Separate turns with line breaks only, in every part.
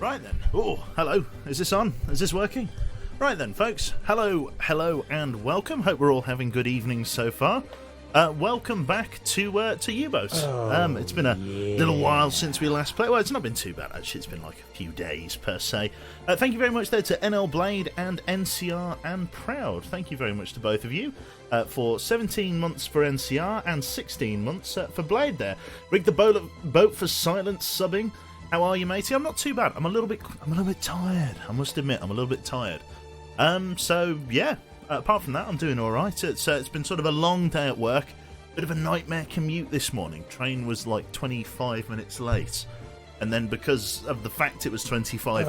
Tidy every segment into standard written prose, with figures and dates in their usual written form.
Right then. Oh, hello. Is this on? Is this working? Right then, folks. Hello, and welcome. Hope we're all having good evenings so far. Welcome back to UBOAT. It's been a little while since we last played. Well, it's not been too bad, actually. It's been like a few days, per se. Thank you very much there to NL Blade and NCR and Proud. Thank you very much to both of you for 17 months for NCR and 16 months for Blade there. Rig the boat for silence subbing. How are you, matey? I'm not too bad. I'm a little bit tired. I must admit, I'm a little bit tired. So yeah. Apart from that, I'm doing all right. It's been sort of a long day at work. Bit of a nightmare commute this morning. Train was like 25 minutes late, and then because of the fact it was 25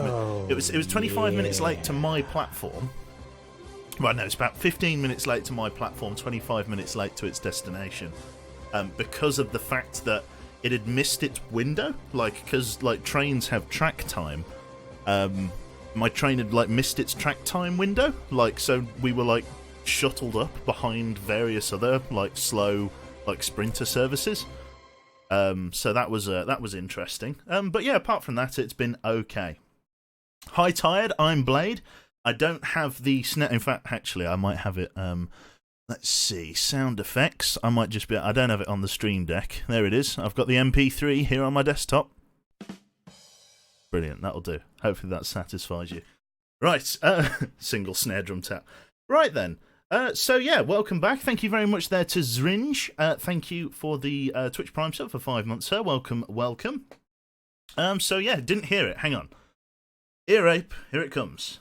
minutes, it was 25 minutes late to my platform. Well, no, it's about 15 minutes late to my platform, 25 minutes late to its destination, because of the fact that it had missed its window. Because trains have track time. My train had missed its track time window, so we were shuttled up behind various other slow sprinter services. So that was interesting. But yeah, apart from that, it's been okay. Hi, tired. I'm Blade. I don't have the in fact, actually, I might have it. Let's see, sound effects. I might just be. I don't have it on the stream deck. There it is. I've got the MP3 here on my desktop. Brilliant, that'll do. Hopefully that satisfies you. Right, single snare drum tap. Right then, so yeah, welcome back. Thank you very much there to Zrinj. Thank you for the Twitch Prime sub for 5 months, sir. Welcome. So yeah, didn't hear it. Hang on. Ear ape, here it comes.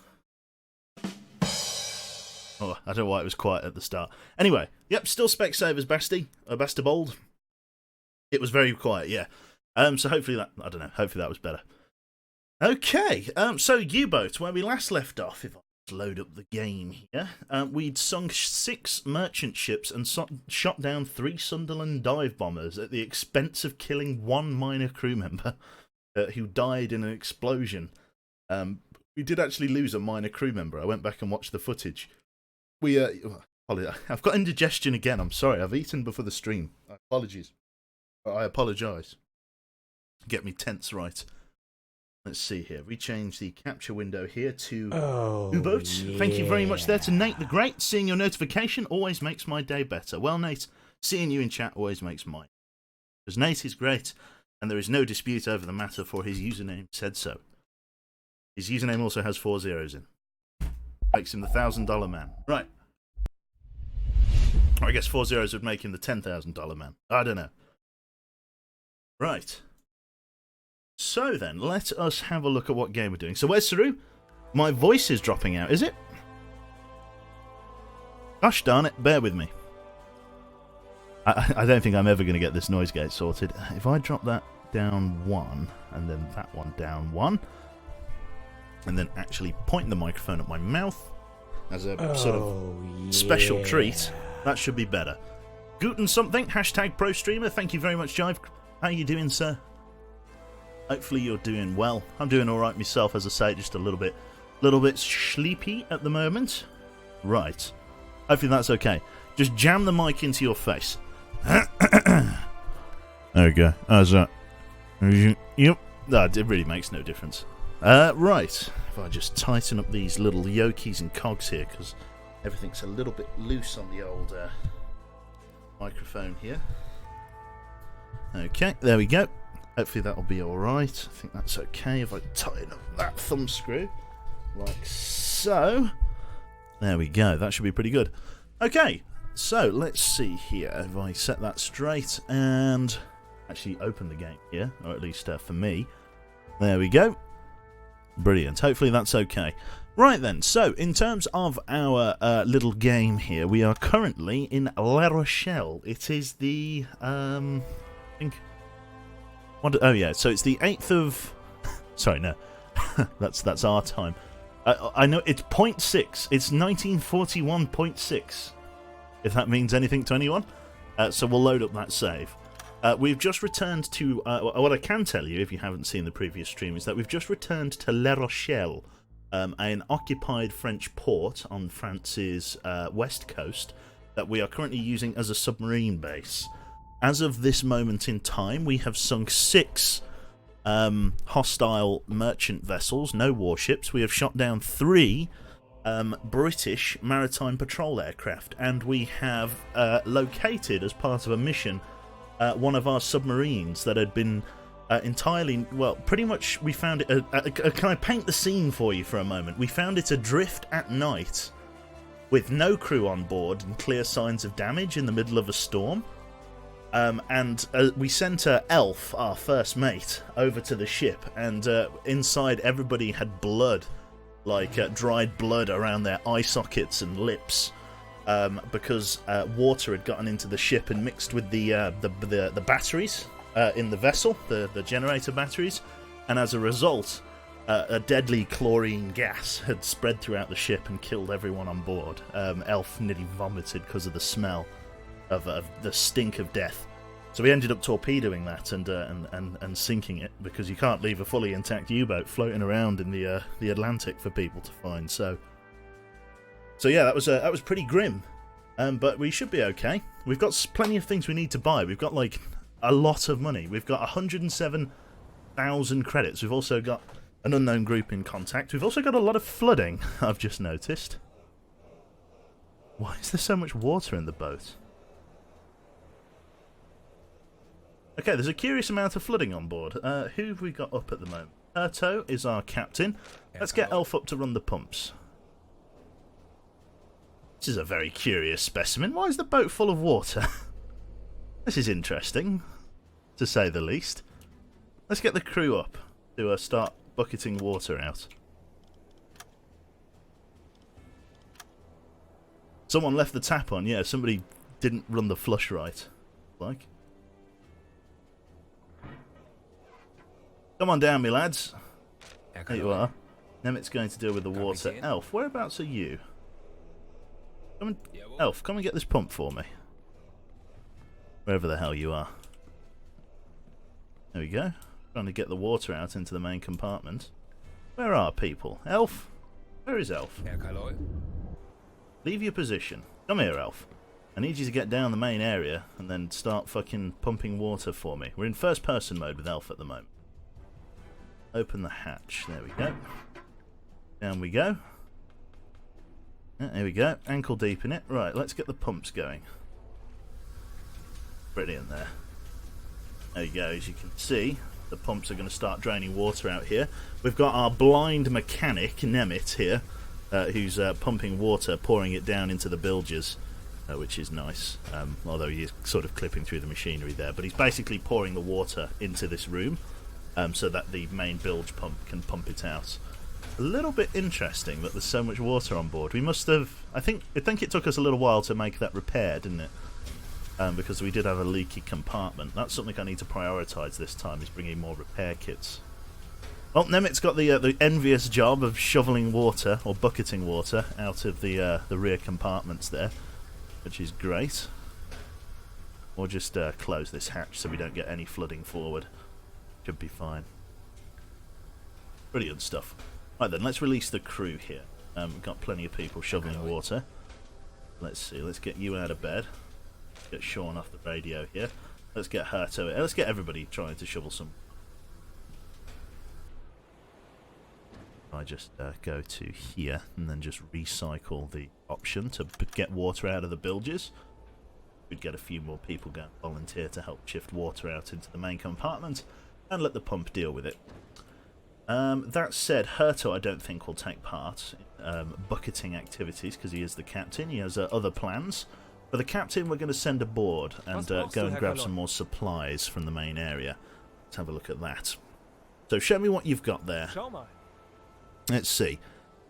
Oh, I don't know why it was quiet at the start. Anyway, yep, still Specsavers Bastabold. It was very quiet, yeah. So hopefully that was better. Okay, so UBOAT, where we last left off, if I load up the game here, we'd sunk 6 merchant ships and shot down 3 Sunderland dive bombers at the expense of killing 1 minor crew member who died in an explosion. We did actually lose a minor crew member. I went back and watched the footage. I've got indigestion again. I'm sorry. I've eaten before the stream. Apologies. I apologise. Get me tense right. Let's see here. We change the capture window here to UBOAT. Yeah. Thank you very much there to Nate the Great. Seeing your notification always makes my day better. Well, Nate, seeing you in chat always makes mine. Because Nate is great, and there is no dispute over the matter, for his username said so. His username also has 4 zeros in. Makes him the $1,000 man. Right. Or I guess 4 zeros would make him the $10,000 man. I don't know. Right. So then, let us have a look at what game we're doing. So where's Saru? My voice is dropping out, is it? Gosh darn it, bear with me. I don't think I'm ever going to get this noise gate sorted. If I drop that down 1, and then that one down 1, and then actually point the microphone at my mouth as a sort of special treat, that should be better. Guten something, hashtag pro streamer. Thank you very much, Jive. How are you doing, sir? Hopefully you're doing well. I'm doing alright myself, as I say, just a little bit sleepy at the moment. Right. Hopefully that's okay. Just jam the mic into your face. There we go. How's that? Yep. That it really makes no difference. Right. If I just tighten up these little yokies and cogs here, because everything's a little bit loose on the old microphone here. Okay, there we go. Hopefully that'll be alright. I think that's okay if I tighten up that thumb screw. Like so. There we go. That should be pretty good. Okay, so let's see here. If I set that straight and actually open the game here, or at least for me. There we go. Brilliant. Hopefully that's okay. Right then, so in terms of our little game here, we are currently in La Rochelle. It is the, I think... Oh yeah, so it's the 8th of... Sorry, no. that's our time. I know it's 0.6. It's 1941.6, if that means anything to anyone. So we'll load up that save. We've just returned to... what I can tell you, if you haven't seen the previous stream, is that we've just returned to La Rochelle, an occupied French port on France's west coast that we are currently using as a submarine base. As of this moment in time, we have sunk 6 hostile merchant vessels, no warships. We have shot down 3 British maritime patrol aircraft, and we have located, as part of a mission, one of our submarines that had been entirely, well, pretty much we found it, can I paint the scene for you for a moment? We found it adrift at night with no crew on board and clear signs of damage in the middle of a storm. And we sent Elf, our first mate, over to the ship, and inside everybody had blood, like dried blood around their eye sockets and lips, because water had gotten into the ship and mixed with the batteries in the vessel, the generator batteries, and as a result, a deadly chlorine gas had spread throughout the ship and killed everyone on board. Elf nearly vomited because of the smell of the stink of death. So we ended up torpedoing that and sinking it, because you can't leave a fully intact U-boat floating around in the Atlantic for people to find. So yeah, that was pretty grim, but we should be okay. We've got plenty of things we need to buy. We've got like a lot of money. We've got 107,000 credits. We've also got an unknown group in contact. We've also got a lot of flooding, I've just noticed. Why is there so much water in the boat? Okay, there's a curious amount of flooding on board. Who have we got up at the moment? Erto is our captain. Let's get Elf up to run the pumps. This is a very curious specimen. Why is the boat full of water? This is interesting, to say the least. Let's get the crew up to start bucketing water out. Someone left the tap on. Yeah, somebody didn't run the flush right. Like. Come on down, me lads. There you are. Nemit's going to deal with the water. Elf, whereabouts are you? Elf, come and get this pump for me. Wherever the hell you are. There we go. Trying to get the water out into the main compartment. Where are people? Elf? Where is Elf? Leave your position. Come here, Elf. I need you to get down the main area and then start fucking pumping water for me. We're in first person mode with Elf at the moment. Open the hatch. There we go. Down we go. There we go. Ankle deep in it. Right, let's get the pumps going. Brilliant there. There you go. As you can see, the pumps are going to start draining water out here. We've got our blind mechanic, Nemet, here, who's pumping water, pouring it down into the bilges, which is nice, although he's sort of clipping through the machinery there. But he's basically pouring the water into this room, so that the main bilge pump can pump it out. A little bit interesting that there's so much water on board. We must have... I think it took us a little while to make that repair, didn't it? Because we did have a leaky compartment. That's something I need to prioritise this time, is bringing more repair kits. Well, Nemit's got the envious job of shoveling water, or bucketing water, out of the rear compartments there, which is great. Or just close this hatch so we don't get any flooding forward. Should be fine. Brilliant stuff. Right then, let's release the crew here. We've got plenty of people shoveling water. Let's see, let's get you out of bed. Get Sean off the radio here. Let's get her to it. Let's get everybody trying to shovel some. I just go to here and then just recycle the option to get water out of the bilges. We'd get a few more people going volunteer to help shift water out into the main compartment and let the pump deal with it. That said, Herto I don't think will take part in bucketing activities because he is the captain. He has other plans. For the captain, we're going to send aboard and go and grab some more supplies from the main area. Let's have a look at that. So show me what you've got there. Let's see.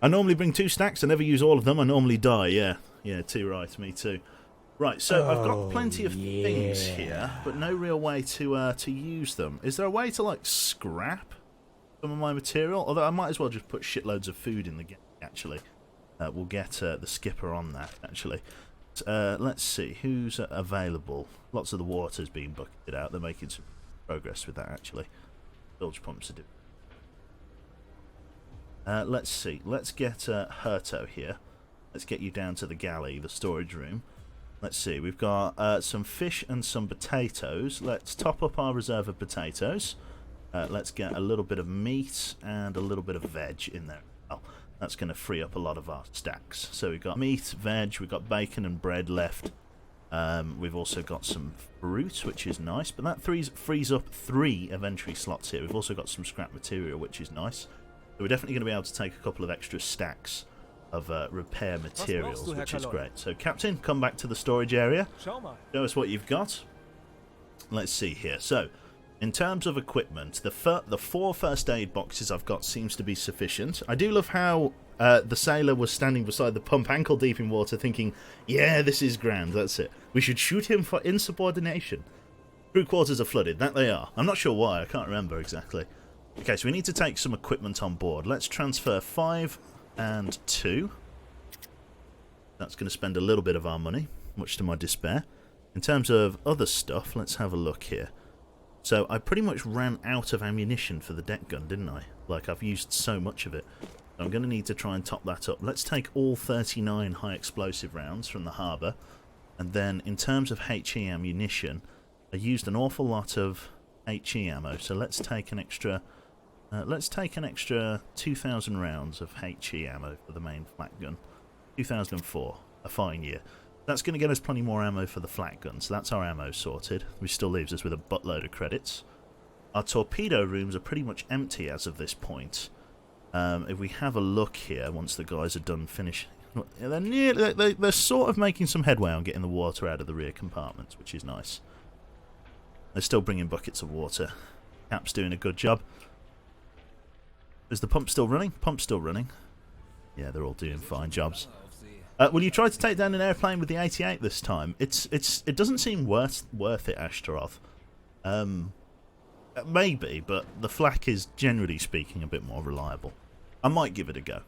I normally bring 2 stacks. I never use all of them. I normally die. Yeah, too right. Me too. Right, so I've got plenty of things here, but no real way to use them. Is there a way to, like, scrap some of my material? Although I might as well just put shitloads of food in the game, actually. We'll get the skipper on that, actually. Let's see, who's available? Lots of the water's being bucketed out. They're making some progress with that, actually. Bilge pumps are doing. Let's see, let's get Herto here. Let's get you down to the galley, the storage room. Let's see, we've got some fish and some potatoes. Let's top up our reserve of potatoes. Let's get a little bit of meat and a little bit of veg in there. Oh, that's going to free up a lot of our stacks. So we've got meat, veg, we've got bacon and bread left. We've also got some fruit, which is nice, but that frees up 3 inventory slots here. We've also got some scrap material, which is nice. So we're definitely going to be able to take a couple of extra stacks of repair materials, which is great. So, Captain, come back to the storage area. Show us what you've got. Let's see here. So, in terms of equipment, the 4 first aid boxes I've got seems to be sufficient. I do love how the sailor was standing beside the pump ankle deep in water thinking, yeah, this is grand, that's it. We should shoot him for insubordination. Crew quarters are flooded, that they are. I'm not sure why, I can't remember exactly. Okay, so we need to take some equipment on board. Let's transfer 5 and 2. That's going to spend a little bit of our money, much to my despair. In terms of other stuff, let's have a look here. So I pretty much ran out of ammunition for the deck gun, didn't I? Like, I've used so much of it. I'm going to need to try and top that up. Let's take all 39 high explosive rounds from the harbour. And then in terms of HE ammunition, I used an awful lot of HE ammo. So let's take an extra 2,000 rounds of HE ammo for the main flak gun. 2004, a fine year. That's going to get us plenty more ammo for the flak gun. So that's our ammo sorted, which still leaves us with a buttload of credits. Our torpedo rooms are pretty much empty as of this point. If we have a look here, once the guys are done finishing, they're sort of making some headway on getting the water out of the rear compartments, which is nice. They're still bringing buckets of water. Cap's doing a good job. Is the pump still running? Pump's still running. Yeah, they're all doing fine jobs. Will you try to take down an airplane with the 88 this time? It doesn't seem worth it, Ashtaroth. Maybe, but the flak is, generally speaking, a bit more reliable. I might give it a go.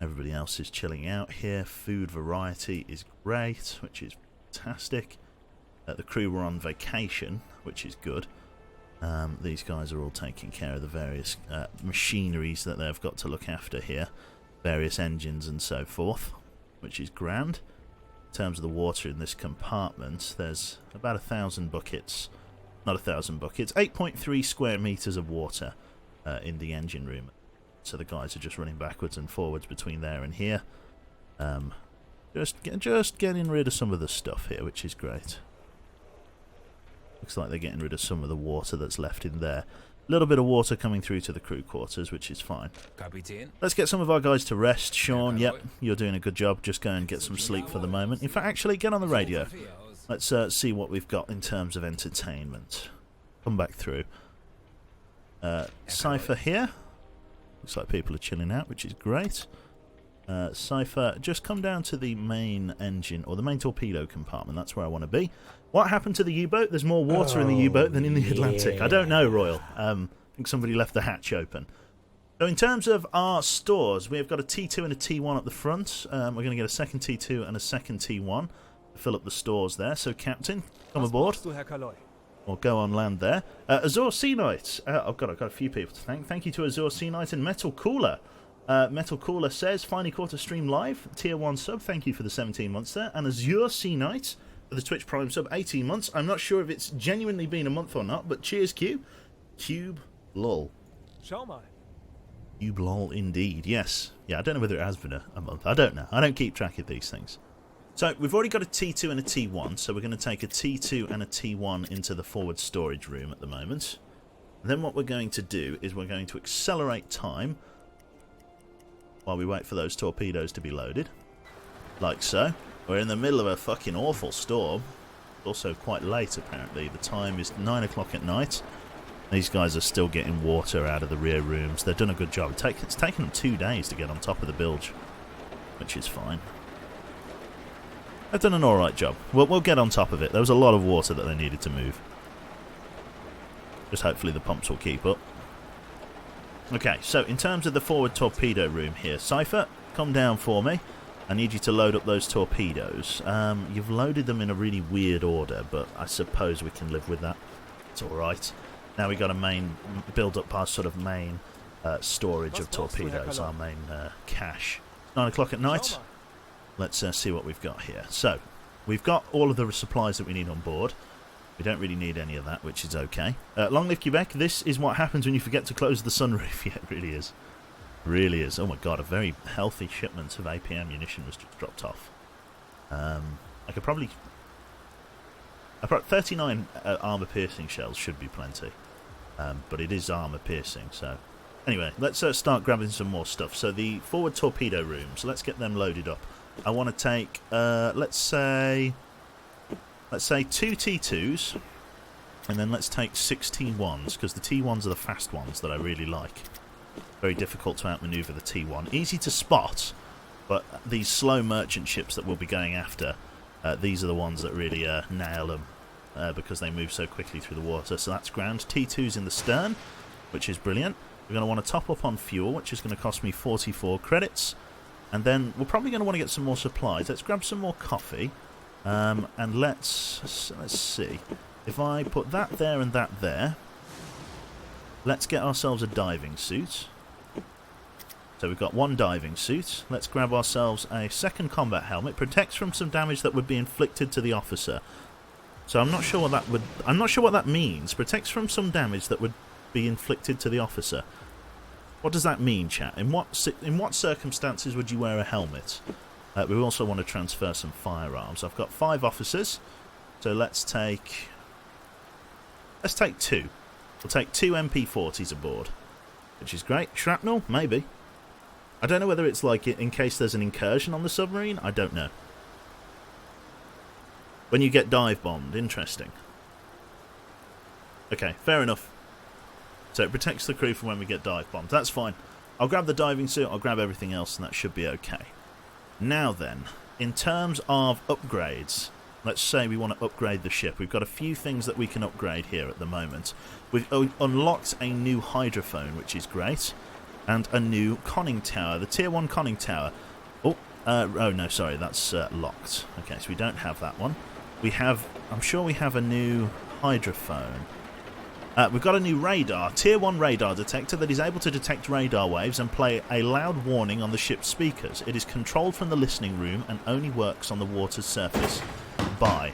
Everybody else is chilling out here. Food variety is great, which is fantastic. The crew were on vacation, which is good. These guys are all taking care of the various machineries that they've got to look after here. Various engines and so forth, which is grand. In terms of the water in this compartment, there's about 1,000 buckets. Not 1,000 buckets, 8.3 square meters of water in the engine room. So the guys are just running backwards and forwards between there and here. Just getting rid of some of the stuff here, which is great. Looks like they're getting rid of some of the water that's left in there. A little bit of water coming through to the crew quarters, which is fine. Let's get some of our guys to rest. Sean, yep, you're doing a good job. Just go and get some sleep for the moment. In fact, actually, get on the radio. Let's see what we've got in terms of entertainment. Come back through. Cypher here. Looks like people are chilling out, which is great. Cypher, just come down to the main engine, or the main torpedo compartment. That's where I want to be. What happened to the U-boat? There's more water in the U-boat than in the Atlantic. I don't know, Royal. I think somebody left the hatch open. So in terms of our stores, we've got a T2 and a T1 at the front. We're going to get a second T2 and a second T1 to fill up the stores there. So, Captain, come aboard. Or go on land there. Azure Sea Knight. I've got a few people to thank. Thank you to Azure Sea Knight and Metal Cooler. Metal Cooler says, finally caught a stream live. Tier 1 sub, thank you for the 17 months there. And Azure Sea Knight for the Twitch Prime sub, 18 months. I'm not sure if it's genuinely been a month or not, but cheers, Cube. Cube lol. Cube lol indeed, yes. Yeah, I don't know whether it has been a month. I don't know. I don't keep track of these things. So, we've already got a T2 and a T1, so we're going to take a T2 and a T1 into the forward storage room at the moment. And then what we're going to do is we're going to accelerate time while we wait for those torpedoes to be loaded. Like so. We're in the middle of a fucking awful storm. Also quite late, apparently. The time is 9 o'clock at night. These guys are still getting water out of the rear rooms. They've done a good job. It's taken them 2 days to get on top of the bilge, which is fine. They've done an alright job. We'll get on top of it. There was a lot of water that they needed to move. Just hopefully the pumps will keep up. Okay, so in terms of the forward torpedo room here, Cypher, come down for me. I need you to load up those torpedoes. You've loaded them in a really weird order, but I suppose we can live with that. It's alright. Now we've got to build up our sort of main storage of torpedoes, our main cache. 9 o'clock at night. Let's see what we've got here. So, we've got all of the supplies that we need on board. We don't really need any of that, which is okay. Long live Quebec. This is what happens when you forget to close the sunroof. Yeah, it really is. Really is. Oh my god, a very healthy shipment of AP ammunition was just dropped off. I could probably... 39 armour-piercing shells should be plenty. But it is armour-piercing, so... Anyway, let's start grabbing some more stuff. So the forward torpedo rooms, let's get them loaded up. I want to take, let's say 2 T2s, and then let's take 6 T1s, because the T1s are the fast ones that I really like. Very difficult to outmaneuver the T1. Easy to spot, but these slow merchant ships that we'll be going after, these are the ones that really nail them, because they move so quickly through the water. So that's grand. T2s in the stern, which is brilliant. We're going to want to top up on fuel, which is going to cost me 44 credits. And then we're probably going to want to get some more supplies. Let's grab some more coffee. And let's see. If I put that there and that there, let's get ourselves a diving suit. So we've got 1 diving suit. Let's grab ourselves a second combat helmet. Protects from some damage that would be inflicted to the officer. So I'm not sure what that would... I'm not sure what that means. Protects from some damage that would be inflicted to the officer. What does that mean, chat? In what circumstances would you wear a helmet? We also want to transfer some firearms. I've got 5 officers, so let's take 2. We'll take 2 MP40s aboard, which is great. Shrapnel, maybe. I don't know whether it's like in case there's an incursion on the submarine. I don't know. When you get dive bombed, interesting. Okay, fair enough. So it protects the crew from when we get dive bombed. That's fine. I'll grab the diving suit, I'll grab everything else, and that should be okay. Now then, in terms of upgrades, let's say we want to upgrade the ship. We've got a few things that we can upgrade here at the moment. We've unlocked a new hydrophone, which is great, and a new conning tower, the Tier 1 conning tower. Oh no, sorry, that's locked. Okay, so we don't have that one. We have, I'm sure we have a new hydrophone. We've got a new radar, Tier 1 radar detector that is able to detect radar waves and play a loud warning on the ship's speakers. It is controlled from the listening room and only works on the water's surface. Bye.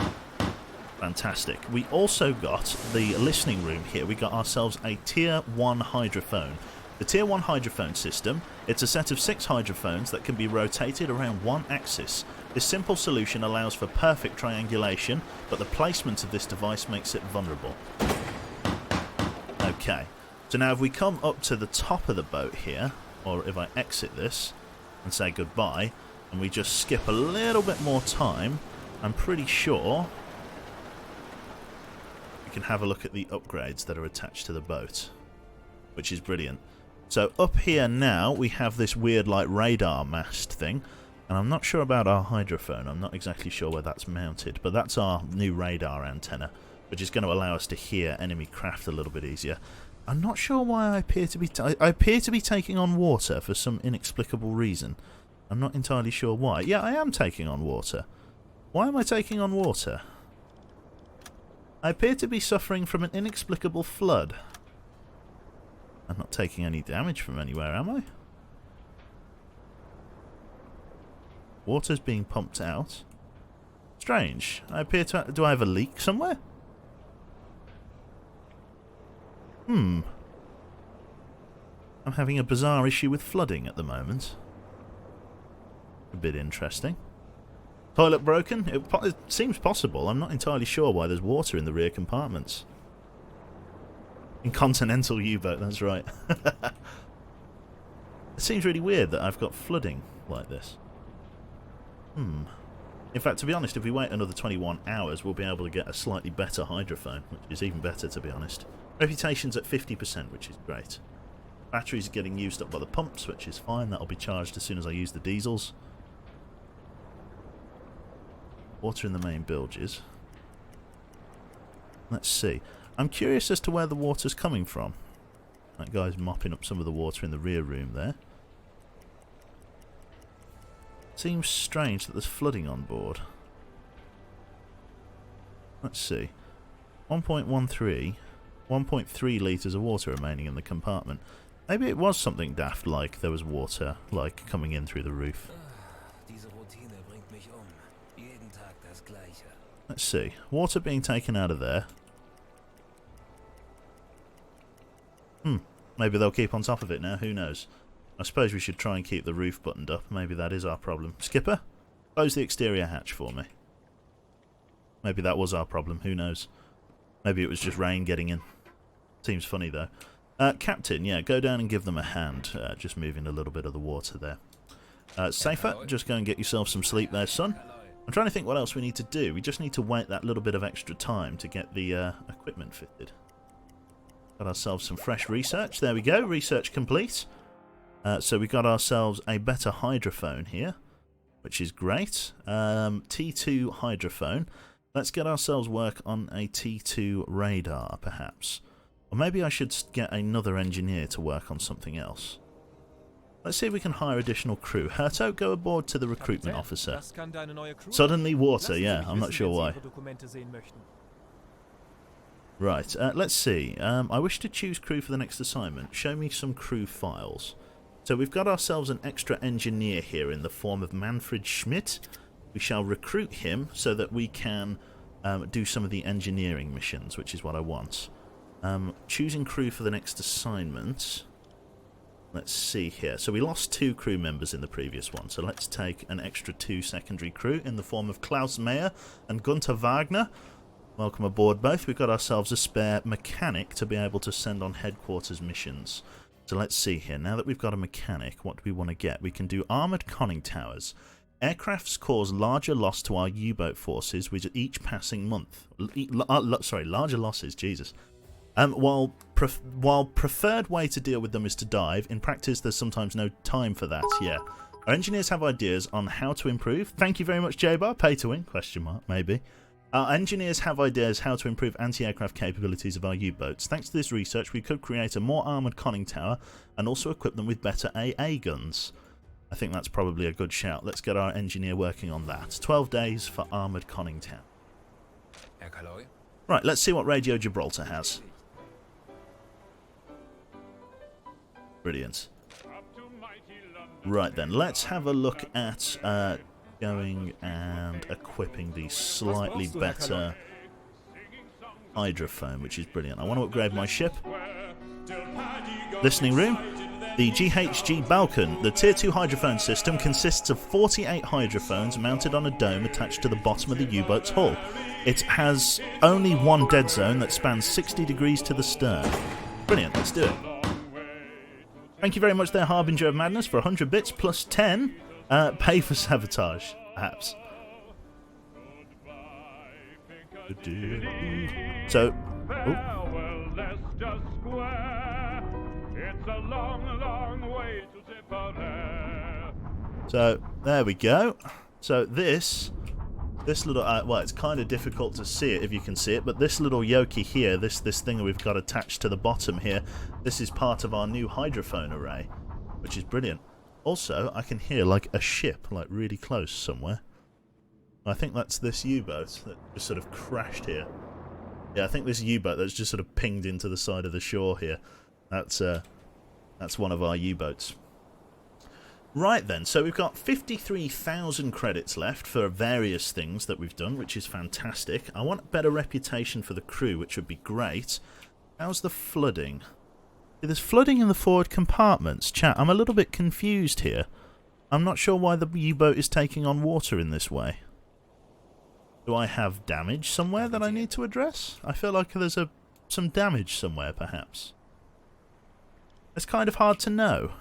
Fantastic. We also got the listening room here. We got ourselves a Tier 1 hydrophone. The Tier 1 hydrophone system, it's a set of 6 hydrophones that can be rotated around one axis. This simple solution allows for perfect triangulation, but the placement of this device makes it vulnerable. Okay, so now if we come up to the top of the boat here, or if I exit this and say goodbye, and we just skip a little bit more time, I'm pretty sure we can have a look at the upgrades that are attached to the boat, which is brilliant. So up here now we have this weird like radar mast thing, and I'm not sure about our hydrophone. I'm not exactly sure where that's mounted, but that's our new radar antenna, which is going to allow us to hear enemy craft a little bit easier. I'm not sure why I appear to be taking on water for some inexplicable reason. I'm not entirely sure why. Yeah, I am taking on water. Why am I taking on water? I appear to be suffering from an inexplicable flood. I'm not taking any damage from anywhere, am I? Water's being pumped out. Strange. I appear to... Do I have a leak somewhere? I'm having a bizarre issue with flooding at the moment. A bit interesting. Toilet broken? It seems possible. I'm not entirely sure why there's water in the rear compartments. In continental U-boat, that's right. It seems really weird that I've got flooding like this. In fact, to be honest, if we wait another 21 hours, we'll be able to get a slightly better hydrophone, which is even better, to be honest. Reputation's at 50%, which is great. Batteries are getting used up by the pumps, which is fine. That'll be charged as soon as I use the diesels. Water in the main bilges. Let's see. I'm curious as to where the water's coming from. That guy's mopping up some of the water in the rear room there. Seems strange that there's flooding on board. Let's see. 1.13. 1.3 litres of water remaining in the compartment. Maybe it was something daft, like there was water like coming in through the roof. Let's see. Water being taken out of there. Maybe they'll keep on top of it now. Who knows? I suppose we should try and keep the roof buttoned up. Maybe that is our problem. Skipper, close the exterior hatch for me. Maybe that was our problem. Who knows? Maybe it was just rain getting in. Seems funny, though. Captain, yeah, go down and give them a hand. Just moving a little bit of the water there. Safer, just go and get yourself some sleep there, son. I'm trying to think what else we need to do. We just need to wait that little bit of extra time to get the equipment fitted. Got ourselves some fresh research. There we go. Research complete. So we got ourselves a better hydrophone here, which is great. T2 hydrophone. Let's get ourselves work on a T2 radar, perhaps. Or maybe I should get another engineer to work on something else. Let's see if we can hire additional crew. Herto, go aboard to the recruitment officer. Suddenly water, yeah, I'm not sure why. Right, let's see. I wish to choose crew for the next assignment. Show me some crew files. So we've got ourselves an extra engineer here in the form of Manfred Schmidt. We shall recruit him so that we can do some of the engineering missions, which is what I want. Choosing crew for the next assignment. Let's see here. So we lost 2 crew members in the previous one. So let's take an extra 2 secondary crew in the form of Klaus Mayer and Gunther Wagner. Welcome aboard both. We've got ourselves a spare mechanic to be able to send on headquarters missions. So let's see here. Now that we've got a mechanic, what do we want to get? We can do armoured conning towers. Aircrafts cause larger loss to our U-boat forces with each passing month. Larger losses, Jesus. While preferred way to deal with them is to dive, in practice there's sometimes no time for that, yeah. Our engineers have ideas on how to improve. Thank you very much, J-Bar. Pay to win, question mark, maybe. Our engineers have ideas how to improve anti-aircraft capabilities of our U-boats. Thanks to this research, we could create a more armoured conning tower and also equip them with better AA guns. I think that's probably a good shout. Let's get our engineer working on that. 12 days for armoured conning tower. Right, let's see what Radio Gibraltar has. Brilliant. Right then, let's have a look at going and equipping the slightly better hydrophone, which is brilliant. I want to upgrade my ship. Listening room. The GHG Balkan. The Tier 2 hydrophone system consists of 48 hydrophones mounted on a dome attached to the bottom of the U-boat's hull. It has only one dead zone that spans 60 degrees to the stern. Brilliant, let's do it. Thank you very much there, Harbinger of Madness, for 100 bits plus 10. Pay for sabotage, perhaps. So, so there we go. So this little, well, it's kind of difficult to see it if you can see it, but this little yoke here, this thing that we've got attached to the bottom here, this is part of our new hydrophone array, which is brilliant. Also, I can hear like a ship, like really close somewhere. I think that's this U-boat that just sort of crashed here. Yeah, I think this U-boat that's just sort of pinged into the side of the shore here. That's one of our U-boats. Right then, so we've got 53,000 credits left for various things that we've done, which is fantastic. I want a better reputation for the crew, which would be great. How's the flooding? There's flooding in the forward compartments. Chat, I'm a little bit confused here. I'm not sure why the U-boat is taking on water in this way. Do I have damage somewhere that I need to address? I feel like there's some damage somewhere, perhaps. It's kind of hard to know.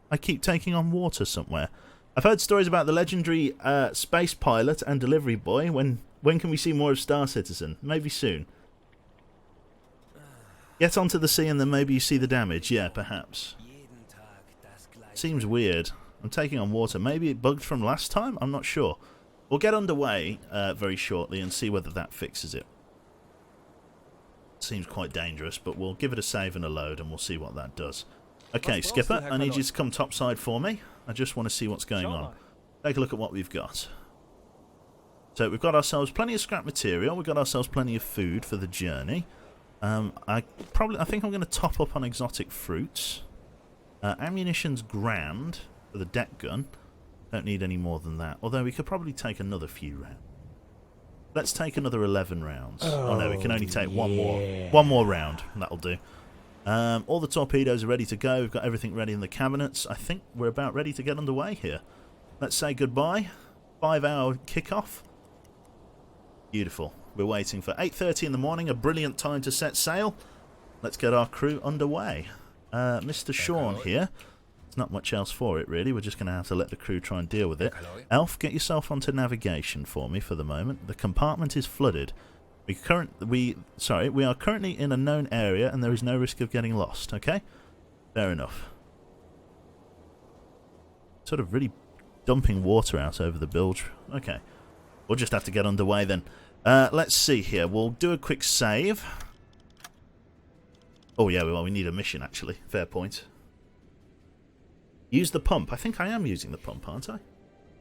I keep taking on water somewhere. I've heard stories about the legendary space pilot and delivery boy. When can we see more of Star Citizen? Maybe soon. Get onto the sea and then maybe you see the damage. Yeah, perhaps. Seems weird. I'm taking on water. Maybe it bugged from last time? I'm not sure. We'll get underway very shortly and see whether that fixes it. Seems quite dangerous, but we'll give it a save and a load and we'll see what that does. Okay, Skipper, I need you to come topside for me. I just want to see what's going on. Take a look at what we've got. So we've got ourselves plenty of scrap material. We've got ourselves plenty of food for the journey. I think I'm going to top up on exotic fruits. Ammunition's grand for the deck gun. Don't need any more than that. Although we could probably take another few rounds. Let's take another 11 rounds. Oh no, we can only take one more. One more round. That'll do. All the torpedoes are ready to go. We've got everything ready in the cabinets. I think we're about ready to get underway here. Let's say goodbye. 5-hour kickoff. Beautiful. We're waiting for 8:30 in the morning. A brilliant time to set sail. Let's get our crew underway. Mr. Sean here. There's not much else for it, really. We're just going to have to let the crew try and deal with it. Elf, get yourself onto navigation for me for the moment. The compartment is flooded. We are currently in a known area and there is no risk of getting lost, okay? Fair enough. Sort of really dumping water out over the bilge. Okay. We'll just have to get underway then. Let's see here. We'll do a quick save. Oh yeah, well, we need a mission actually. Fair point. Use the pump. I think I am using the pump, aren't I?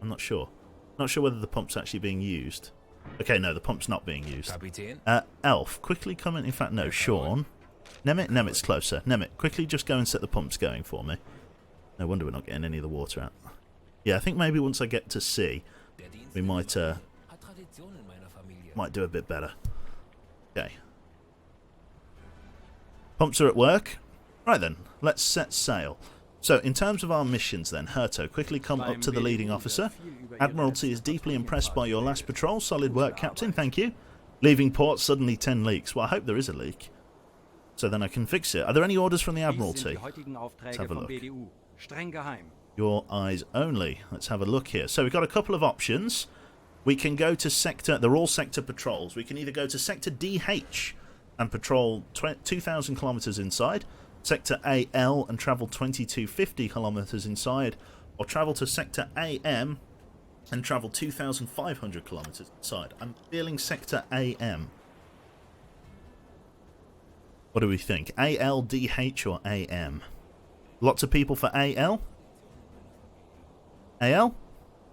I'm not sure. Not sure whether the pump's actually being used. Okay, no, the pump's not being used. Elf, quickly come in. In fact, no, Sean. Nemit? Nemit's closer. Nemit, quickly just go and set the pumps going for me. No wonder we're not getting any of the water out. Yeah, I think maybe once I get to sea, we might do a bit better. Okay. Pumps are at work. Right then, let's set sail. So, in terms of our missions then, Herto, quickly come up to the leading officer. Admiralty is deeply impressed by your last patrol. Solid work, Captain, thank you. Leaving port, suddenly 10 leaks. Well, I hope there is a leak. So then I can fix it. Are there any orders from the Admiralty? Let's have a look. Your eyes only. Let's have a look here. So we've got a couple of options. We can go to sector... They're all sector patrols. We can either go to sector DH and patrol 2,000 kilometres inside, sector AL and travel 2250 kilometres inside, or travel to sector AM and travel 2,500 kilometres inside. I'm feeling sector AM. What do we think? AL, DH or AM? Lots of people for AL? AL?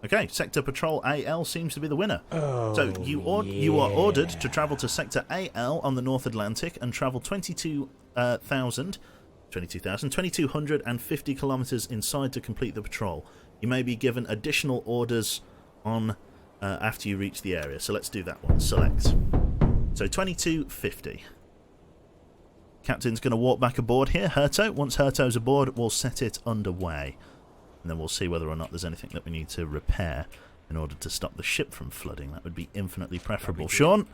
Okay, Sector Patrol AL seems to be the winner. So you are ordered to travel to Sector AL on the North Atlantic and travel 2,250 kilometres inside to complete the patrol. You may be given additional orders on after you reach the area. So let's do that one. Select. So 2250. Captain's going to walk back aboard here. Herto. Once Herto's aboard, we'll set it underway. And then we'll see whether or not there's anything that we need to repair in order to stop the ship from flooding. That would be infinitely preferable. Sean,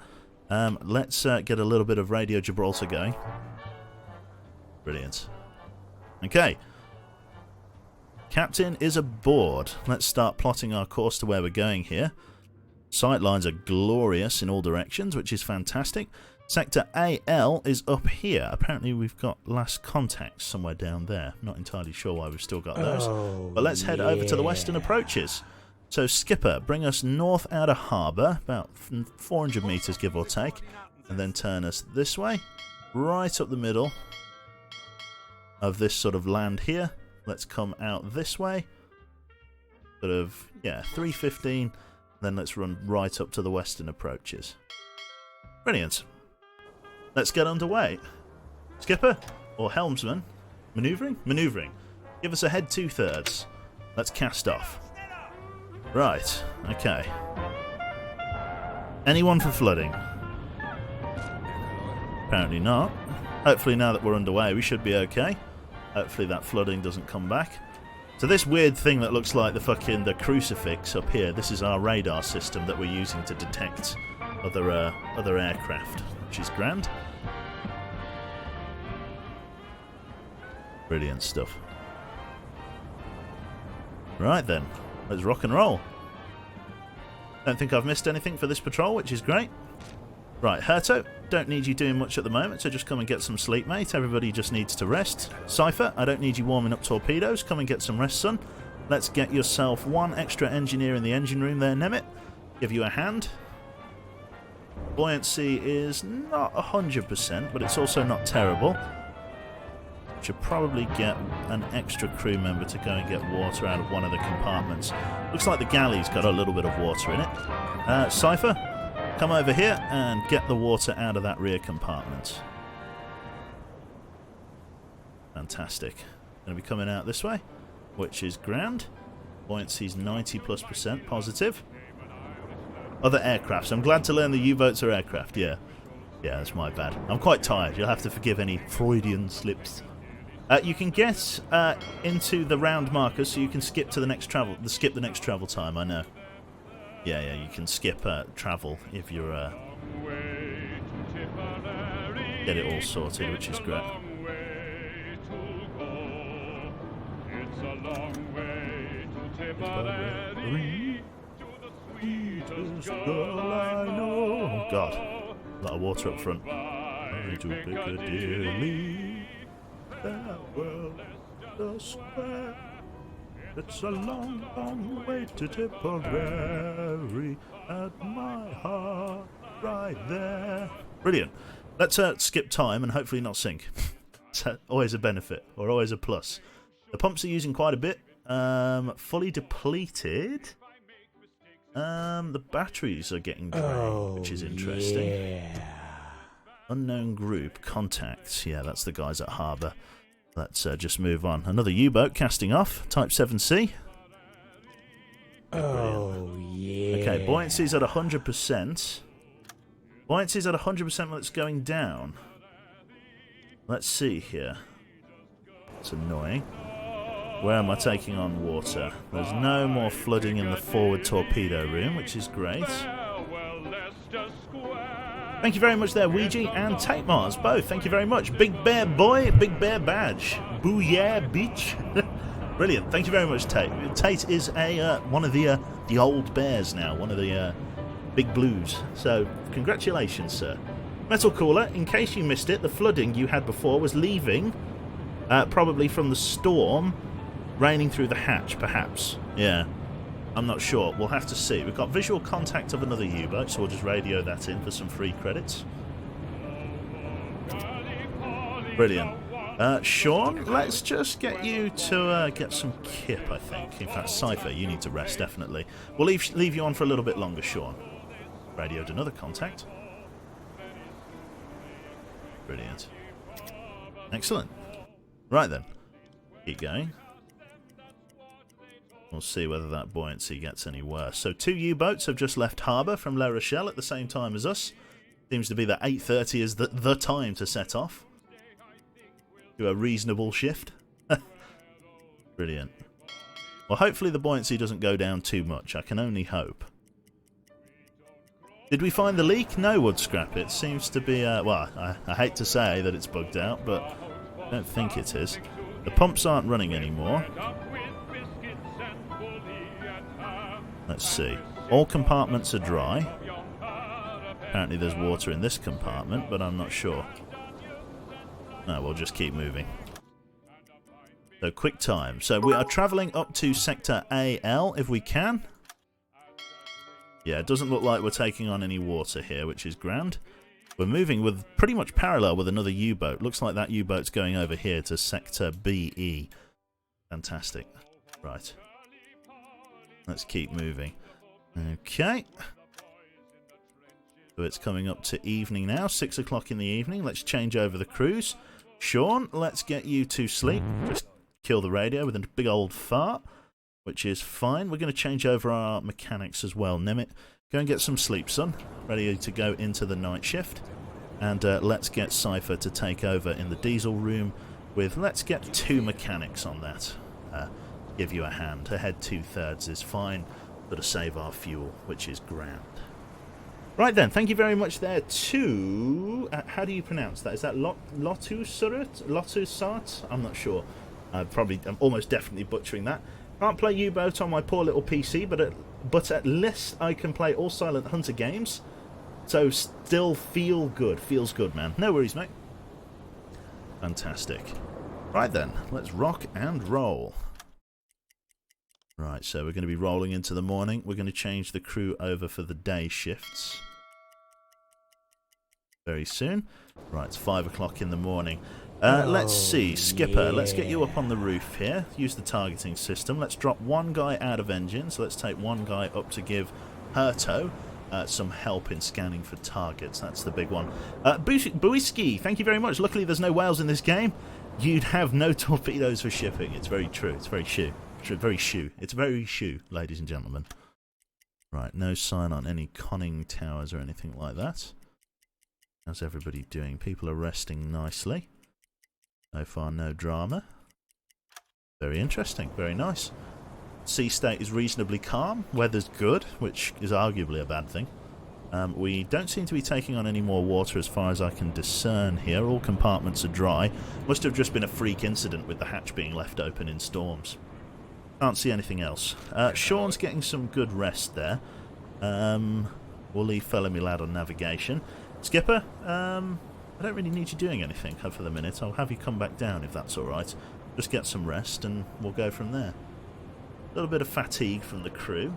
let's get a little bit of Radio Gibraltar going. Brilliant. Okay. Captain is aboard. Let's start plotting our course to where we're going here. Sight lines are glorious in all directions, which is fantastic. Sector AL is up here. Apparently we've got last contacts somewhere down there. Not entirely sure why we've still got those. But let's head over to the western approaches. So skipper, bring us north out of harbour, about 400 metres give or take, and then turn us this way, right up the middle of this sort of land here. Let's come out this way, sort of, yeah, 315, then let's run right up to the western approaches. Brilliant. Let's get underway. Skipper or helmsman, manoeuvring? Manoeuvring. Give us a head 2/3. Let's cast off. Right, okay. Anyone for flooding? Apparently not. Hopefully now that we're underway we should be okay. Hopefully that flooding doesn't come back. So this weird thing that looks like the crucifix up here, this is our radar system that we're using to detect other aircraft, which is grand. Brilliant stuff. Right then, let's rock and roll. Don't think I've missed anything for this patrol, which is great. Right, Herto, don't need you doing much at the moment, so just come and get some sleep, mate. Everybody just needs to rest. Cypher, I don't need you warming up torpedoes. Come and get some rest, son. Let's get yourself one extra engineer in the engine room there, Nemit. Give you a hand. Buoyancy is not 100%, but it's also not terrible. Should probably get an extra crew member to go and get water out of one of the compartments. Looks like the galley's got a little bit of water in it. Cypher, come over here and get the water out of that rear compartment. Fantastic. Going to be coming out this way, which is grand. Buoyancy's 90+% positive. Other aircrafts. I'm glad to learn the U-boats are aircraft. Yeah. Yeah, that's my bad. I'm quite tired. You'll have to forgive any Freudian slips. You can get into the round markers, so you can skip to the next travel. Skip the next travel time. I know. Yeah, you can skip travel if you're get it all sorted, which is great. Oh God, a lot of water up front. To Piccadilly, that world is square. It's a long, long way to Tipperary, at my heart, right there. Brilliant. Let's skip time and hopefully not sink. It's always a benefit, or always a plus. The pumps are using quite a bit. Fully depleted. The batteries are getting drained, which is interesting.
Yeah.
Unknown group, contacts. Yeah, that's the guys at harbour. Let's just move on. Another U-boat casting off, Type 7C.
Oh, yeah.
Okay, buoyancy's at 100%. Buoyancy's at 100% when it's going down. Let's see here. It's annoying. Where am I taking on water? There's no more flooding in the forward torpedo room, which is great. Thank you very much there, Ouija and Tate Mars, both. Thank you very much. Big Bear Boy, Big Bear Badge. Booyah, bitch. Brilliant. Thank you very much, Tate. Tate is one of the old bears now, one of the big blues. So, congratulations, sir. Metal Cooler, in case you missed it, the flooding you had before was leaving, probably from the storm, raining through the hatch, perhaps. Yeah. I'm not sure. We'll have to see. We've got visual contact of another U-boat, so we'll just radio that in for some free credits. Brilliant. Sean, let's just get you to get some kip, I think. In fact, Cypher, you need to rest, definitely. We'll leave you on for a little bit longer, Sean. Radioed another contact. Brilliant. Excellent. Right then. Keep going. We'll see whether that buoyancy gets any worse. So 2 U-boats have just left harbour from La Rochelle at the same time as us. Seems to be that 8:30 is the time to set off. Do a reasonable shift. Brilliant. Well, hopefully the buoyancy doesn't go down too much. I can only hope. Did we find the leak? No, wood scrap. It seems to be... well, I hate to say that it's bugged out, but I don't think it is. The pumps aren't running anymore. Let's see. All compartments are dry. Apparently there's water in this compartment, but I'm not sure. No, we'll just keep moving. So, quick time. So, we are travelling up to Sector AL, if we can. Yeah, it doesn't look like we're taking on any water here, which is grand. We're moving with pretty much parallel with another U-boat. Looks like that U-boat's going over here to Sector BE. Fantastic. Right. Let's keep moving. Okay. So it's coming up to evening now, 6 o'clock in the evening. Let's change over the crews. Sean, let's get you to sleep. Just kill the radio with a big old fart, which is fine. We're going to change over our mechanics as well. Nimit, go and get some sleep, son. Ready to go into the night shift. And let's get Cypher to take over in the diesel room with, let's get 2 mechanics on that. Give you a hand. Ahead 2/3 is fine. Got to save our fuel, which is grand. Right then, thank you very much there to... how do you pronounce that? Is that Lotusart? Lotusart? I'm not sure. I'm almost definitely butchering that. Can't play U-Boat on my poor little PC, but at least I can play all Silent Hunter games. So still feel good. Feels good, man. No worries, mate. Fantastic. Right then, let's rock and roll. Right, so we're going to be rolling into the morning. We're going to change the crew over for the day shifts very soon. Right, it's 5 o'clock in the morning. Let's see, Skipper,
yeah.
Let's get you up on the roof here. Use the targeting system. Let's drop 1 guy out of engine. So let's take 1 guy up to give Herto some help in scanning for targets. That's the big one. Buiski, thank you very much. Luckily there's no whales in this game. You'd have no torpedoes for shipping. It's very true. It's very shoe. It's very shoe, ladies and gentlemen. Right, no sign on any conning towers or anything like that. How's everybody doing? People are resting nicely. So far, no drama. Very interesting, very nice. Sea state is reasonably calm. Weather's good, which is arguably a bad thing. We don't seem to be taking on any more water as far as I can discern here. All compartments are dry. Must have just been a freak incident with the hatch being left open in storms. Can't see anything else. Sean's getting some good rest there. We'll leave Fellow Me Lad on navigation. Skipper, I don't really need you doing anything for the minute. I'll have you come back down if that's alright. Just get some rest and we'll go from there. A little bit of fatigue from the crew.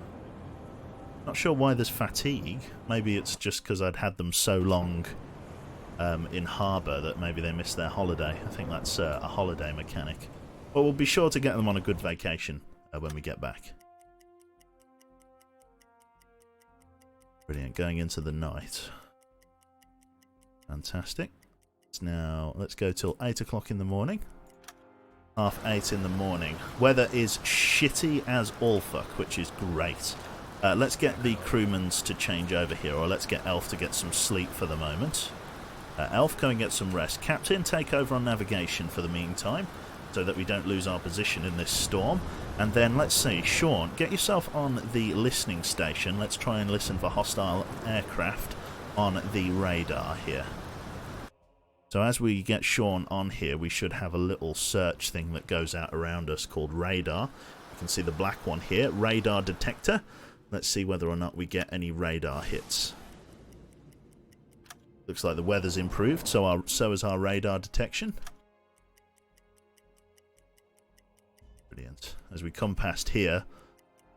Not sure why there's fatigue. Maybe it's just because I'd had them so long in harbour that maybe they missed their holiday. I think that's a holiday mechanic. But we'll be sure to get them on a good vacation when we get back. Brilliant. Going into the night. Fantastic. It's now, let's go till 8 o'clock in the morning. 8:30 in the morning. Weather is shitty as all fuck, which is great. Let's get the crewmans to change over here, or let's get Elf to get some sleep for the moment. Elf, go and get some rest. Captain, take over on navigation for the meantime, so that we don't lose our position in this storm. And then, let's see, Sean, get yourself on the listening station. Let's try and listen for hostile aircraft on the radar here. So as we get Sean on here, we should have a little search thing that goes out around us called radar. You can see the black one here, radar detector. Let's see whether or not we get any radar hits. Looks like the weather's improved, so is our radar detection. Brilliant. As we come past here,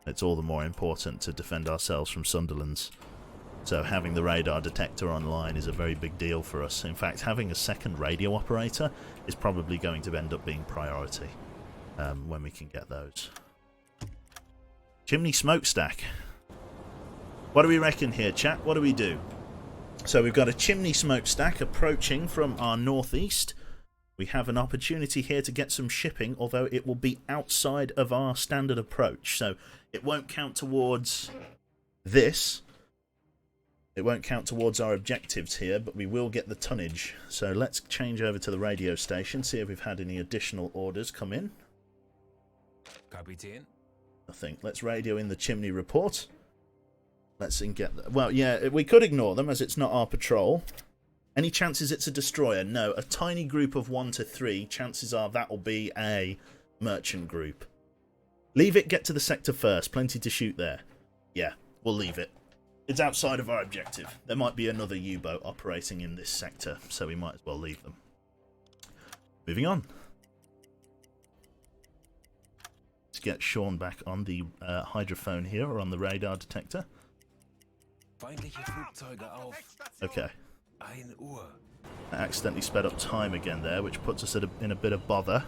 it's all the more important to defend ourselves from Sunderlands. So having the radar detector online is a very big deal for us. In fact, having a second radio operator is probably going to end up being priority when we can get those. Chimney smokestack. What do we reckon here, chat? What do we do? So we've got a chimney smokestack approaching from our northeast. We have an opportunity here to get some shipping, although it will be outside of our standard approach. So it won't count towards this. It won't count towards our objectives here, but we will get the tonnage. So let's change over to the radio station, see if we've had any additional orders come in.
Captain.
Nothing. Let's radio in the chimney report. Let's get them. Well, yeah, we could ignore them as it's not our patrol. Any chances it's a destroyer? No. A tiny group of 1 to 3, chances are that will be a merchant group. Leave it, get to the sector first. Plenty to shoot there. Yeah, we'll leave it. It's outside of our objective. There might be another U-boat operating in this sector, so we might as well leave them. Moving on. Let's get Sean back on the hydrophone here, or on the radar detector. Okay. I accidentally sped up time again there, which puts us in a bit of bother.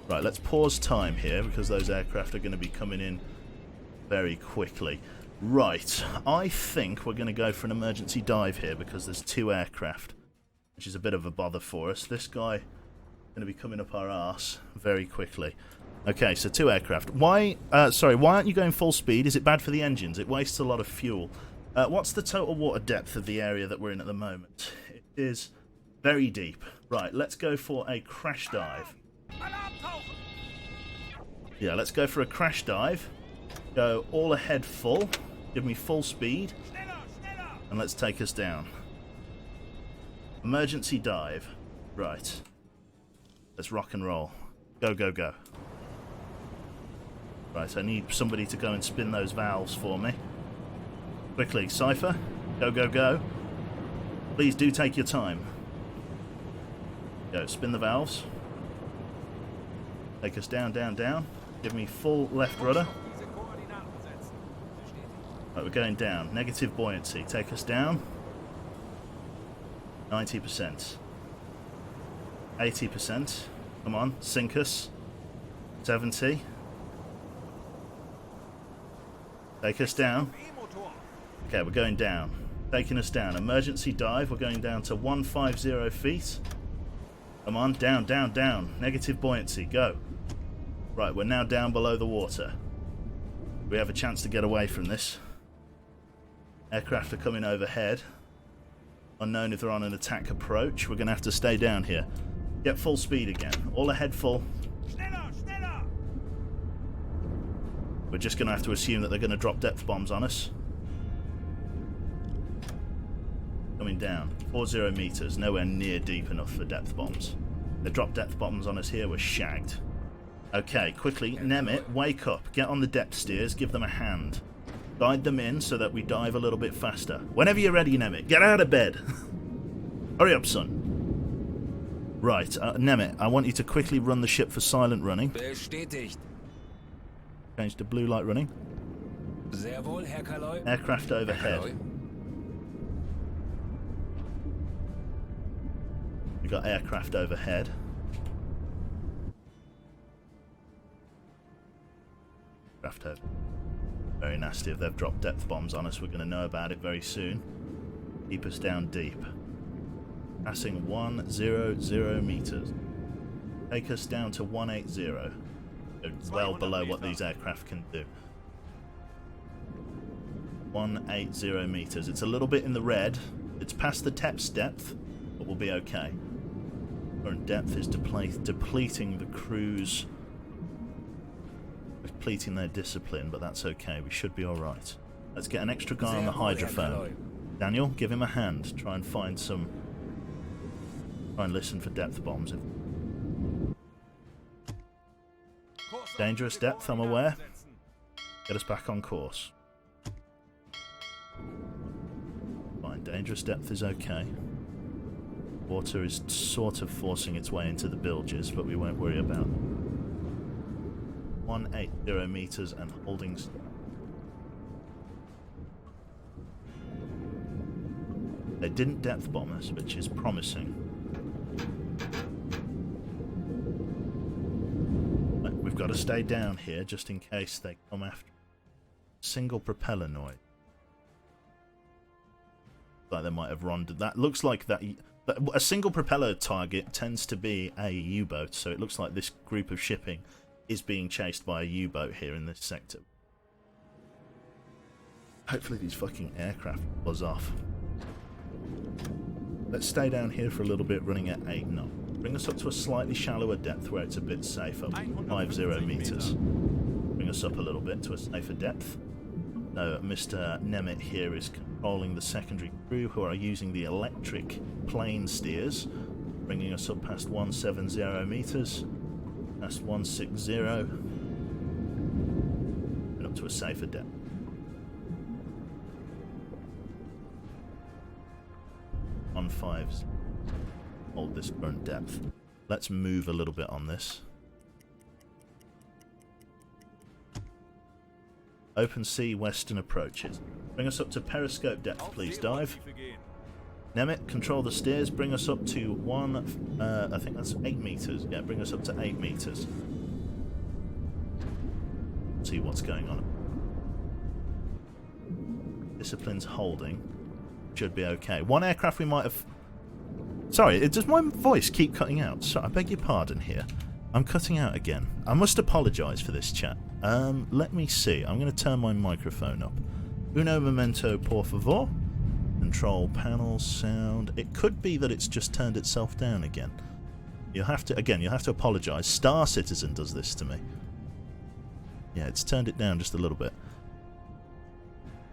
Right, let's pause time here, because those aircraft are going to be coming in very quickly. Right, I think we're going to go for an emergency dive here because there's 2 aircraft, which is a bit of a bother for us. This guy is going to be coming up our arse very quickly. Okay, so 2 aircraft. Why aren't you going full speed? Is it bad for the engines? It wastes a lot of fuel. What's the total water depth of the area that we're in at the moment? It is very deep. Right, let's go for a crash dive. Yeah, let's go for a crash dive. Go all ahead full. Give me full speed. And let's take us down. Emergency dive. Right. Let's rock and roll. Go, go, go. Right, I need somebody to go and spin those valves for me. Quickly, Cypher. Go, go, go. Please do take your time. Go, spin the valves. Take us down, down, down. Give me full left rudder. Right, we're going down. Negative buoyancy. Take us down. 90%. 80%. Come on, sink us. 70. Take us down. Okay, we're going down. Taking us down. Emergency dive. We're going down to 150 feet. Come on, down, down, down. Negative buoyancy. Go. Right, we're now down below the water. We have a chance to get away from this. Aircraft are coming overhead. Unknown if they're on an attack approach. We're going to have to stay down here. Get full speed again. All ahead full. We're just going to have to assume that they're going to drop depth bombs on us. Coming down. 40 meters. Nowhere near deep enough for depth bombs. They drop depth bombs on us here. We're shagged. Okay, quickly. Nemit, wake up. Get on the depth steers. Give them a hand. Guide them in so that we dive a little bit faster. Whenever you're ready, Nemit, get out of bed. Hurry up, son. Right, Nemit, I want you to quickly run the ship for silent running.
Bestätigt.
Change to blue light running.
Sehr wohl, Herr Kaloi.
Aircraft overhead.
Kaloi.
We got aircraft overhead. Aircraft over. Very nasty. If they've dropped depth bombs on us, we're going to know about it very soon. Keep us down deep. Passing 100 meters. Take us down to 180. Well below what these aircraft can do. 180 meters. It's a little bit in the red. It's past the TEPS depth, but we'll be okay. Current depth is depleting the crew's... depleting their discipline, but that's okay. We should be alright. Let's get an extra guy on the hydrophone. Daniel, give him a hand. Try and find some... try and listen for depth bombs. Dangerous depth, I'm aware. Get us back on course. Fine, dangerous depth is okay. Water is sort of forcing its way into the bilges, but we won't worry about it. 180 meters and holding. They didn't depth bomb us, which is promising. But we've got to stay down here just in case they come after. Single propeller noise. Like they might have ronded. That looks like that. A single propeller target tends to be a U-boat, so it looks like this group of shipping is being chased by a U-boat here in this sector. Hopefully these fucking aircraft buzz off. Let's stay down here for a little bit, running at 8 knots. Bring us up to a slightly shallower depth where it's a bit safer. 50 meters. Bring us up a little bit to a safer depth. No, Mr. Nemit here is controlling the secondary crew who are using the electric plane steers, bringing us up past 170 meters. Past 160 and up to a safer depth. On 5s. Hold this current depth. Let's move a little bit on this. Open sea western approaches. Bring us up to periscope depth, please. Dive. Nemit, control the steers. Bring us up to I think that's 8 meters. Yeah, bring us up to 8 meters. See what's going on. Discipline's holding. Should be okay. One aircraft we might have... Sorry, does my voice keep cutting out? Sorry, I beg your pardon here. I'm cutting out again. I must apologise for this chat. Let me see. I'm going to turn my microphone up. Uno momento, por favor. Control panel, sound. It could be that it's just turned itself down again. You'll have to apologise. Star Citizen does this to me. Yeah, it's turned it down just a little bit.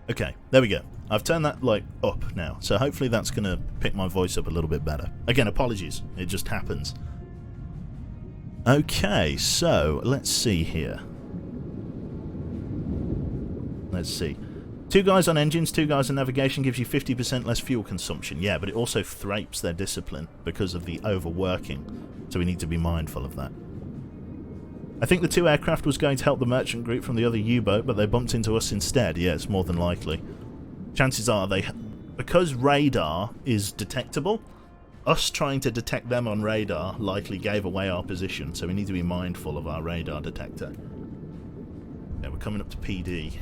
Okay, there we go. I've turned that, up now. So hopefully that's going to pick my voice up a little bit better. Again, apologies. It just happens. Okay, so let's see here. Let's see. 2 guys on engines, 2 guys on navigation gives you 50% less fuel consumption. Yeah, but it also thrapes their discipline because of the overworking. So we need to be mindful of that. I think the 2 aircraft was going to help the merchant group from the other U-boat, but they bumped into us instead. Yeah, it's more than likely. Chances are because radar is detectable, us trying to detect them on radar likely gave away our position, so we need to be mindful of our radar detector. Yeah, we're coming up to PD. You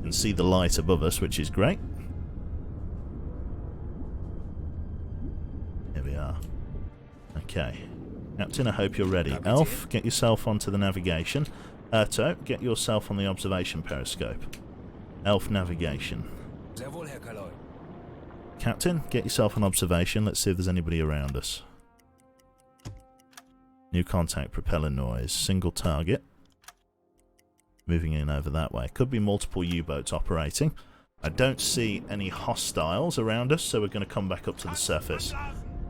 can see the light above us, which is great. Here we are. Okay. Captain, I hope you're ready. Elf, get yourself onto the navigation. Erto, get yourself on the observation periscope. Elf navigation.
Sehr wohl, Herr Kaloi.
Captain, get yourself an observation. Let's see if there's anybody around us. New contact, propeller noise, single target. Moving in over that way. Could be multiple U-boats operating. I don't see any hostiles around us, so we're going to come back up to the surface.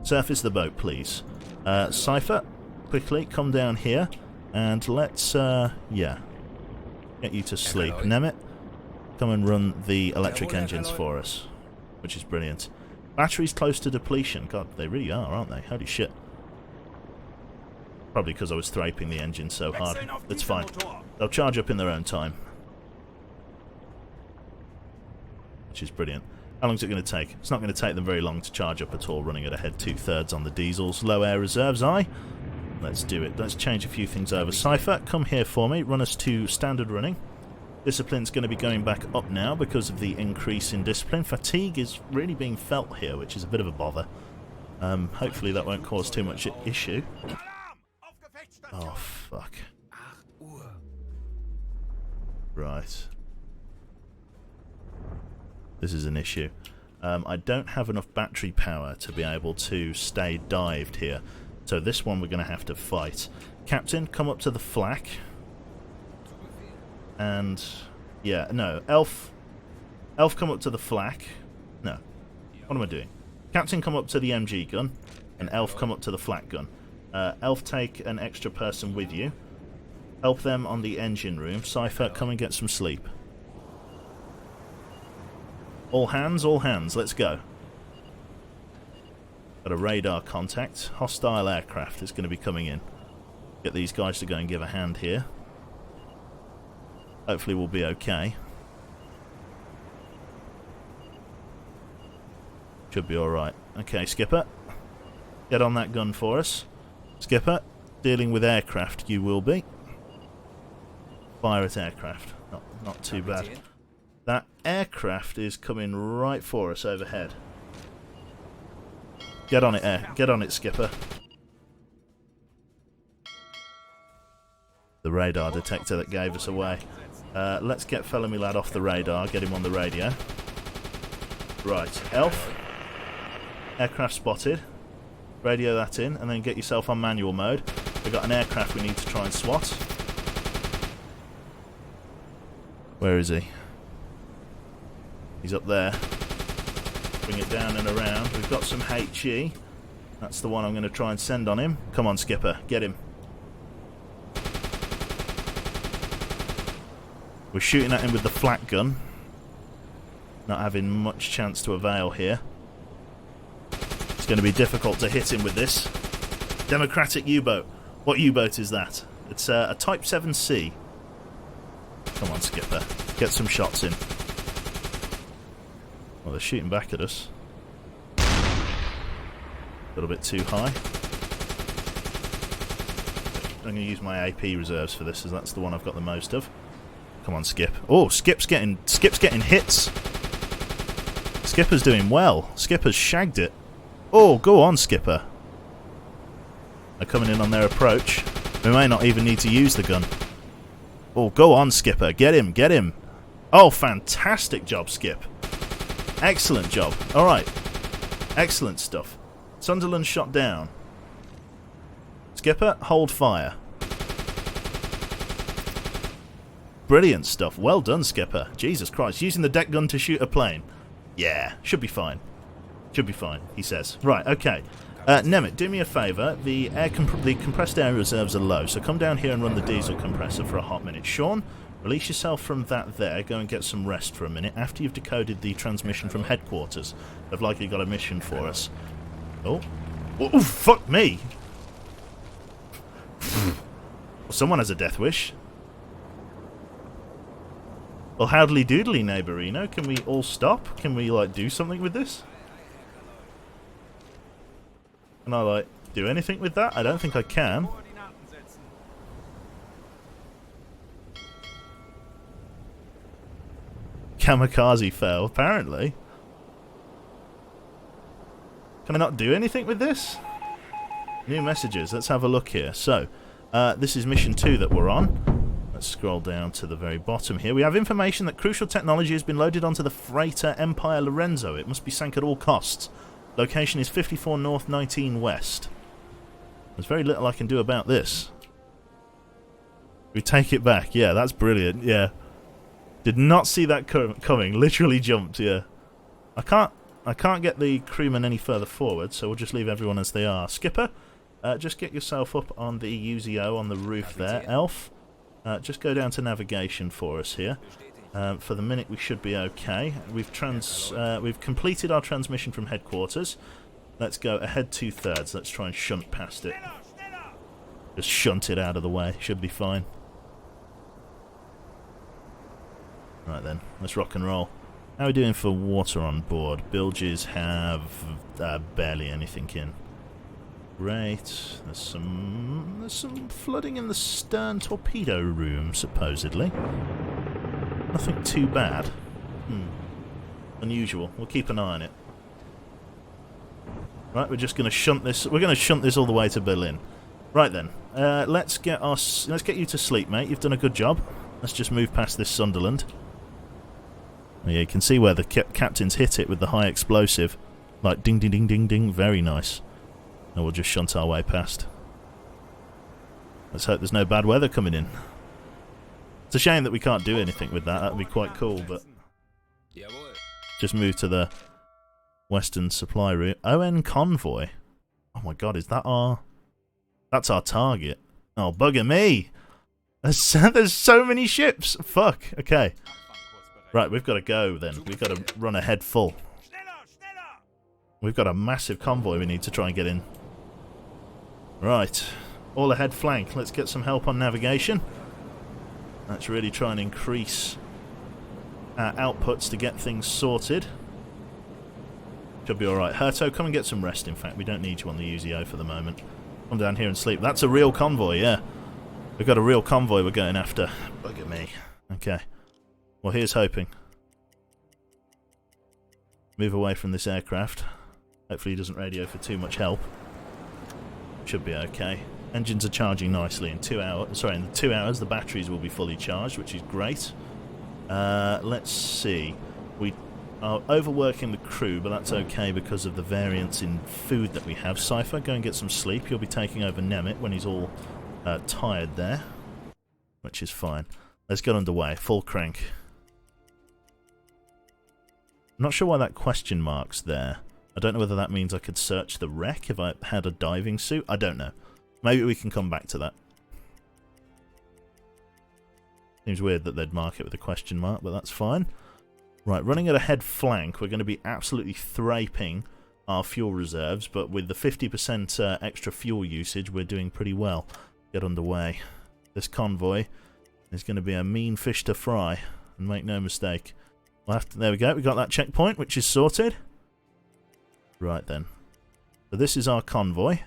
Surface the boat, please. Cypher, quickly, come down here, and let's, yeah, get you to sleep. Nemeth, come and run the electric engines for us, which is brilliant. Batteries close to depletion. God, they really are, aren't they? Holy shit. Probably because I was thraping the engine so hard. It's fine. They'll charge up in their own time. Which is brilliant. How long is it going to take? It's not going to take them very long to charge up at all, running at ahead 2/3 on the diesels. Low air reserves, aye? Let's do it. Let's change a few things over. Cypher, come here for me. Run us to standard running. Discipline's going to be going back up now because of the increase in discipline. Fatigue is really being felt here, which is a bit of a bother. Hopefully that won't cause too much issue. Oh, fuck. Right. This is an issue. I don't have enough battery power to be able to stay dived here. So this one we're going to have to fight. Captain, come up to the flak. And, yeah, no. Elf, come up to the flak. No. What am I doing? Captain, come up to the MG gun. And Elf, come up to the flak gun. Elf, take an extra person with you. Help them on the engine room. Cypher, come and get some sleep. All hands, let's go. Got a radar contact. Hostile aircraft is going to be coming in. Get these guys to go and give a hand here. Hopefully we'll be okay. Should be alright. Okay, Skipper. Get on that gun for us. Skipper, dealing with aircraft you will be. Fire at aircraft. Not too bad. That aircraft is coming right for us overhead. Get on it, Get on it, Skipper. The radar detector that gave us away. Let's get fellow me lad off the radar. Get him on the radio. Right, Elf. Aircraft spotted. Radio that in, and then get yourself on manual mode. We've got an aircraft we need to try and swat. Where is he? He's up there. Bring it down and around. We've got some HE. That's the one I'm going to try and send on him. Come on, Skipper. Get him. We're shooting at him with the flak gun. Not having much chance to avail here. It's going to be difficult to hit him with this. Democratic U-boat. What U-boat is that? It's a Type 7C. Come on, Skipper. Get some shots in. Well, they're shooting back at us. A little bit too high. I'm going to use my AP reserves for this, as that's the one I've got the most of. Come on, Skip. Oh, Skip's getting hits. Skipper's doing well. Skipper's shagged it. Oh, go on, Skipper. They're coming in on their approach. We may not even need to use the gun. Oh, go on, Skipper. Get him, get him. Oh, fantastic job, Skip. Excellent job. Alright. Excellent stuff. Sunderland shot down. Skipper, hold fire. Brilliant stuff. Well done, Skipper. Jesus Christ. Using the deck gun to shoot a plane. Yeah, should be fine. Should be fine, he says. Right, okay. Nemeth, do me a favour. The compressed air reserves are low, so come down here and run the diesel compressor for a hot minute. Sean, release yourself from that there. Go and get some rest for a minute. After you've decoded the transmission from headquarters, they've likely got a mission for us. Oh. Oh, fuck me! Well, someone has a death wish. Well, howdly doodly, neighbourino. Can we all stop? Can we, like, do something with this? Can I, like, do anything with that? I don't think I can. Kamikaze fail, apparently. Can I not do anything with this? New messages. Let's have a look here. So, this is mission 2 that we're on. Let's Let's scroll down to the very bottom here. We have information that crucial technology has been loaded onto the freighter Empire Lorenzo. It must be sank at all costs. Location is 54 North, 19 West. There's very little I can do about this. We take it back. Yeah, that's brilliant. Yeah. Did not see that coming. Literally jumped, yeah. I can't get the crewmen any further forward, so we'll just leave everyone as they are. Skipper, just get yourself up on the UZO on the roof there. Elf, just go down to navigation for us here. For the minute we should be okay. We've completed our transmission from headquarters. Let's go ahead 2/3. Let's try and shunt past it. Just shunt it out of the way. Should be fine. Right then, let's rock and roll. How are we doing for water on board? Bilges have barely anything in. Great. There's some flooding in the stern torpedo room, supposedly. Nothing too bad. Unusual. We'll keep an eye on it. Right, we're just going to shunt this. We're going to shunt this all the way to Berlin. Right then, let's get you to sleep, mate. You've done a good job. Let's just move past this Sunderland. Yeah, you can see where the captain's hit it with the high explosive. Like ding, ding, ding, ding, ding. Very nice. And we'll just shunt our way past. Let's hope there's no bad weather coming in. It's a shame that we can't do anything with that. That would be quite cool, but... Just move to the Western supply route. ON Convoy. Oh my god, is that our... That's our target. Oh, bugger me! There's so many ships! Fuck, okay. Right, we've got to go then. We've got to run ahead full. We've got a massive convoy we need to try and get in. Right. All ahead flank. Let's get some help on navigation. Let's really try and increase our outputs to get things sorted. Should be alright. Herto, come and get some rest, in fact. We don't need you on the UZO for the moment. Come down here and sleep. That's a real convoy, yeah. We've got a real convoy we're going after. Bugger me. Okay. Well, here's hoping. Move away from this aircraft. Hopefully he doesn't radio for too much help. Should be okay. Engines are charging nicely. In 2 hours, sorry, in 2 hours the batteries will be fully charged, which is great. Let's see. We are overworking the crew, but that's okay because of the variance in food that we have. Cypher, go and get some sleep. You'll be taking over Nemeth when he's all tired there, which is fine. Let's get underway. Full crank. I'm not sure why that question mark's there. I don't know whether that means I could search the wreck if I had a diving suit. I don't know. Maybe we can come back to that. Seems weird that they'd mark it with a question mark, but that's fine. Right, running at a head flank, we're going to be absolutely thraping our fuel reserves, but with the 50% extra fuel usage, we're doing pretty well. Get underway. This convoy is going to be a mean fish to fry, and make no mistake. There we go, we got that checkpoint, which is sorted. Right then. So this is our convoy.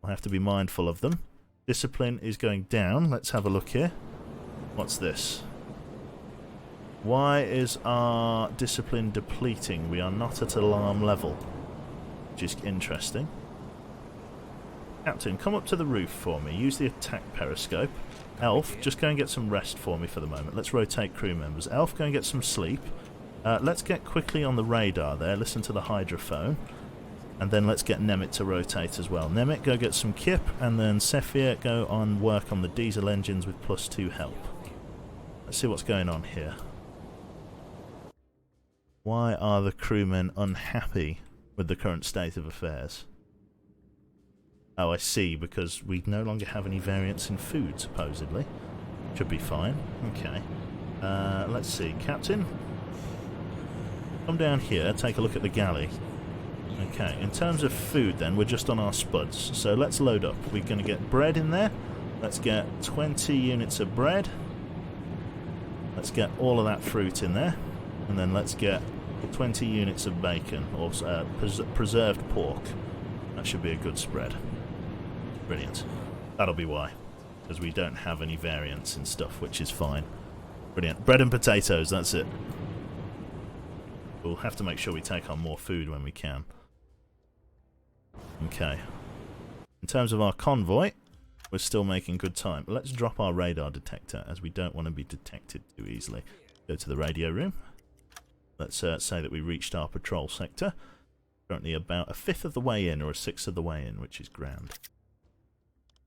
We'll have to be mindful of them. Discipline is going down. Let's have a look here. What's this? Why is our discipline depleting? We are not at alarm level. Which is interesting. Captain, come up to the roof for me. Use the attack periscope. Elf, just go and get some rest for me for the moment. Let's rotate crew members. Elf, go and get some sleep. Let's get quickly on the radar there. Listen to the hydrophone. And then let's get Nemeth to rotate as well. Nemeth, go get some kip. And then Sephir, go on work on the diesel engines with +2 help. Let's see what's going on here. Why are the crewmen unhappy with the current state of affairs? Oh, I see, because we no longer have any variance in food, supposedly. Should be fine. Okay. Let's see. Captain, come down here, take a look at the galley. Okay, in terms of food then, we're just on our spuds. So let's load up. We're going to get bread in there. Let's get 20 units of bread. Let's get all of that fruit in there. And then let's get 20 units of bacon, or preserved pork. That should be a good spread. Brilliant. That'll be why. Because we don't have any variance in stuff, which is fine. Brilliant. Bread and potatoes, that's it. We'll have to make sure we take on more food when we can. Okay. In terms of our convoy, We're still making good time. Let's drop our radar detector, as we don't want to be detected too easily. Go to the radio room. Let's say that we reached our patrol sector. Currently about a fifth of the way in, or a sixth of the way in, which is grand.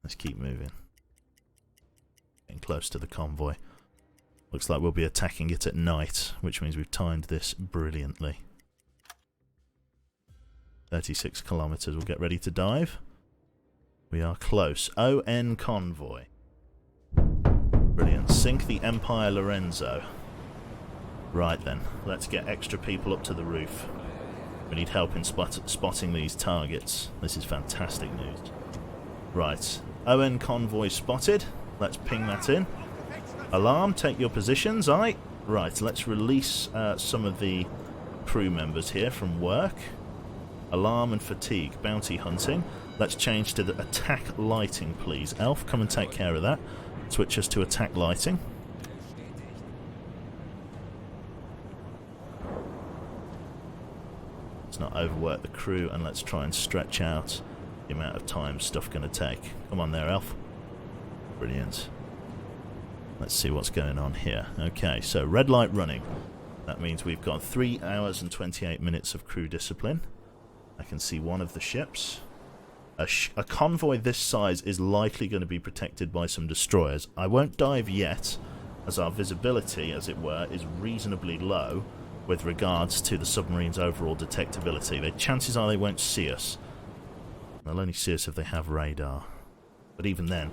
Let's keep moving. Getting close to the convoy. Looks like we'll be attacking it at night, which means we've timed this brilliantly. 36 kilometers. We'll get ready to dive. We are close. ON convoy. Brilliant. Sink the Empire Lorenzo. Right then, let's get extra people up to the roof. We need help in spotting these targets. This is fantastic news. Right, ON convoy spotted. Let's ping that in. Alarm, take your positions. Aye. Right, let's release some of the crew members here from work. Alarm and fatigue, bounty hunting. Let's change to the attack lighting, please. Elf, come and take care of that. Switch us to attack lighting. Let's not overwork the crew, and let's try and stretch out the amount of time stuff going to take. Come on there, Elf. Brilliant. Let's see what's going on here. Okay, so red light running. That means we've got 3 hours and 28 minutes of crew discipline. I can see one of the ships. A convoy this size is likely going to be protected by some destroyers. I won't dive yet, as our visibility, as it were, is reasonably low with regards to the submarine's overall detectability. The chances are they won't see us. They'll only see us if they have radar. But even then,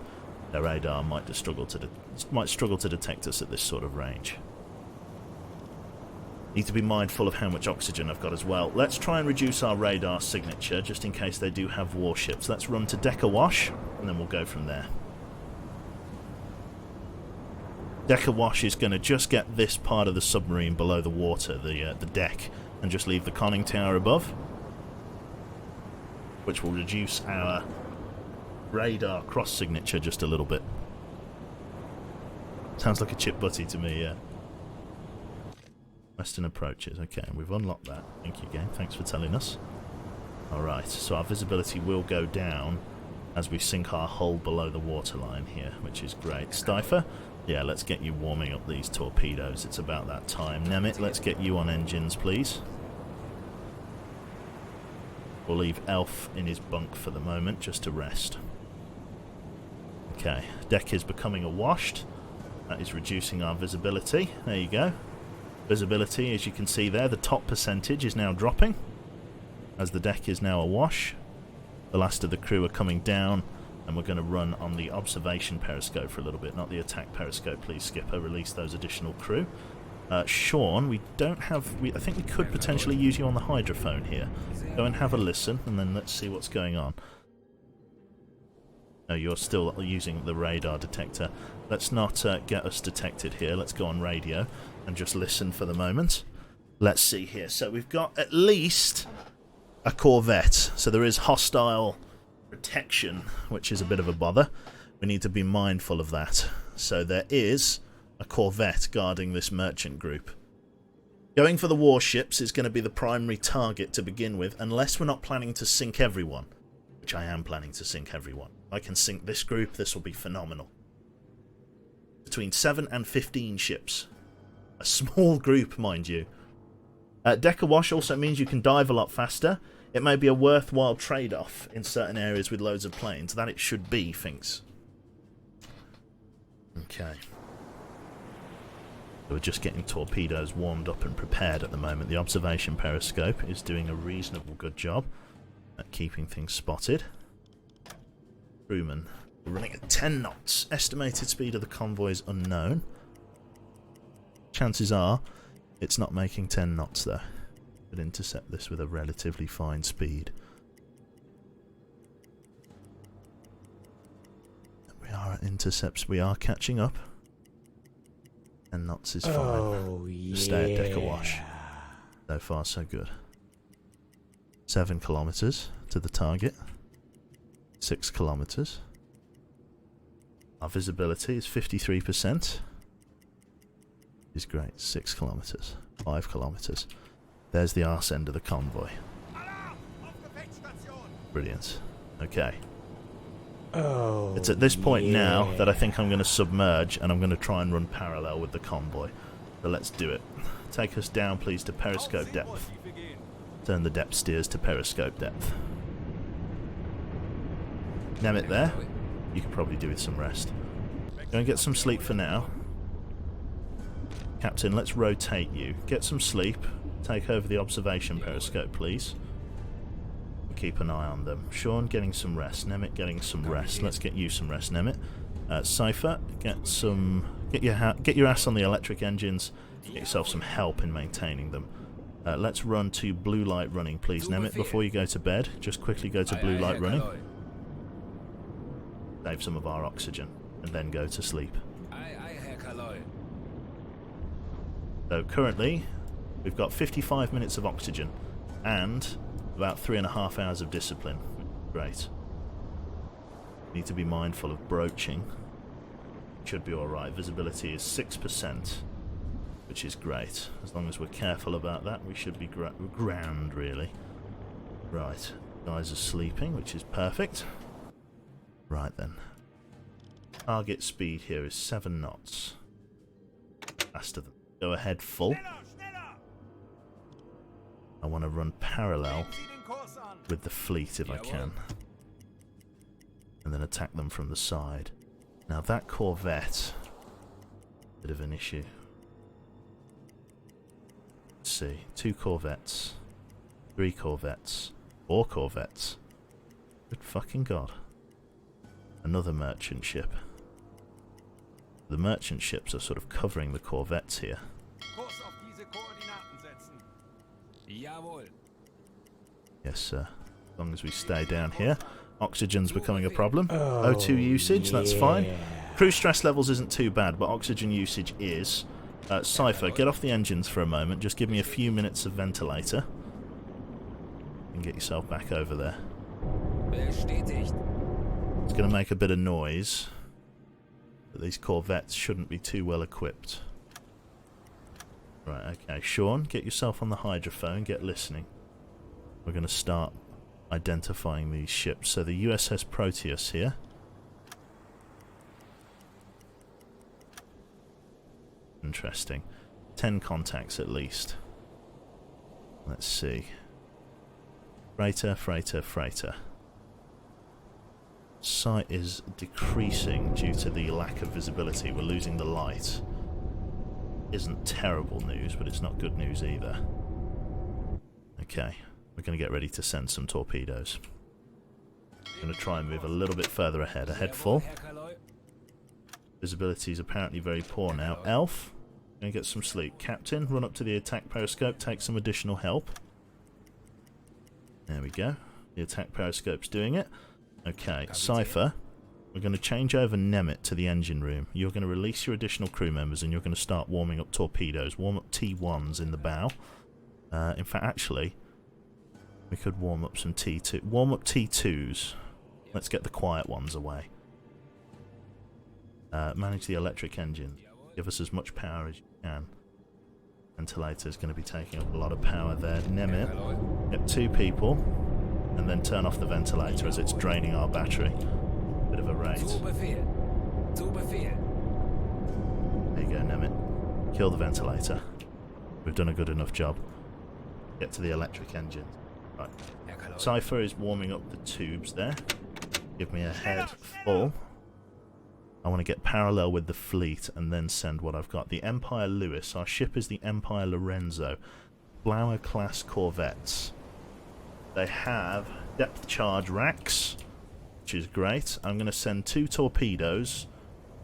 their radar might struggle to detect us at this sort of range. Need to be mindful of how much oxygen I've got as well. Let's try and reduce our radar signature, just in case they do have warships. Let's run to deck awash, and then we'll go from there. Deck awash is going to just get this part of the submarine below the water, the deck, and just leave the conning tower above, which will reduce our radar cross signature just a little bit. Sounds like a chip butty to me, yeah. Western approaches. Okay, we've unlocked that. Thank you, game. Thanks for telling us. Alright, so our visibility will go down as we sink our hull below the waterline here, which is great. Stifer, yeah, let's get you warming up these torpedoes. It's about that time. Nemit, let's get you on engines, please. We'll leave Elf in his bunk for the moment, just to rest. Okay, deck is becoming awashed. That is reducing our visibility. There you go. Visibility, as you can see there, the top percentage is now dropping as the deck is now awash. The last of the crew are coming down, and we're going to run on the observation periscope for a little bit, not the attack periscope. Please, Skipper, release those additional crew. Sean, we don't have... I think we could potentially use you on the hydrophone here. Go and have a listen, and then let's see what's going on. No, you're still using the radar detector. Let's not get us detected here. Let's go on radio and just listen for the moment. Let's see here. So we've got at least a corvette. So there is hostile protection, which is a bit of a bother. We need to be mindful of that. So there is a corvette guarding this merchant group. Going for the warships is going to be the primary target to begin with, unless we're not planning to sink everyone, which I am planning to sink everyone. If I can sink this group, this will be phenomenal. Between 7 and 15 ships. A small group, mind you. Deck awash also means you can dive a lot faster. It may be a worthwhile trade-off in certain areas with loads of planes. That it should be, thinks. Okay. We're just getting torpedoes warmed up and prepared at the moment. The observation periscope is doing a reasonable good job at keeping things spotted. Crewman, we're running at 10 knots. Estimated speed of the convoy is unknown. Chances are it's not making 10 knots though. Could intercept this with a relatively fine speed. We are at intercepts. We are catching up. 10 knots is fine.
Oh, yeah.
Stay at deck awash. So far, so good. 7 kilometers to the target. 6 kilometers. Our visibility is 53%. Is great. 6 kilometers. 5 kilometers. There's the arse end of the convoy. Brilliant. Okay.
Oh,
It's at this point now that I think I'm going to submerge and I'm going to try and run parallel with the convoy. So let's do it. Take us down, please, to periscope depth. Turn the depth steers to periscope depth. Nemit there. You could probably do with some rest. Go and get some sleep for now. Captain, let's rotate you. Get some sleep. Take over the observation periscope, please. Keep an eye on them. Sean getting some rest. Nemit getting some rest. Let's get you some rest, Nemit. Cypher, get your ass on the electric engines. Get yourself some help in maintaining them. Let's run to blue light running, please, Nemit. Before you go to bed, just quickly go to blue light running. Save some of our oxygen, and then go to sleep. So currently, we've got 55 minutes of oxygen, and about 3.5 hours of discipline. Great. Need to be mindful of broaching. Should be alright. Visibility is 6%, which is great. As long as we're careful about that, we should be grand, really. Right. Guys are sleeping, which is perfect. Right then. Target speed here is 7 knots. Faster than. Go ahead full. I want to run parallel with the fleet if I can. And then attack them from the side. Now that Corvette, bit of an issue. Let's see. 2 Corvettes. 3 Corvettes. 4 Corvettes. Good fucking god. Another merchant ship. The merchant ships are sort of covering the Corvettes here. Yes, sir. As long as we stay down here. Oxygen's becoming a problem. O2 usage, that's fine. Crew stress levels isn't too bad, but oxygen usage is. Cypher, get off the engines for a moment. Just give me a few minutes of ventilator. And get yourself back over there. It's going to make a bit of noise. But these Corvettes shouldn't be too well equipped. Right, okay. Sean, get yourself on the hydrophone. Get listening. We're going to start identifying these ships. So the USS Proteus here. Interesting. 10 contacts at least. Let's see. Freighter, freighter, freighter. Sight is decreasing due to the lack of visibility. We're losing the light. Isn't terrible news, but it's not good news either. Okay, we're going to get ready to send some torpedoes. I'm going to try and move a little bit further ahead. Ahead full. Visibility is apparently very poor now. Elf, going to get some sleep. Captain, run up to the attack periscope, take some additional help. There we go. The attack periscope's doing it. Okay, Cypher, we're going to change over Nemit to the engine room. You're going to release your additional crew members and you're going to start warming up torpedoes. Warm up T1s in the bow. In fact, actually, we could warm up some T2. Warm up T2s. Let's get the quiet ones away. Manage the electric engine. Give us as much power as you can. Ventilator's going to be taking up a lot of power there. Nemit, get 2 people. And then turn off the ventilator as it's draining our battery. Bit of a rate. There you go, Nemit. Kill the ventilator. We've done a good enough job. Get to the electric engine. Right. Cypher is warming up the tubes there. Give me a head full. I want to get parallel with the fleet and then send what I've got. The Empire Lewis. Our ship is the Empire Lorenzo. Flower class corvettes. They have depth charge racks, which is great. I'm going to send 2 torpedoes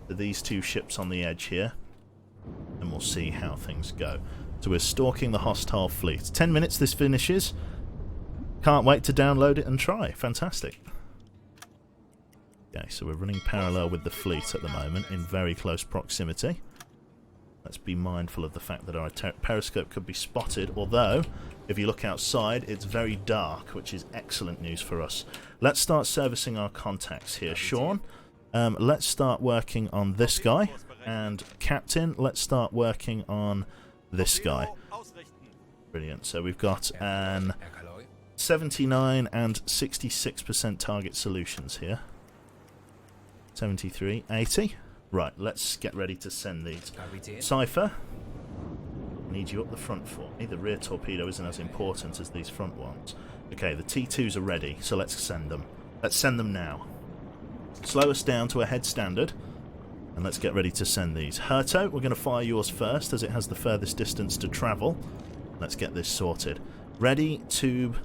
to these 2 ships on the edge here, and we'll see how things go. So we're stalking the hostile fleet. 10 minutes this finishes. Can't wait to download it and try. Fantastic. Okay, so we're running parallel with the fleet at the moment in very close proximity. Let's be mindful of the fact that our periscope could be spotted, although if you look outside it's very dark, which is excellent news for us. Let's start servicing our contacts here. Sean, let's start working on this guy, and Captain, let's start working on this guy. Brilliant. So we've got an 79 and 66% target solutions here. 73, 80. Right, let's get ready to send these.
Kapitän.
Cypher, I need you up the front for me. The rear torpedo isn't as important as these front ones. Okay, the T2s are ready, so let's send them. Let's send them now. Slow us down to a head standard, and let's get ready to send these. Herto, we're going to fire yours first, as it has the furthest distance to travel. Let's get this sorted. Ready, tube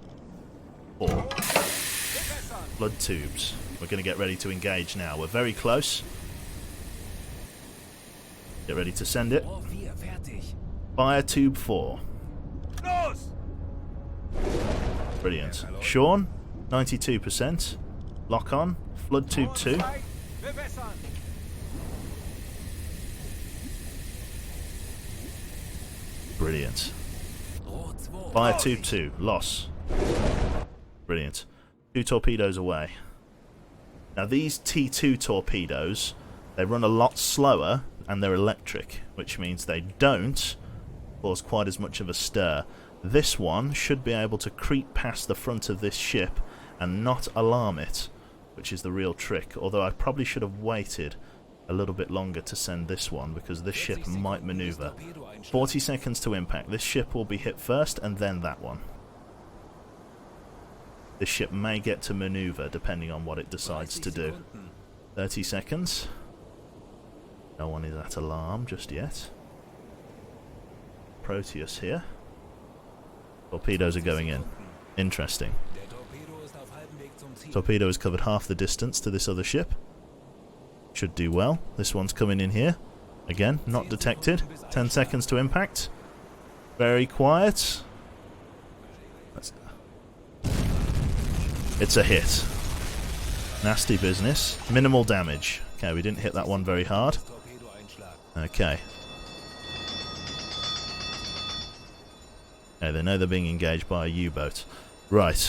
4. Flood tubes. We're going to get ready to engage now. We're very close. Get ready to send it.
Rohr 4 fertig.
Fire tube 4.
Los!
Brilliant. Sean, 92%. Lock on. Flood tube 2.
Bewässern.
Brilliant.
Rohr 2.
Fire tube 2. Loss. Brilliant. 2 torpedoes away. Now these T2 torpedoes, they run a lot slower and they're electric, which means they don't cause quite as much of a stir. This one should be able to creep past the front of this ship and not alarm it, which is the real trick, although I probably should have waited a little bit longer to send this one because this ship might maneuver. 40 seconds to impact. This ship will be hit first and then that one. This ship may get to maneuver depending on what it decides to do. 30 seconds. No one is at alarm just yet. Proteus here. Torpedoes are going in. Interesting. Torpedo has covered half the distance to this other ship. Should do well. This one's coming in here. Again, not detected. 10 seconds to impact. Very quiet. It's a hit. Nasty business. Minimal damage. Okay, we didn't hit that one very hard. Okay. Okay, they know they're being engaged by a U-boat. Right.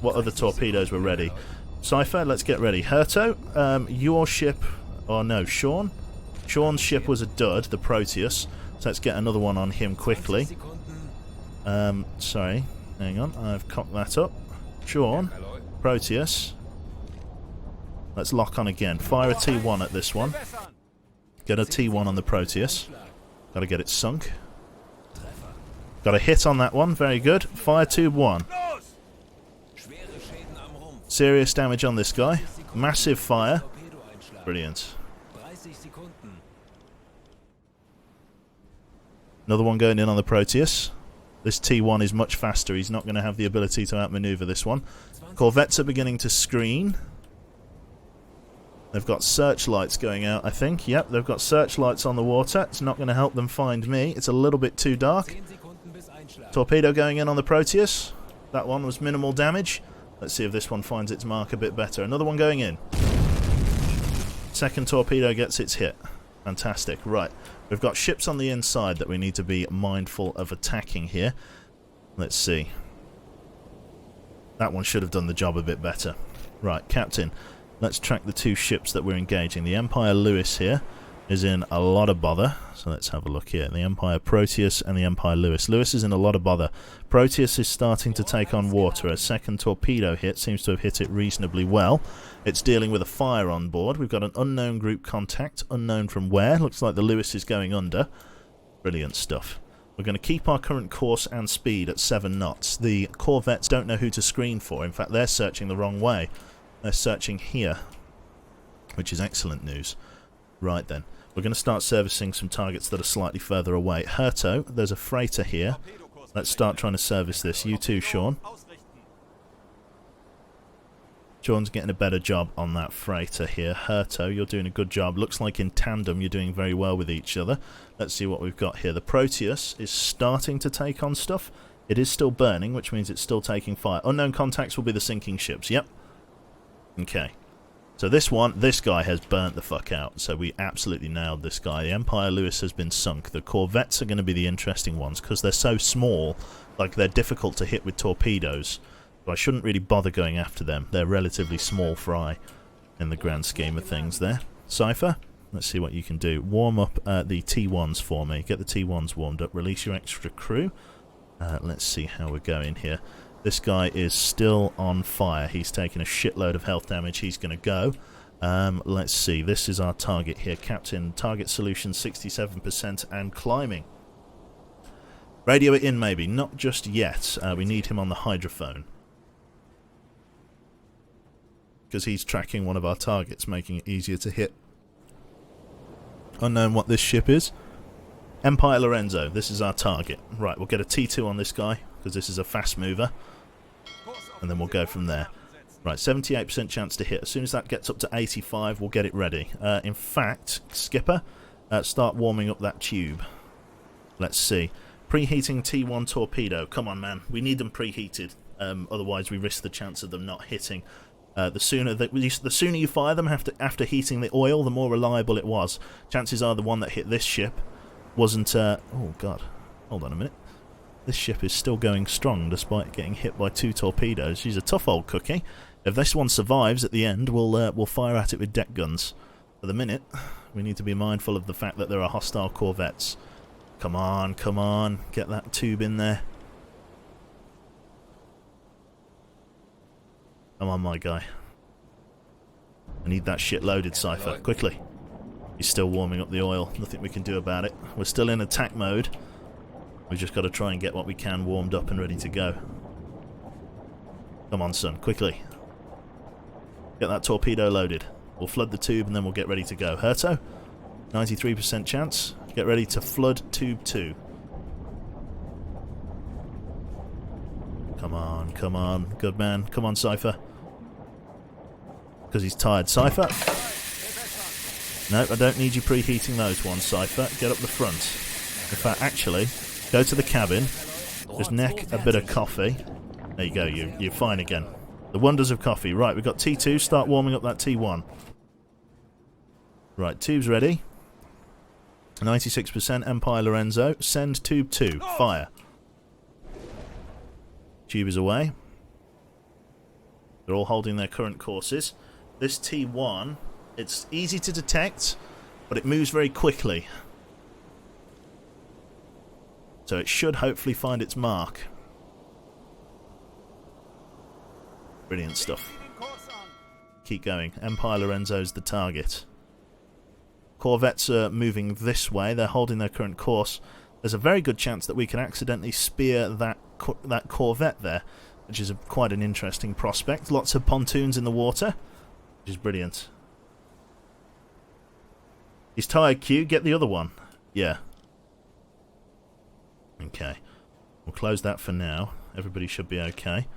What other torpedoes were ready? Cypher, let's get ready. Herto, your ship... Oh no, Sean? Sean's ship was a dud, the Proteus. So let's get another one on him quickly. Sorry. Hang on, I've cocked that up. Sean, Proteus. Let's lock on again. Fire a T1 at this one. Get a T1 on the Proteus. Gotta get it sunk. Got a hit on that one. Very good. Fire tube 1. Serious damage on this guy. Massive fire. Brilliant. Another one going in on the Proteus. This T1 is much faster. He's not going to have the ability to outmaneuver this one. Corvettes are beginning to screen. They've got searchlights going out, I think. Yep, they've got searchlights on the water. It's not going to help them find me. It's a little bit too dark. Torpedo going in on the Proteus. That one was minimal damage. Let's see if this one finds its mark a bit better. Another one going in. Second torpedo gets its hit. Fantastic. Right. We've got ships on the inside that we need to be mindful of attacking here. Let's see. That one should have done the job a bit better. Right, Captain. Let's track the 2 ships that we're engaging. The Empire Lewis here is in a lot of bother. So let's have a look here. The Empire Proteus and the Empire Lewis. Lewis is in a lot of bother. Proteus is starting to take on water. A second torpedo hit seems to have hit it reasonably well. It's dealing with a fire on board. We've got an unknown group contact. Unknown from where. Looks like the Lewis is going under. Brilliant stuff. We're going to keep our current course and speed at 7 knots. The corvettes don't know who to screen for. In fact, they're searching the wrong way. They're searching here, which is excellent news. Right then. We're going to start servicing some targets that are slightly further away. Herto, there's a freighter here. Let's start trying to service this. You too, Sean. Sean's getting a better job on that freighter here. Herto, you're doing a good job. Looks like in tandem you're doing very well with each other. Let's see what we've got here. The Proteus is starting to take on stuff. It is still burning, which means it's still taking fire. Unknown contacts will be the sinking ships. Yep. Okay. So this guy has burnt the fuck out. So we absolutely nailed this guy. The Empire Lewis has been sunk. The corvettes are going to be the interesting ones because they're so small. Like, they're difficult to hit with torpedoes. So I shouldn't really bother going after them. They're relatively small fry in the grand scheme of things there. Cypher, let's see what you can do. Warm up the T1s for me. Get the T1s warmed up. Release your extra crew. Let's see how we're going here. This guy is still on fire. He's taking a shitload of health damage. He's going to go. Let's see. This is our target here. Captain, target solution 67% and climbing. Radio it in, maybe. Not just yet. We need him on the hydrophone. Because he's tracking one of our targets, making it easier to hit. Unknown what this ship is. Empire Lorenzo. This is our target. Right, we'll get a T2 on this guy, because this is a fast mover. And then we'll go from there. Right, 78% chance to hit. As soon as that gets up to 85, we'll get it ready. In fact, Skipper, start warming up that tube. Let's see. Preheating T1 torpedo. Come on, man. We need them preheated. Otherwise, we risk the chance of them not hitting. The sooner you fire them after heating the oil, the more reliable it was. Chances are the one that hit this ship wasn't... oh, God. Hold on a minute. This ship is still going strong despite getting hit by 2 torpedoes. She's a tough old cookie. If this one survives at the end, we'll fire at it with deck guns. For the minute, we need to be mindful of the fact that there are hostile corvettes. Come on, come on. Get that tube in there. Come on, my guy. I need that shit loaded, Cypher. Quickly. He's still warming up the oil. Nothing we can do about it. We're still in attack mode. We've just got to try and get what we can warmed up and ready to go. Come on, son. Quickly. Get that torpedo loaded. We'll flood the tube and then we'll get ready to go. Herto, 93% chance. Get ready to flood tube 2. Come on, come on. Good man. Come on, Cypher. Because he's tired. Cypher. No, I don't need you preheating those ones, Cypher. Get up the front. In fact, actually, go to the cabin. Just neck a bit of coffee. There you go. You're fine again. The wonders of coffee. Right, we've got T2. Start warming up that T1. Right, tube's ready. 96% Empire Lorenzo. Send tube 2. Fire. Tube is away. They're all holding their current courses. This T1, it's easy to detect, but it moves very quickly. So it should hopefully find its mark. Brilliant stuff. Keep going. Empire Lorenzo's the target. Corvettes are moving this way. They're holding their current course. There's a very good chance that we can accidentally spear that corvette there, which is quite an interesting prospect. Lots of pontoons in the water, which is brilliant. He's tired, Q. Get the other one. Yeah. Okay. We'll close that for now. Everybody should be okay.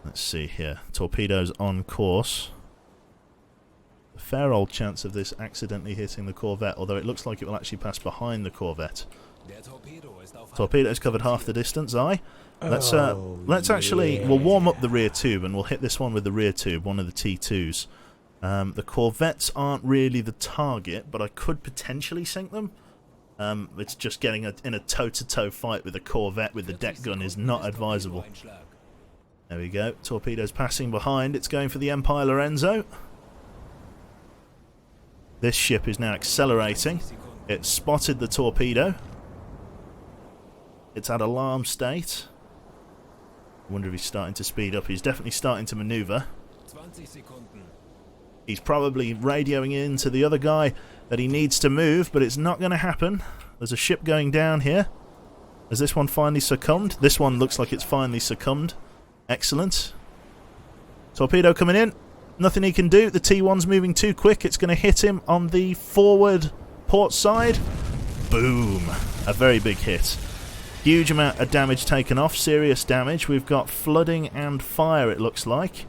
Let's see here. Torpedoes on course. A fair old chance of this accidentally hitting the corvette, although it looks like it will actually pass behind the corvette. Torpedo's covered half the distance, aye. Let's actually... We'll warm up the rear tube and we'll hit this one with the rear tube, one of the T2s. The corvettes aren't really the target, but I could potentially sink them. It's just getting in a toe-to-toe fight with a corvette with the deck gun is not advisable. There we go. Torpedo's passing behind. It's going for the Empire Lorenzo. This ship is now accelerating. It spotted the torpedo. It's at alarm state. I wonder if he's starting to speed up. He's definitely starting to maneuver. He's probably radioing in to the other guy that he needs to move, but it's not going to happen. There's a ship going down here. Has this one finally succumbed? This one looks like it's finally succumbed. Excellent. Torpedo coming in. Nothing he can do. The T1's moving too quick. It's going to hit him on the forward port side. Boom. A very big hit. Huge amount of damage taken off. Serious damage. We've got flooding and fire, it looks like.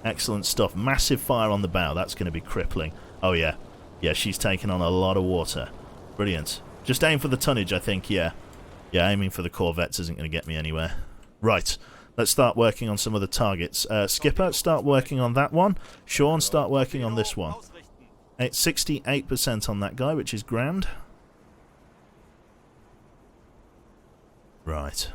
Excellent stuff. Massive fire on the bow. That's going to be crippling. Oh, yeah. Yeah, she's taken on a lot of water. Brilliant. Just aim for the tonnage, I think, yeah. Yeah, aiming for the corvettes isn't going to get me anywhere. Right. Let's start working on some of the targets. Skipper, start working on that one. Sean, start working on this one. 68% on that guy, which is grand. Right.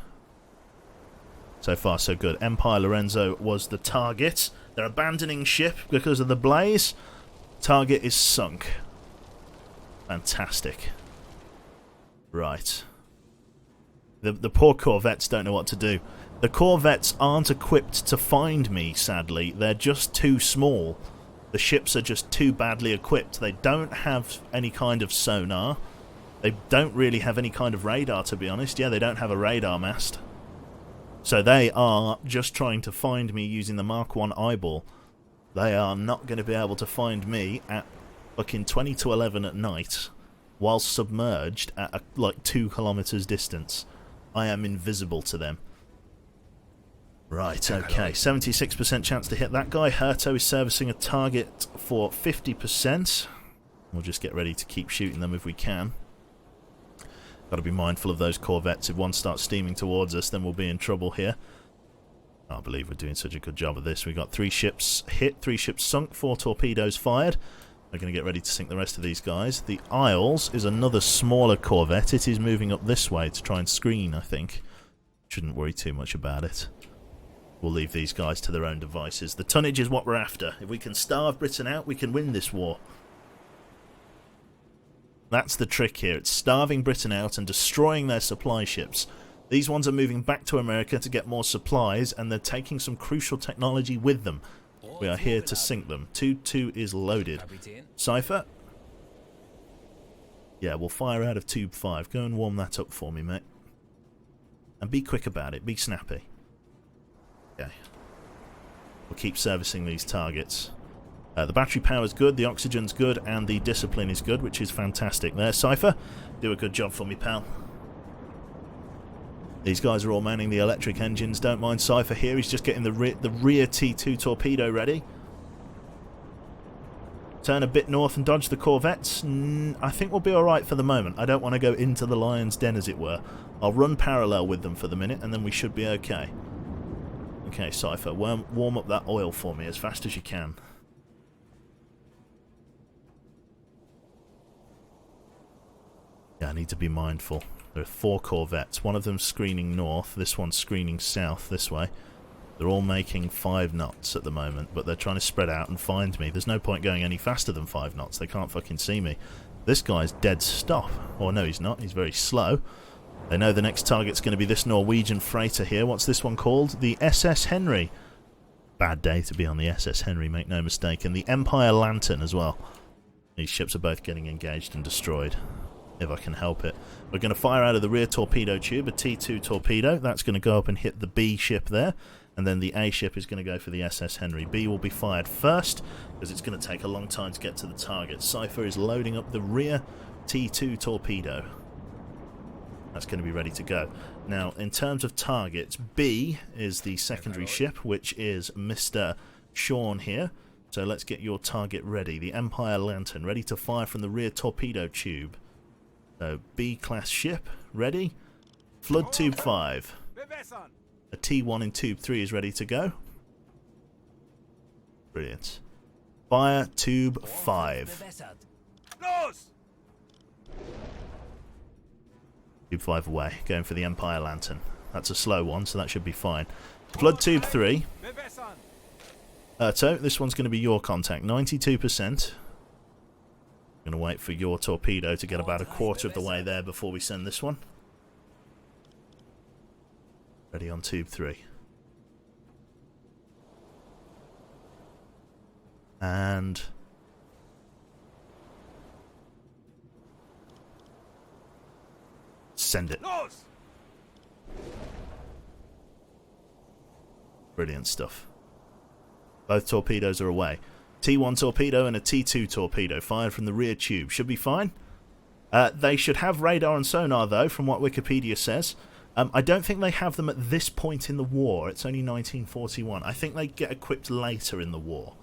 So far, so good. Empire Lorenzo was the target. They're abandoning ship because of the blaze. Target is sunk. Fantastic. Right. The poor corvettes don't know what to do. The corvettes aren't equipped to find me, sadly. They're just too small. The ships are just too badly equipped. They don't have any kind of sonar. They don't really have any kind of radar, to be honest. Yeah, they don't have a radar mast. So they are just trying to find me using the Mark 1 eyeball. They are not going to be able to find me at fucking 20 to 11 at night while submerged at like 2 kilometers distance. I am invisible to them. Right, okay. 76% chance to hit that guy. Herto is servicing a target for 50%. We'll just get ready to keep shooting them if we can. Got to be mindful of those corvettes. If one starts steaming towards us, then we'll be in trouble here. I can't believe we're doing such a good job of this. We've got 3 ships hit, 3 ships sunk, 4 torpedoes fired. We're going to get ready to sink the rest of these guys. The Isles is another smaller corvette. It is moving up this way to try and screen, I think. Shouldn't worry too much about it. We'll leave these guys to their own devices. The tonnage is what we're after. If we can starve Britain out, we can win this war. That's the trick here. It's starving Britain out and destroying their supply ships. These ones are moving back to America to get more supplies, and they're taking some crucial technology with them. We are here to sink them. 2-2 is loaded. Cypher? Yeah, we'll fire out of tube 5. Go and warm that up for me, mate. And be quick about it. Be snappy. Okay. We'll keep servicing these targets. The battery power is good, the oxygen's good, and the discipline is good, which is fantastic. There, Cypher. Do a good job for me, pal. These guys are all manning the electric engines. Don't mind Cypher here. He's just getting the rear T2 torpedo ready. Turn a bit north and dodge the corvettes. I think we'll be alright for the moment. I don't want to go into the lion's den, as it were. I'll run parallel with them for the minute, and then we should be okay. Okay, Cypher, warm up that oil for me as fast as you can. Yeah, I need to be mindful. There are 4 corvettes. One of them screening north, this one's screening south this way. They're all making 5 knots at the moment, but they're trying to spread out and find me. There's no point going any faster than 5 knots. They can't fucking see me. This guy's dead stop. Oh, no, he's not. He's very slow. They know the next target's going to be this Norwegian freighter here. What's this one called? The SS Henry. Bad day to be on the SS Henry, make no mistake. And the Empire Lantern as well. These ships are both getting engaged and destroyed, if I can help it. We're going to fire out of the rear torpedo tube, a T2 torpedo. That's going to go up and hit the B ship there. And then the A ship is going to go for the SS Henry. B will be fired first, because it's going to take a long time to get to the target. Cypher is loading up the rear T2 torpedo. That's going to be ready to go. Now, in terms of targets, B is the secondary ship, which is Mr. Sean here. So let's get your target ready. The Empire Lantern, ready to fire from the rear torpedo tube. So, B-class ship, ready. Flood tube 5. A T1 in tube 3 is ready to go. Brilliant. Fire tube 5. Tube 5 away, going for the Empire Lantern. That's a slow one, so that should be fine. Flood tube 3. So, this one's going to be your contact, 92%. Going to wait for your torpedo to get about a quarter of the way there before we send this one. Ready on tube 3. And send it. Brilliant stuff. Both torpedoes are away. T1 torpedo and a T2 torpedo fired from the rear tube. Should be fine. They should have radar and sonar, though, from what Wikipedia says. I don't think they have them at this point in the war. It's only 1941. I think they get equipped later in the war.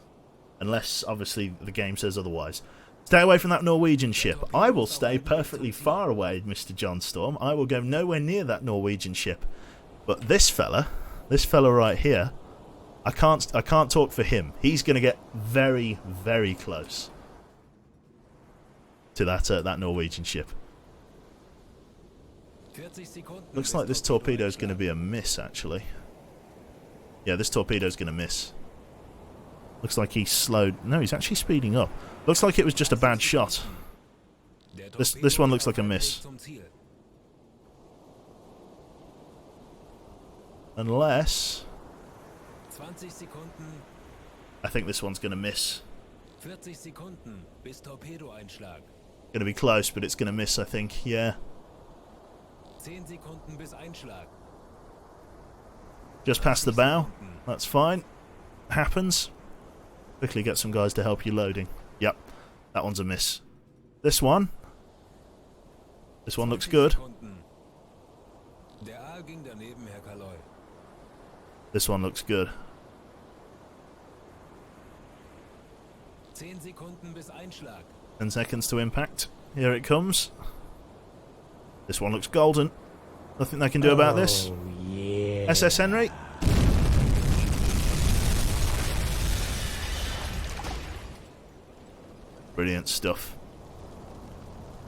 Unless, obviously, the game says otherwise. Stay away from that Norwegian ship. I will stay perfectly far away, Mr. John Storm. I will go nowhere near that Norwegian ship. But this fella right here, I can't talk for him. He's going to get very, very close to that Norwegian ship. Looks like this torpedo is going to be a miss, actually. Yeah, this torpedo is going to miss. Looks like he's slowed. No, he's actually speeding up. Looks like it was just a bad shot. This one looks like a miss. Unless... I think this one's going to miss.
40 Sekunden bis Torpedoeinschlag.
Gonna be close, but it's gonna miss, I think. Yeah.
10 Sekunden bis Einschlag.
Just past the bow. That's fine. Happens. Quickly get some guys to help you loading. Yep. That one's a miss. This one. This one looks good.
Der Aal ging daneben, Herr Kaloi.
This one looks good.
10 Sekunden bis Einschlag.
10 seconds to impact. Here it comes. This one looks golden. Nothing they can do about this.
Yeah.
SS Henry. Brilliant stuff.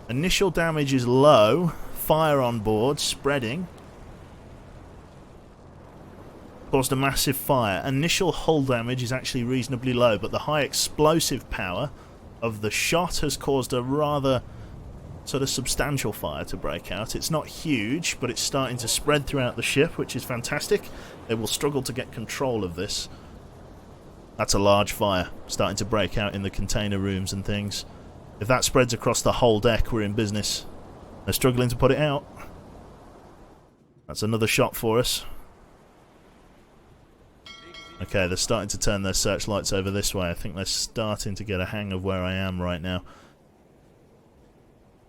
Initial damage is low. Fire on board, spreading. Caused a massive fire. Initial hull damage is actually reasonably low, but the high explosive power of the shot has caused a rather sort of substantial fire to break out. It's not huge, but it's starting to spread throughout the ship, which is fantastic. They will struggle to get control of this. That's a large fire starting to break out in the container rooms and things. If that spreads across the whole deck, we're in business. They're struggling to put it out. That's another shot for us. Okay, they're starting to turn their searchlights over this way. I think they're starting to get a hang of where I am right now.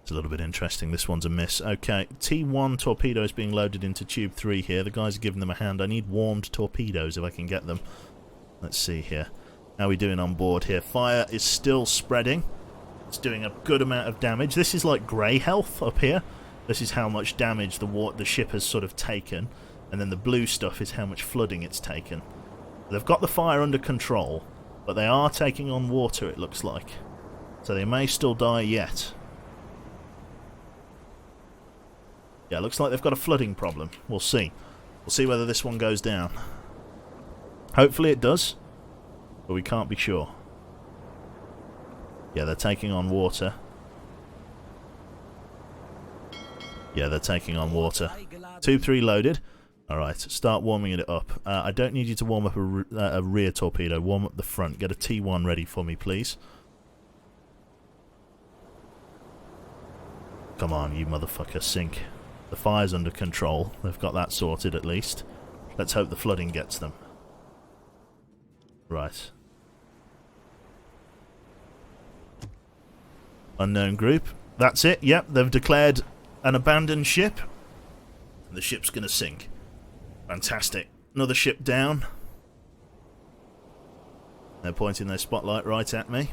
It's a little bit interesting. This one's a miss. Okay, T1 torpedoes being loaded into Tube 3 here. The guys are giving them a hand. I need warmed torpedoes if I can get them. Let's see here. How are we doing on board here? Fire is still spreading. It's doing a good amount of damage. This is like grey health up here. This is how much damage the ship has sort of taken. And then the blue stuff is how much flooding it's taken. They've got the fire under control, but they are taking on water, it looks like. So they may still die yet. Yeah, it looks like they've got a flooding problem. We'll see. We'll see whether this one goes down. Hopefully it does, but we can't be sure. Yeah, they're taking on water. Yeah, they're taking on water. 2-3 loaded. Alright, start warming it up. I don't need you to warm up a rear torpedo. Warm up the front. Get a T1 ready for me, please. Come on, you motherfucker, sink. The fire's under control. They've got that sorted at least. Let's hope the flooding gets them. Right. Unknown group. That's it. Yep, they've declared an abandoned ship. And the ship's going to sink. Fantastic. Another ship down. They're pointing their spotlight right at me.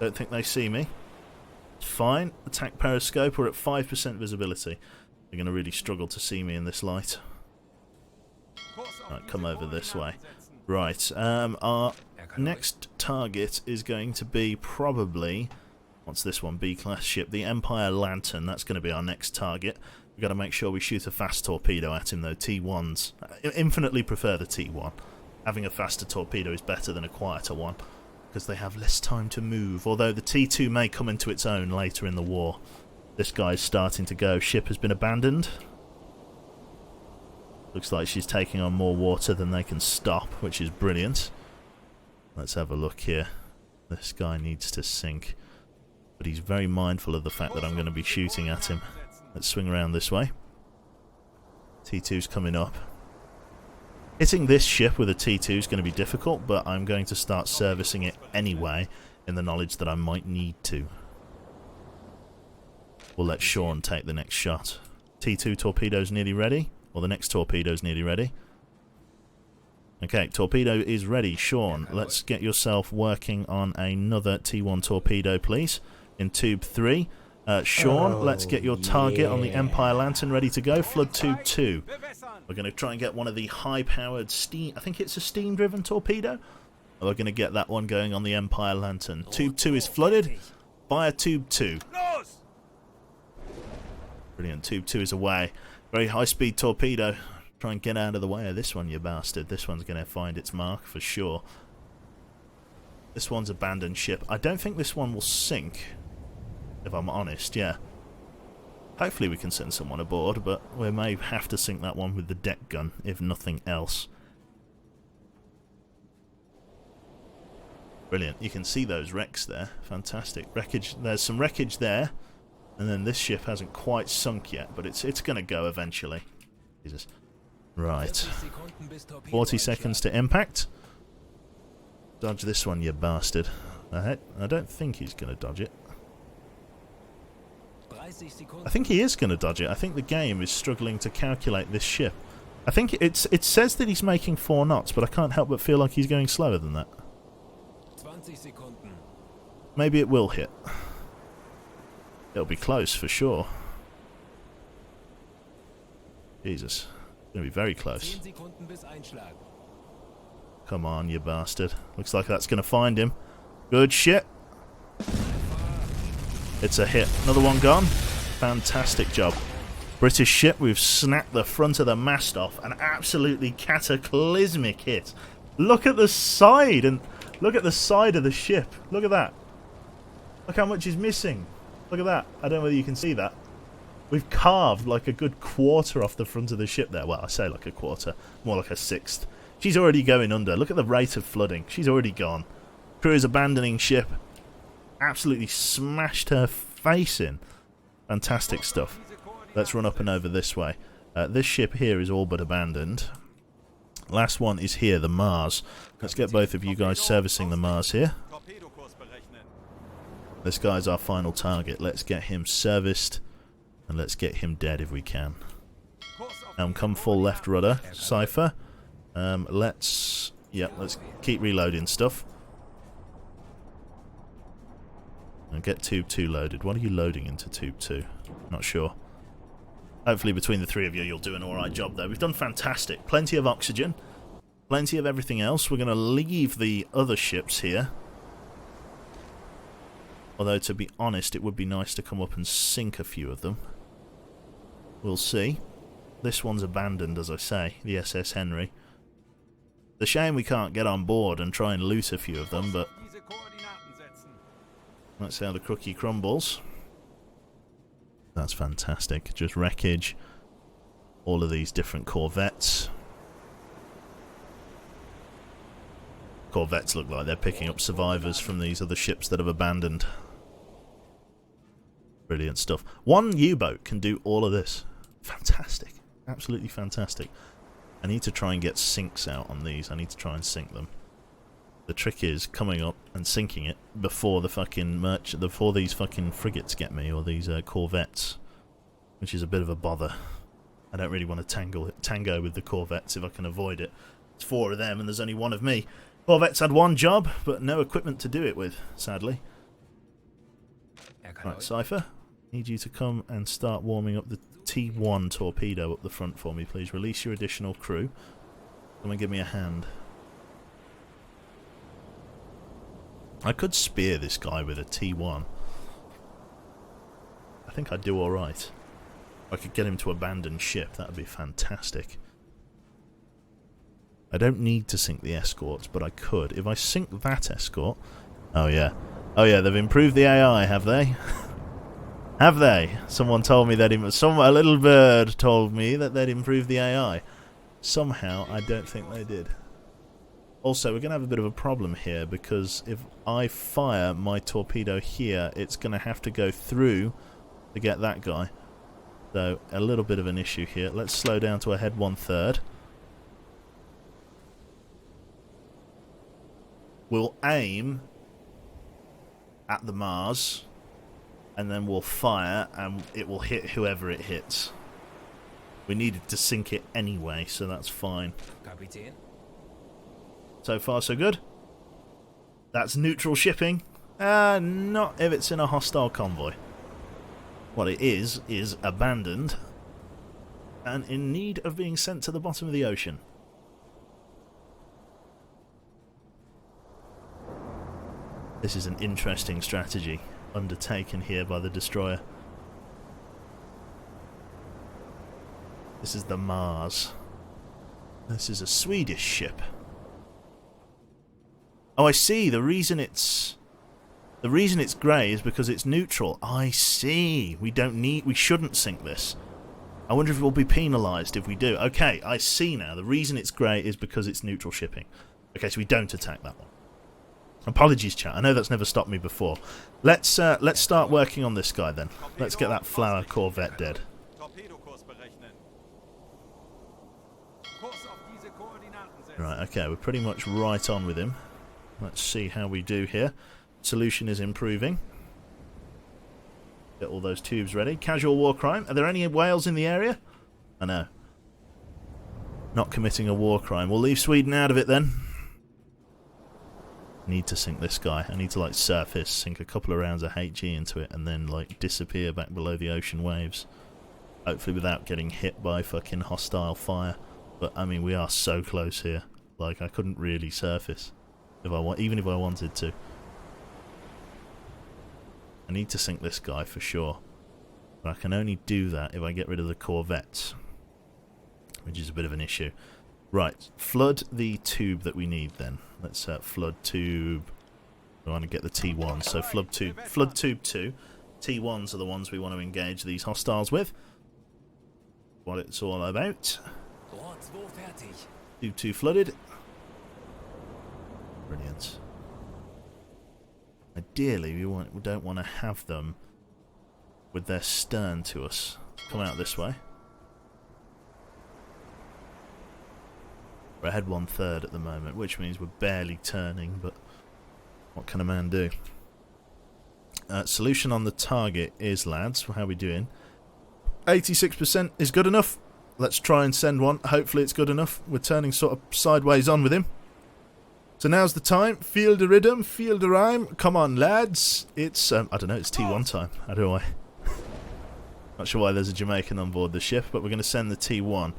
Don't think they see me. It's fine. Attack periscope. We're at 5% visibility. They're going to really struggle to see me in this light. Right, come over this way. Right. Our next target is going to be probably... What's this one? B-class ship. The Empire Lantern. That's going to be our next target. We've got to make sure we shoot a fast torpedo at him, though. T1s. I infinitely prefer the T1. Having a faster torpedo is better than a quieter one, because they have less time to move, although the T2 may come into its own later in the war. This guy's starting to go. Ship has been abandoned. Looks like she's taking on more water than they can stop, which is brilliant. Let's have a look here. This guy needs to sink, but he's very mindful of the fact that I'm going to be shooting at him. Let's swing around this way. T2's coming up. Hitting this ship with a T2 is going to be difficult, but I'm going to start servicing it anyway, in the knowledge that I might need to. We'll let Sean take the next shot. T2 torpedo's nearly ready, or the next torpedo's nearly ready. Okay, torpedo is ready. Sean, let's get yourself working on another T1 torpedo, please, in tube 3. Sean, let's get your target on the Empire Lantern ready to go. Flood tube 2. We're going to try and get one of the high-powered steam... I think it's a steam-driven torpedo. We're going to get that one going on the Empire Lantern. Tube 2 is flooded. Fire tube 2. Brilliant. Tube 2 is away. Very high-speed torpedo. Try and get out of the way of this one, you bastard. This one's going to find its mark for sure. This one's abandoned ship. I don't think this one will sink, if I'm honest, yeah. Hopefully we can send someone aboard, but we may have to sink that one with the deck gun, if nothing else. Brilliant. You can see those wrecks there. Fantastic. Wreckage. There's some wreckage there. And then this ship hasn't quite sunk yet, but it's going to go eventually. Jesus. Right. 40 seconds to impact. Dodge this one, you bastard. I don't think he's going to dodge it. I think he is going to dodge it. I think the game is struggling to calculate this ship. I think it says that he's making 4 knots, but I can't help but feel like he's going slower than that. Maybe it will hit. It'll be close for sure. Jesus. It's going to be very close. Come on, you bastard. Looks like that's going to find him. Good shit. It's a hit. Another one gone. Fantastic job. British ship, we've snapped the front of the mast off. An absolutely cataclysmic hit. Look at the side, and look at the side of the ship. Look at that. Look how much is missing. Look at that. I don't know whether you can see that. We've carved like a good quarter off the front of the ship there. Well, I say like a quarter. More like a sixth. She's already going under. Look at the rate of flooding. She's already gone. Crew is abandoning ship. Absolutely smashed her face in. Fantastic stuff. Let's run up and over this way. This ship here is all but abandoned. Last one is here, the Mars. Let's get both of you guys servicing the Mars here. This guy's our final target. Let's get him serviced. And let's get him dead if we can. Come full left rudder. Cypher. Let's keep reloading stuff. And get tube 2 loaded. What are you loading into tube 2? Not sure. Hopefully between the 3 of you you'll do an alright job though. We've done fantastic. Plenty of oxygen. Plenty of everything else. We're going to leave the other ships here. Although to be honest it would be nice to come up and sink a few of them. We'll see. This one's abandoned, as I say, the SS Henry. The shame we can't get on board and try and loot a few of them, but let's see how the cookie crumbles. That's fantastic. Just wreckage. All of these different corvettes. Corvettes look like they're picking up survivors from these other ships that have abandoned. Brilliant stuff. One U-boat can do all of this. Fantastic. Absolutely fantastic. I need to try and get sinks out on these. I need to try and sink them. The trick is coming up and sinking it before the fucking before these fucking frigates get me, or these corvettes, which is a bit of a bother. I don't really want to tango with the corvettes if I can avoid it. It's 4 of them and there's only 1 of me. Corvettes had 1 job, but no equipment to do it with, sadly. Right, Cypher, need you to come and start warming up the T1 torpedo up the front for me, please. Release your additional crew. Come and give me a hand. I could spear this guy with a T1. I think I'd do alright. I could get him to abandon ship. That would be fantastic. I don't need to sink the escorts, but I could. If I sink that escort... Oh yeah. Oh yeah, they've improved the AI, have they? Have they? Someone told me that... a little bird told me that they'd improved the AI. Somehow, I don't think they did. Also, we're going to have a bit of a problem here, because if I fire my torpedo here, it's going to have to go through to get that guy. So, a little bit of an issue here. Let's slow down to a head 1/3. We'll aim at the Mars, and then we'll fire, and it will hit whoever it hits. We needed to sink it anyway, so that's fine.
Kapitän.
So far, so good. That's neutral shipping. Not if it's in a hostile convoy. What it is abandoned and in need of being sent to the bottom of the ocean. This is an interesting strategy undertaken here by the destroyer. This is the Mars. This is a Swedish ship. Oh, I see. The reason it's grey is because it's neutral. I see. We shouldn't sink this. I wonder if we'll be penalised if we do. Okay, I see now. The reason it's grey is because it's neutral shipping. Okay, so we don't attack that one. Apologies, chat. I know that's never stopped me before. Let's start working on this guy then. Let's get that flower corvette dead. Right, okay, we're pretty much right on with him. Let's see how we do here. Solution is improving. Get all those tubes ready. Casual war crime. Are there any whales in the area? I know. Not committing a war crime. We'll leave Sweden out of it then. Need to sink this guy. I need to like surface, sink a couple of rounds of HE into it, and then like disappear back below the ocean waves. Hopefully without getting hit by fucking hostile fire. But I mean, we are so close here. Like, I couldn't really surface if I want, even if I wanted to. I need to sink this guy for sure. But I can only do that if I get rid of the corvettes, which is a bit of an issue. Right, flood the tube that we need then. Let's flood tube. I want to get the T1, so flood tube 2. T1s are the ones we want to engage these hostiles with. What it's all about. Tube 2 flooded. Brilliant. Ideally, we don't want to have them with their stern to us. Come out this way. We're ahead 1/3 at the moment, which means we're barely turning, but what can a man do? Solution on the target is, lads, how are we doing? 86% is good enough. Let's try and send one. Hopefully it's good enough. We're turning sort of sideways on with him. So now's the time. Feel the rhythm, feel the rhyme. Come on, lads. It's, I don't know, it's T1 time. How do I? Not sure why there's a Jamaican on board the ship, but we're going to send the T1.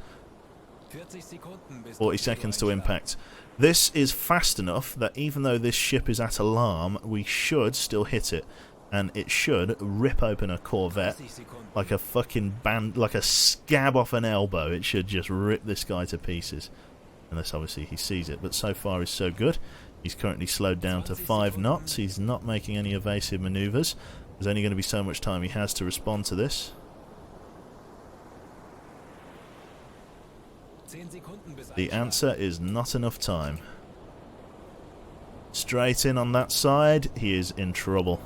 40 seconds to impact. This is fast enough that even though this ship is at alarm, we should still hit it. And it should rip open a corvette like a fucking like a scab off an elbow. It should just rip this guy to pieces. Unless obviously he sees it. But so far is so good. He's currently slowed down to 5 knots. He's not making any evasive maneuvers. There's only going to be so much time he has to respond to this. The answer is not enough time. Straight in on that side. He is in trouble.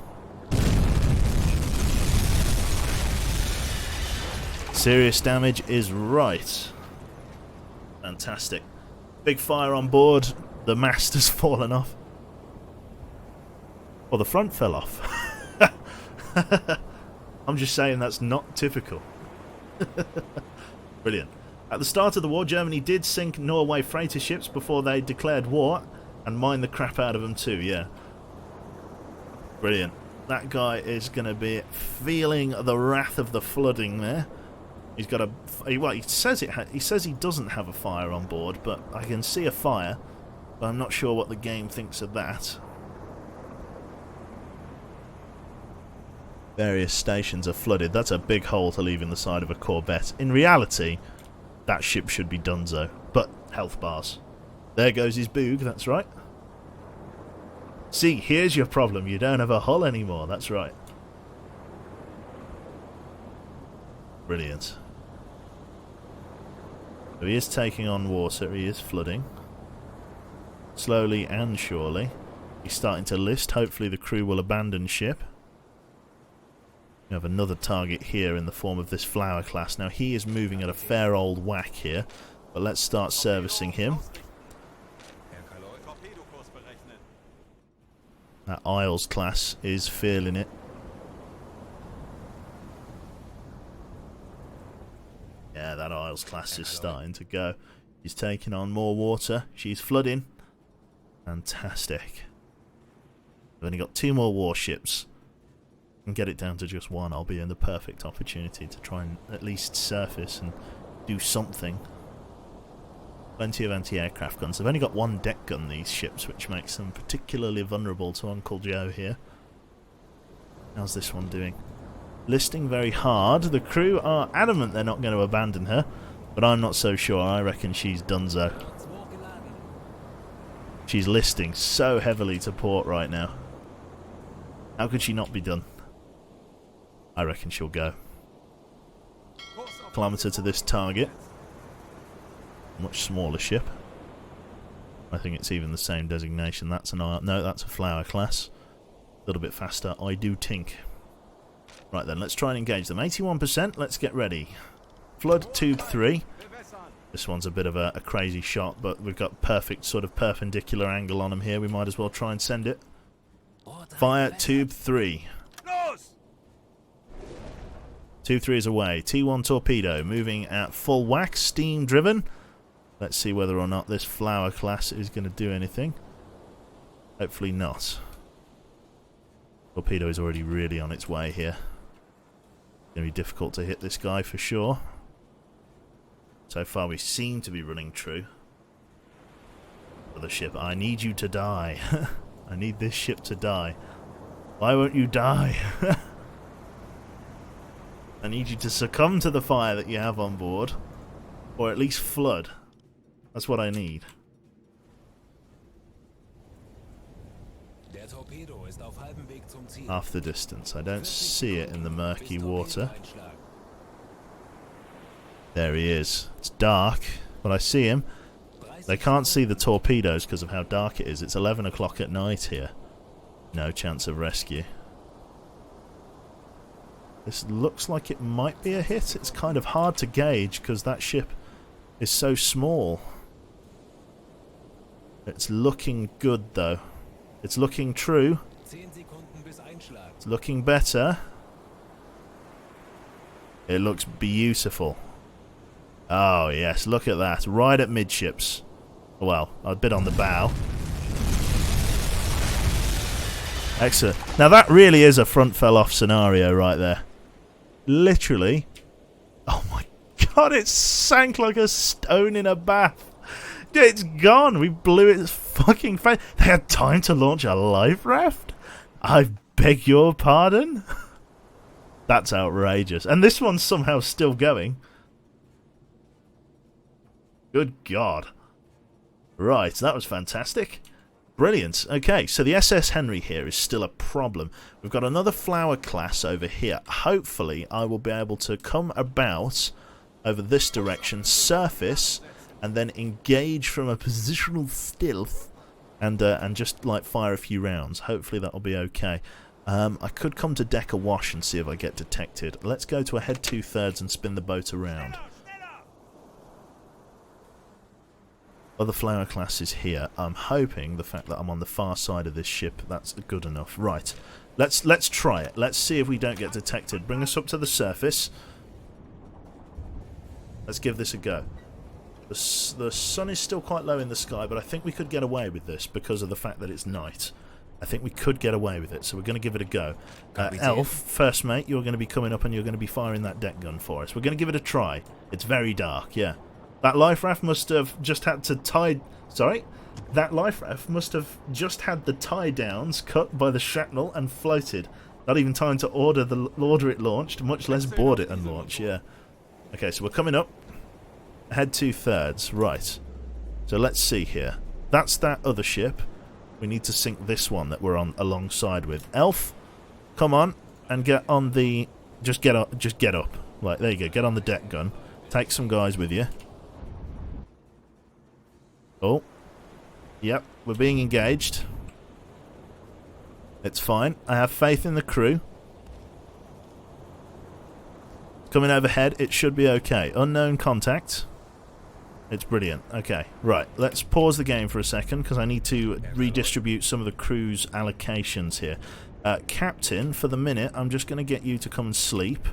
Serious damage is right. Fantastic. Big fire on board. The mast has fallen off. Or the front fell off. I'm just saying that's not typical. Brilliant. At the start of the war, Germany did sink Norway freighter ships before they declared war, and mine the crap out of them too, yeah. Brilliant. That guy is going to be feeling the wrath of the flooding there. He's got a... Well, he says he doesn't have a fire on board, but I can see a fire. But I'm not sure what the game thinks of that. Various stations are flooded. That's a big hole to leave in the side of a corvette. In reality, that ship should be donezo. But health bars. There goes his boog, that's right. See, here's your problem. You don't have a hull anymore, that's right. Brilliant. So he is taking on water, he is flooding. Slowly and surely. He's starting to list. Hopefully the crew will abandon ship. We have another target here in the form of this flower class. Now he is moving at a fair old whack here, but let's start servicing him. That Isles class is feeling it. Yeah, that Isles class is starting to go. She's taking on more water. She's flooding. Fantastic. We've only got 2 more warships. And get it down to just 1. I'll be in the perfect opportunity to try and at least surface and do something. Plenty of anti-aircraft guns. They've only got 1 deck gun, these ships, which makes them particularly vulnerable to Uncle Joe here. How's this one doing? Listing very hard. The crew are adamant they're not going to abandon her, but I'm not so sure. I reckon she's donezo. She's listing so heavily to port right now. How could she not be done? I reckon she'll go. Kilometre to this target. Much smaller ship. I think it's even the same designation. That's an art. No, that's a flower class. A little bit faster, I do think. Right then, let's try and engage them. 81%, let's get ready. Flood tube 3. This one's a bit of a crazy shot, but we've got perfect sort of perpendicular angle on them here. We might as well try and send it. Fire tube 3. Tube 3 is away. T1 torpedo moving at full whack, steam driven. Let's see whether or not this flower class is going to do anything. Hopefully not. Torpedo is already really on its way here. Going to be difficult to hit this guy for sure. So far we seem to be running true. For the ship, I need you to die. I need this ship to die. Why won't you die? I need you to succumb to the fire that you have on board. Or at least flood. That's what I need. Half the distance. I don't see it in the murky water. There he is. It's dark, but I see him. They can't see the torpedoes because of how dark it is. It's 11 o'clock at night here. No chance of rescue. This looks like it might be a hit. It's kind of hard to gauge because that ship is so small. It's looking good though. It's looking true. It's looking better. It looks beautiful. Oh yes, look at that. Right at midships. Well, a bit on the bow. Excellent. Now that really is a front fell off scenario right there. Literally. Oh my god, it sank like a stone in a bath. It's gone. We blew its fucking face. They had time to launch a life raft? I beg your pardon? That's outrageous. And this one's somehow still going. Good God. Right, that was fantastic. Brilliant. Okay, so the SS Henry here is still a problem. We've got another flower class over here. Hopefully, I will be able to come about over this direction, surface, and then engage from a positional stealth and just like fire a few rounds. Hopefully that'll be okay. I could come to deck awash and see if I get detected. Let's go to a head 2/3 and spin the boat around. Other flower classes here. I'm hoping the fact that I'm on the far side of this ship, that's good enough. Right, let's try it. Let's see if we don't get detected. Bring us up to the surface. Let's give this a go. The sun is still quite low in the sky, but I think we could get away with this because of the fact that it's night. I think we could get away with it, so we're going to give it a go. Elf, first mate, you're going to be coming up and you're going to be firing that deck gun for us. We're going to give it a try. It's very dark, yeah. That life raft must have just had to tie... Sorry? That life raft must have just had the tie downs cut by the shrapnel and floated. Not even time to order it launched, much less board it and launch, yeah. Okay, so we're coming up. Head 2/3, right. So let's see here. That's that other ship. We need to sink this one that we're on alongside with. Elf, come on and get on the... Just get up. Right, there you go. Get on the deck gun. Take some guys with you. Oh. Yep, we're being engaged. It's fine. I have faith in the crew. Coming overhead, it should be okay. Unknown contact. It's brilliant. Okay, right. Let's pause the game for a second because I need to redistribute some of the crew's allocations here. Captain, for the minute, I'm just going to get you to come and sleep.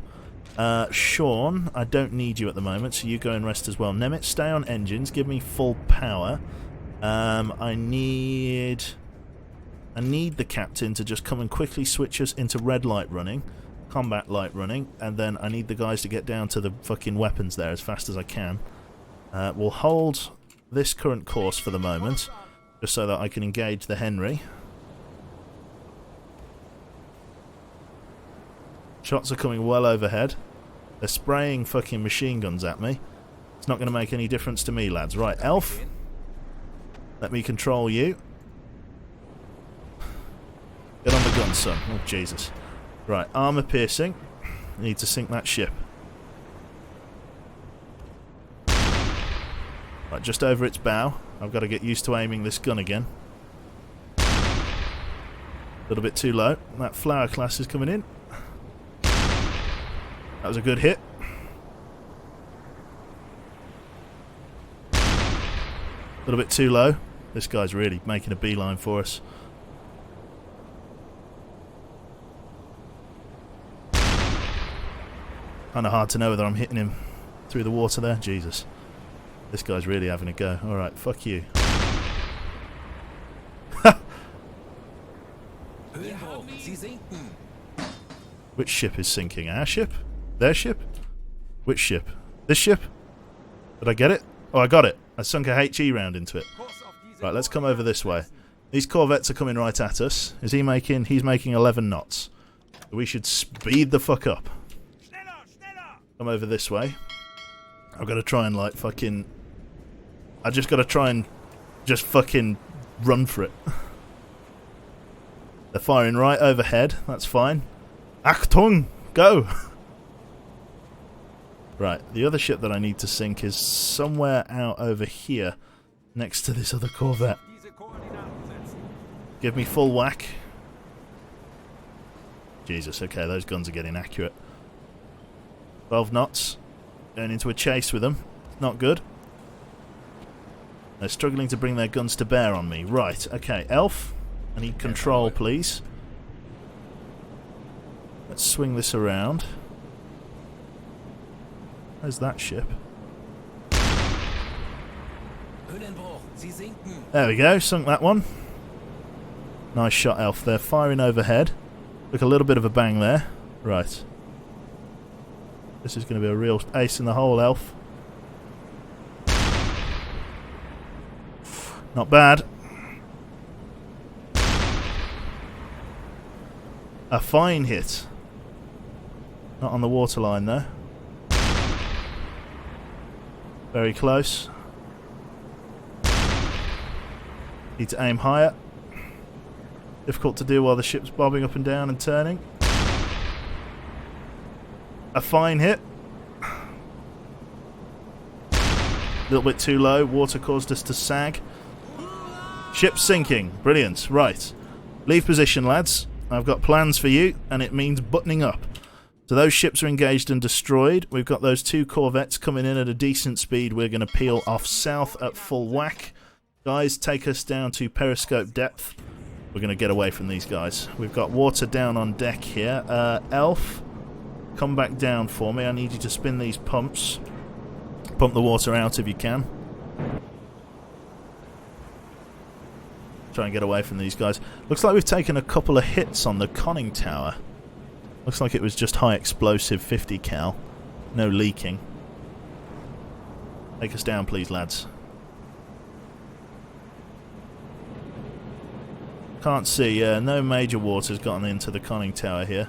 Sean, I don't need you at the moment, so you go and rest as well. Nemet, stay on engines. Give me full power. I need the captain to just come and quickly switch us into red light running, combat light running, and then I need the guys to get down to the fucking weapons there as fast as I can. We'll hold this current course for the moment, just so that I can engage the Henry. Shots are coming well overhead. They're spraying fucking machine guns at me. It's not going to make any difference to me, lads. Right, Elf. Let me control you. Get on the gun, son. Oh, Jesus. Right, armor piercing. I need to sink that ship. Right, just over its bow. I've got to get used to aiming this gun again. A little bit too low. That flower class is coming in. That was a good hit. A little bit too low. This guy's really making a beeline for us. Kind of hard to know whether I'm hitting him through the water there. Jesus. This guy's really having a go. Alright, fuck you. Which ship is sinking? Our ship? Their ship? Which ship? This ship? Did I get it? Oh, I got it. I sunk a HE round into it. Right, let's come over this way. These corvettes are coming right at us. Is he making... He's making 11 knots. We should speed the fuck up. Come over this way. I've got to try and, like, fucking... I just got to try and just fucking run for it. They're firing right overhead. That's fine. Achtung! Go! Right, the other ship that I need to sink is somewhere out over here, next to this other corvette. Give me full whack. Jesus, okay, those guns are getting accurate. 12 knots. Going into a chase with them. Not good. They're struggling to bring their guns to bear on me. Right, okay, Elf. I need control, please. Let's swing this around. Where's that ship? There we go, sunk that one. Nice shot, Elf. They're firing overhead. Took a little bit of a bang there. Right. This is going to be a real ace in the hole, Elf. Not bad. A fine hit. Not on the waterline, though. Very close. Need to aim higher. Difficult to do while the ship's bobbing up and down and turning. A fine hit. A little bit too low. Water caused us to sag. Ship sinking. Brilliant. Right. Leave position, lads. I've got plans for you, and it means buttoning up. So those ships are engaged and destroyed. We've got those two corvettes coming in at a decent speed. We're going to peel off south at full whack. Guys, take us down to periscope depth. We're going to get away from these guys. We've got water down on deck here. Elf, come back down for me. I need you to spin these pumps. Pump the water out if you can. Try and get away from these guys. Looks like we've taken a couple of hits on the conning tower. Looks like it was just high explosive 50 cal. No leaking. Take us down, please, lads. Can't see. No major water's gotten into the conning tower here.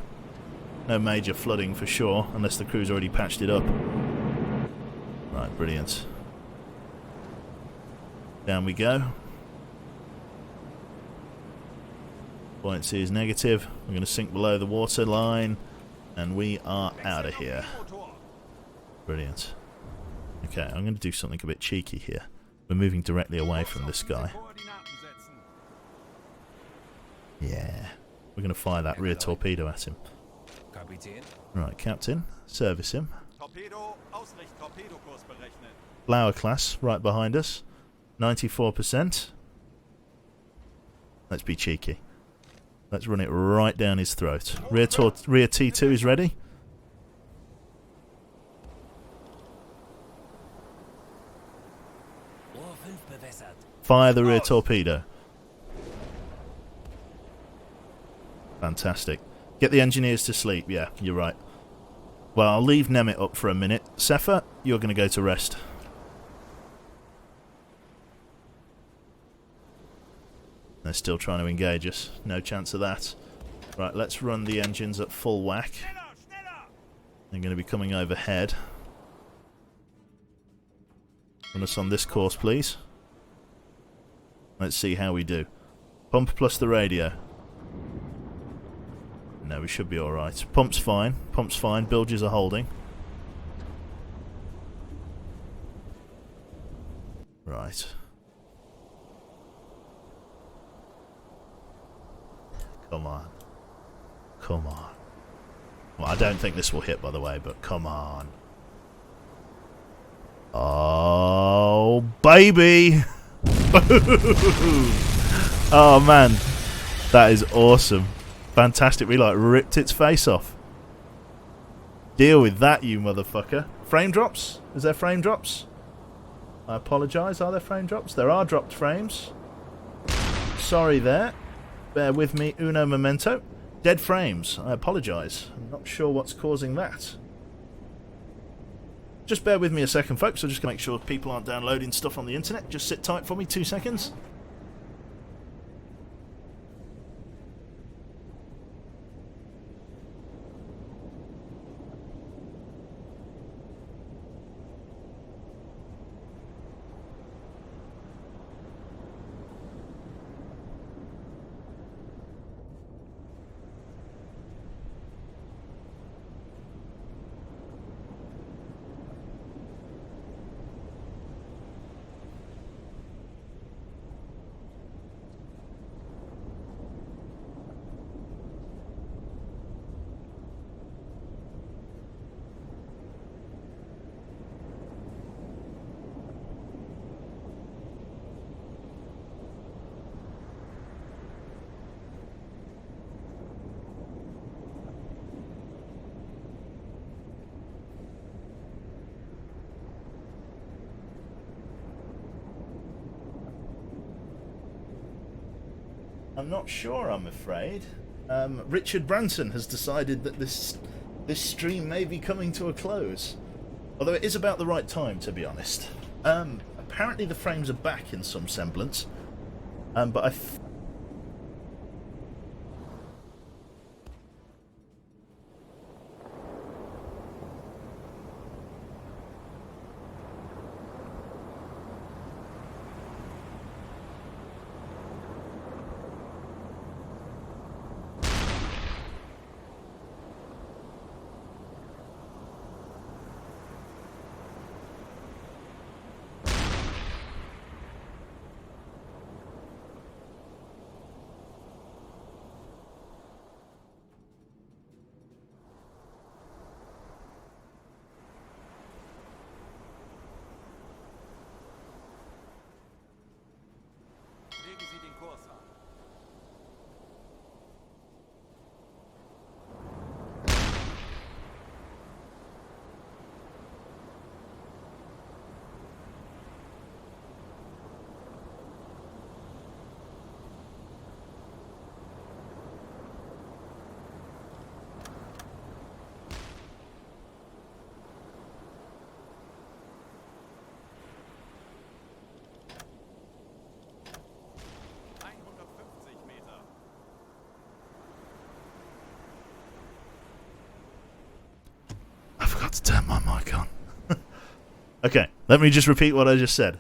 No major flooding for sure, unless the crew's already patched it up. Right, brilliant. Down we go. Buoyancy is negative. We're going to sink below the water line, and we are out of here. Brilliant. Okay, I'm going to do something a bit cheeky here. We're moving directly away from this guy. Yeah. We're going to fire that rear torpedo at him. Right, Captain. Service him. Flower class right behind us. 94%. Let's be cheeky. Let's run it right down his throat. Rear T2 is ready. Fire the rear torpedo. Fantastic. Get the engineers to sleep. Yeah, you're right. Well, I'll leave Nemet up for a minute. Sepha, you're going to go to rest. They're still trying to engage us. No chance of that. Right, let's run the engines at full whack. They're going to be coming overhead. Run us on this course, please. Let's see how we do. Pump plus the radio. No, we should be alright. Pump's fine. Pump's fine. Bilges are holding. Right. Come on. Come on. Well, I don't think this will hit, by the way, but come on. Oh, baby! Oh, man. That is awesome. Fantastic. We, like, ripped its face off. Deal with that, you motherfucker. Frame drops? Is there frame drops? I apologise. Are there frame drops? There are dropped frames. Sorry there. Bear with me. Uno momento. Dead frames. I apologise. I'm not sure what's causing that. Just bear with me a second, folks. I'm just going to make sure people aren't downloading stuff on the internet. Just sit tight for me. 2 seconds. I'm not sure, I'm afraid. Richard Branson has decided that this stream may be coming to a close. Although it is about the right time, to be honest. Apparently the frames are back in some semblance. But I... to turn my mic on. Okay, let me just repeat what I just said.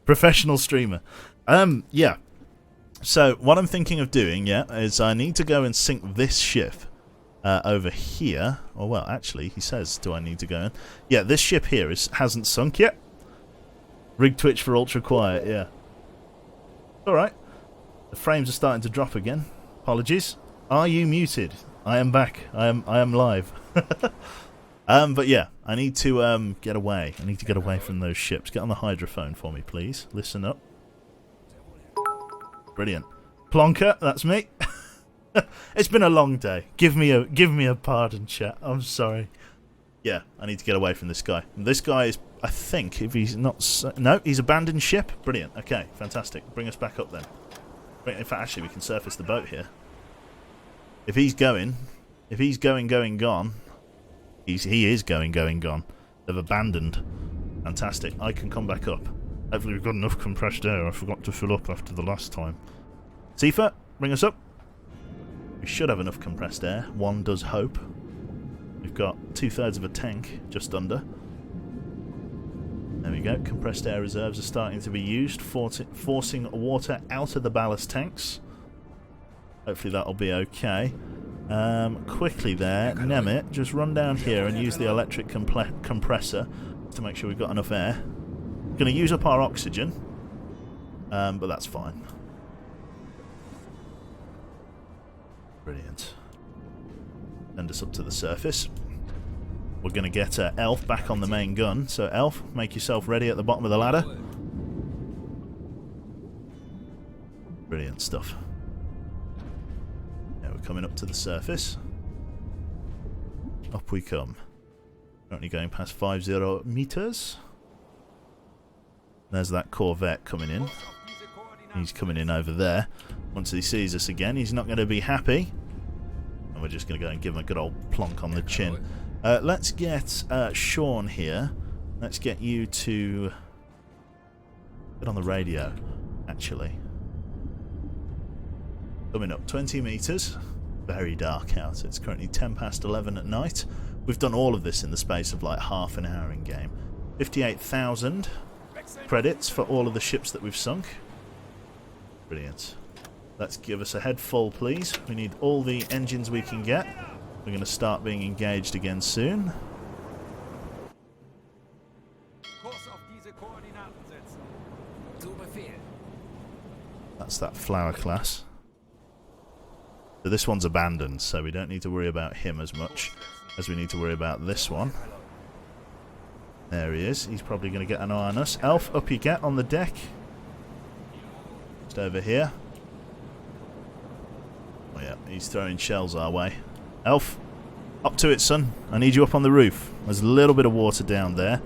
Professional streamer. Yeah. So, what I'm thinking of doing, is I need to go and sync this ship over here. Or, well, actually, he says, do I need to go in? Yeah, this ship here hasn't sunk yet. Rig Twitch for ultra quiet, yeah. Alright. The frames are starting to drop again. Apologies. Are you muted? I am back. I am live. But yeah, I need to get away. I need to get away from those ships. Get on the hydrophone for me, please. Listen up. Brilliant. Plonker, that's me. It's been a long day. Give me a pardon, chat. I'm sorry. Yeah, I need to get away from this guy. And this guy is, I think, if he's not... No, he's abandoned ship. Brilliant. Okay, fantastic. Bring us back up then. In fact, actually, we can surface the boat here. If he's going, gone... He is going, gone. They've abandoned. Fantastic. I can come back up. Hopefully we've got enough compressed air. I forgot to fill up after the last time. Tifa, bring us up. We should have enough compressed air. One does hope. We've got 2/3 of a tank, just under. There we go. Compressed air reserves are starting to be used, forcing water out of the ballast tanks. Hopefully that'll be okay. Quickly there, Nemit, just run down here and use the electric compressor to make sure we've got enough air. Going to use up our oxygen, but that's fine. Brilliant. Send us up to the surface. We're going to get Elf back on the main gun. So, Elf, make yourself ready at the bottom of the ladder. Brilliant stuff. Now we're coming up to the surface. Up we come. Currently going past 50 meters. There's that Corvette coming in. He's coming in over there. Once he sees us again, he's not going to be happy. And we're just going to go and give him a good old plonk on the chin. Let's get Sean here. Let's get you to get on the radio, actually. Coming up 20 meters. Very dark out. It's currently 10 past 11 at night. We've done all of this in the space of like half an hour in game. 58,000 credits for all of the ships that we've sunk. Brilliant. Let's give us a head full, please. We need all the engines we can get. We're going to start being engaged again soon. That's that flower class. So this one's abandoned, so we don't need to worry about him as much as we need to worry about this one. There he is. He's probably going to get an eye on us. Elf, up you get on the deck. Just over here. Oh yeah, he's throwing shells our way. Elf, up to it, son. I need you up on the roof. There's a little bit of water down there.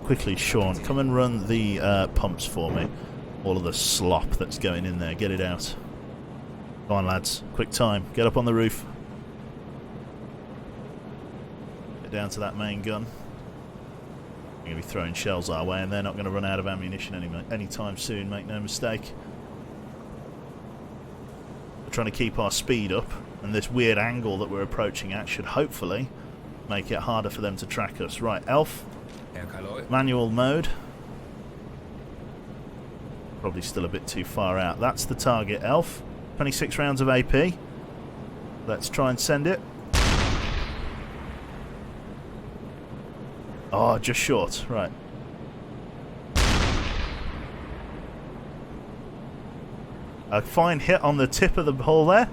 Quickly, Sean, come and run the pumps for me. All of the slop that's going in there. Get it out. Come on, lads. Quick time. Get up on the roof. Get down to that main gun. They're going to be throwing shells our way, and they're not going to run out of ammunition anytime soon, make no mistake. We're trying to keep our speed up, and this weird angle that we're approaching at should hopefully make it harder for them to track us. Right, Elf. Manual mode. Probably still a bit too far out. That's the target, Elf. 26 rounds of AP. Let's try and send it. Oh, just short. Right. A fine hit on the tip of the hull there.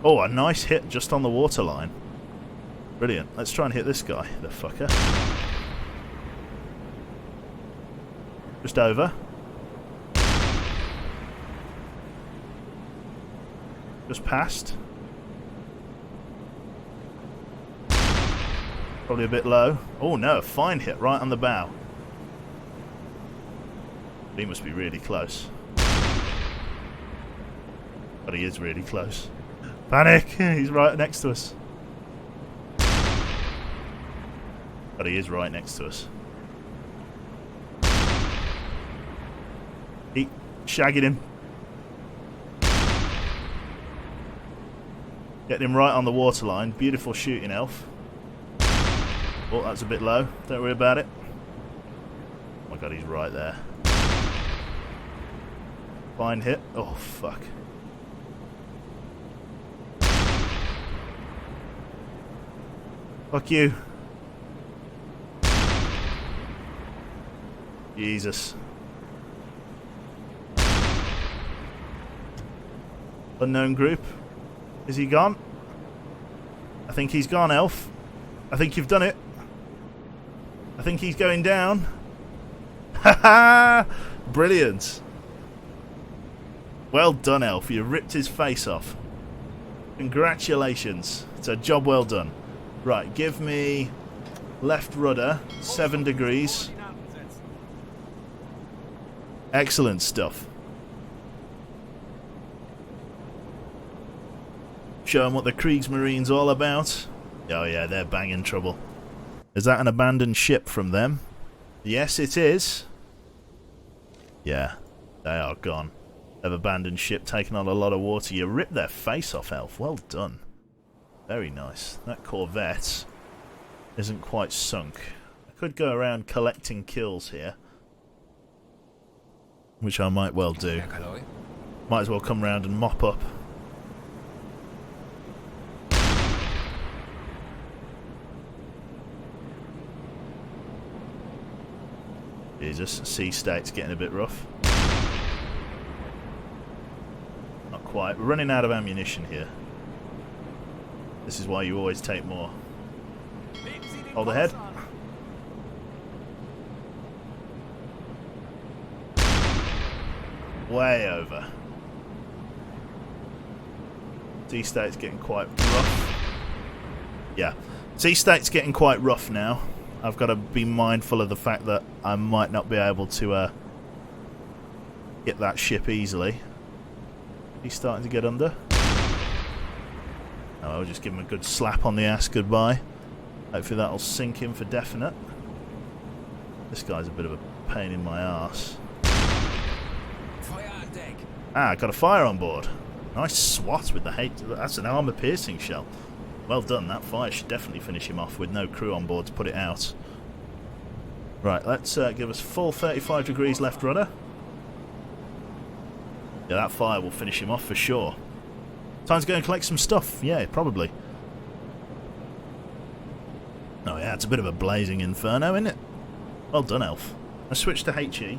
Oh, a nice hit just on the waterline. Brilliant. Let's try and hit this guy, the fucker. Just over. Just past. Probably a bit low. Oh no, a fine hit right on the bow. He must be really close. But he is really close. Panic! He's right next to us. But he is right next to us. He shagging him. Getting him right on the waterline. Beautiful shooting, Elf. Oh, that's a bit low. Don't worry about it. Oh my god, he's right there. Fine hit. Oh, fuck. Fuck you. Jesus. Unknown group. Is he gone? I think he's gone, Elf. I think you've done it. I think he's going down. Haha! Brilliant. Well done, Elf. You ripped his face off. Congratulations. It's a job well done. Right, give me left rudder, 7 degrees. Excellent stuff. Show them what the Kriegsmarine's all about. Oh yeah, they're banging trouble. Is that an abandoned ship from them? Yes, it is. Yeah, they are gone. They've abandoned ship, taken on a lot of water. You ripped their face off, Elf. Well done. Very nice. That Corvette isn't quite sunk. I could go around collecting kills here, which I might well do. Might as well come round and mop up. Jesus, sea state's getting a bit rough. quiet. We're running out of ammunition here. This is why you always take more. Hold ahead. Way over. D-State's getting quite rough. Yeah. D-State's getting quite rough now. I've got to be mindful of the fact that I might not be able to get that ship easily. He's starting to get under. Oh, I'll just give him a good slap on the ass goodbye. Hopefully that'll sink him for definite. This guy's a bit of a pain in my arse. Ah, got a fire on board. Nice swat with the hate. That's an armor-piercing shell. Well done. That fire should definitely finish him off with no crew on board to put it out. Right, let's give us full 35 degrees left rudder. Yeah, that fire will finish him off for sure. Time to go and collect some stuff. Yeah, probably. Oh yeah, it's a bit of a blazing inferno, isn't it? Well done, Elf. Let's switch to HE.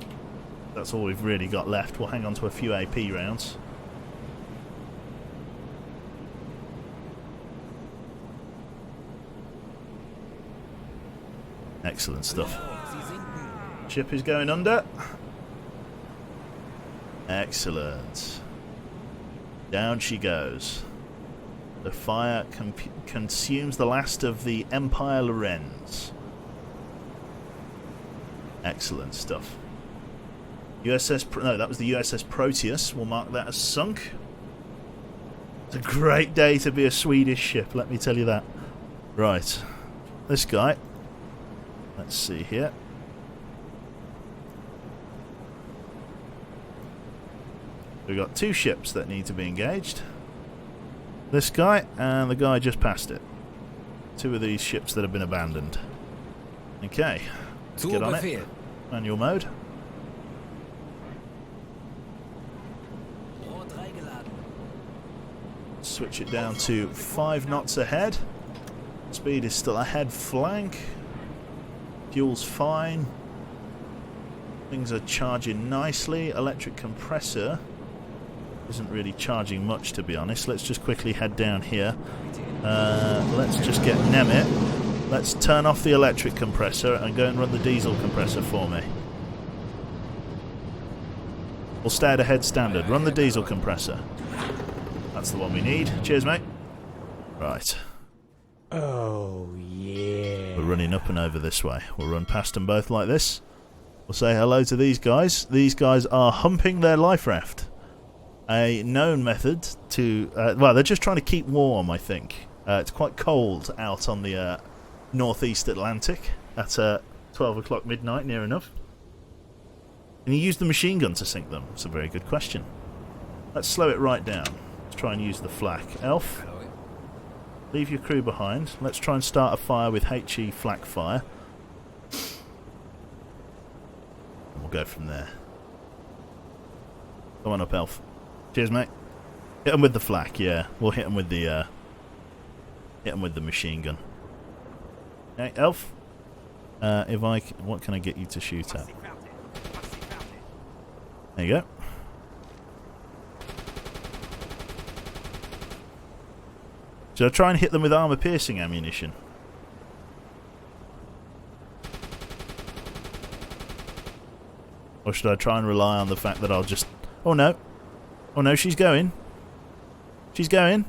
That's all we've really got left. We'll hang on to a few AP rounds. Excellent stuff. Ship is going under. Excellent. Down she goes. The fire consumes the last of the Empire Lorenz. Excellent stuff. No, that was the USS Proteus. We'll mark that as sunk. It's a great day to be a Swedish ship, let me tell you that. Right. This guy. Let's see here. We've got two ships that need to be engaged. This guy and the guy just past it. Two of these ships that have been abandoned. Okay. Let's get on it. Manual mode. Switch it down to 5 knots ahead. Speed is still ahead flank. Fuel's fine. Things are charging nicely. Electric compressor isn't really charging much, to be honest. Let's just quickly head down here. Let's just get Nemit. Let's turn off the electric compressor and go and run the diesel compressor for me. We'll stay at ahead standard. Run the diesel compressor. That's the one we need. Cheers, mate. Right.
Oh, yeah.
We're running up and over this way. We'll run past them both like this. We'll say hello to these guys. These guys are humping their life raft. A known method to... well, they're just trying to keep warm, I think. It's quite cold out on the northeast Atlantic at 12 o'clock midnight, near enough. Can you use the machine gun to sink them? It's a very good question. Let's slow it right down. Let's try and use the flak. Elf, leave your crew behind. Let's try and start a fire with HE flak fire. And we'll go from there. Come on up, Elf. Cheers, mate. Hit them with the flak, yeah. We'll hit them with the machine gun. Hey, Elf. What can I get you to shoot at? There you go. Should I try and hit them with armor-piercing ammunition? Or should I try and rely on the fact that I'll just... Oh no. Oh no, she's going. She's going.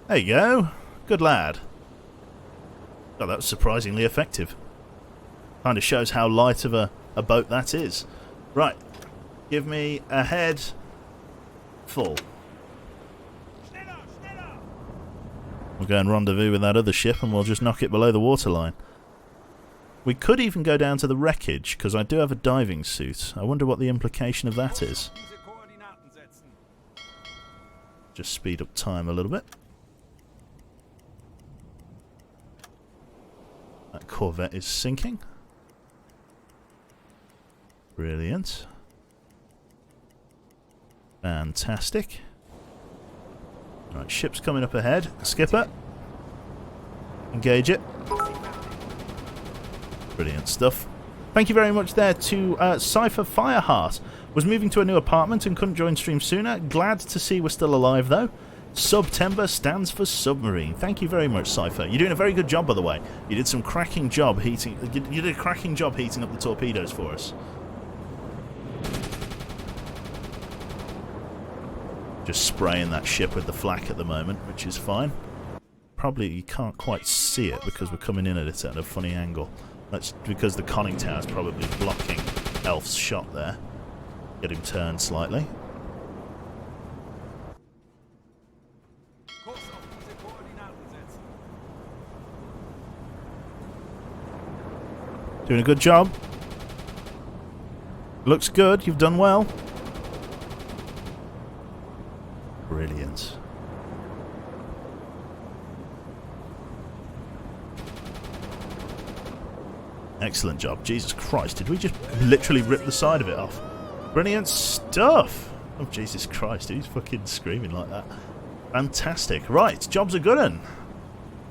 There you go. Good lad. Oh, that was surprisingly effective. Kind of shows how light of a boat that is. Right. Give me a head full. We'll go and rendezvous with that other ship and we'll just knock it below the waterline. We could even go down to the wreckage, because I do have a diving suit. I wonder what the implication of that is. Just speed up time a little bit. That Corvette is sinking. Brilliant. Fantastic. Right, ship's coming up ahead. Skipper. Engage it. Brilliant stuff. Thank you very much there to Cypher Fireheart Was moving to a new apartment and couldn't join stream sooner. Glad to see we're still alive though. Subtember stands for submarine. Thank you very much, Cypher. You're doing a very good job, by the way. You did some cracking job heating. You did a cracking job heating up the torpedoes for us. Just spraying that ship with the flak at the moment, which is fine. Probably you can't quite see it because we're coming in at it at a funny angle. That's because the conning tower is probably blocking Elf's shot there. Get him turned slightly. Doing a good job. Looks good. You've done well. Brilliant. Excellent job. Jesus Christ, did we just literally rip the side of it off? Brilliant stuff. Oh, Jesus Christ, who's fucking screaming like that? Fantastic. Right, job's a good one.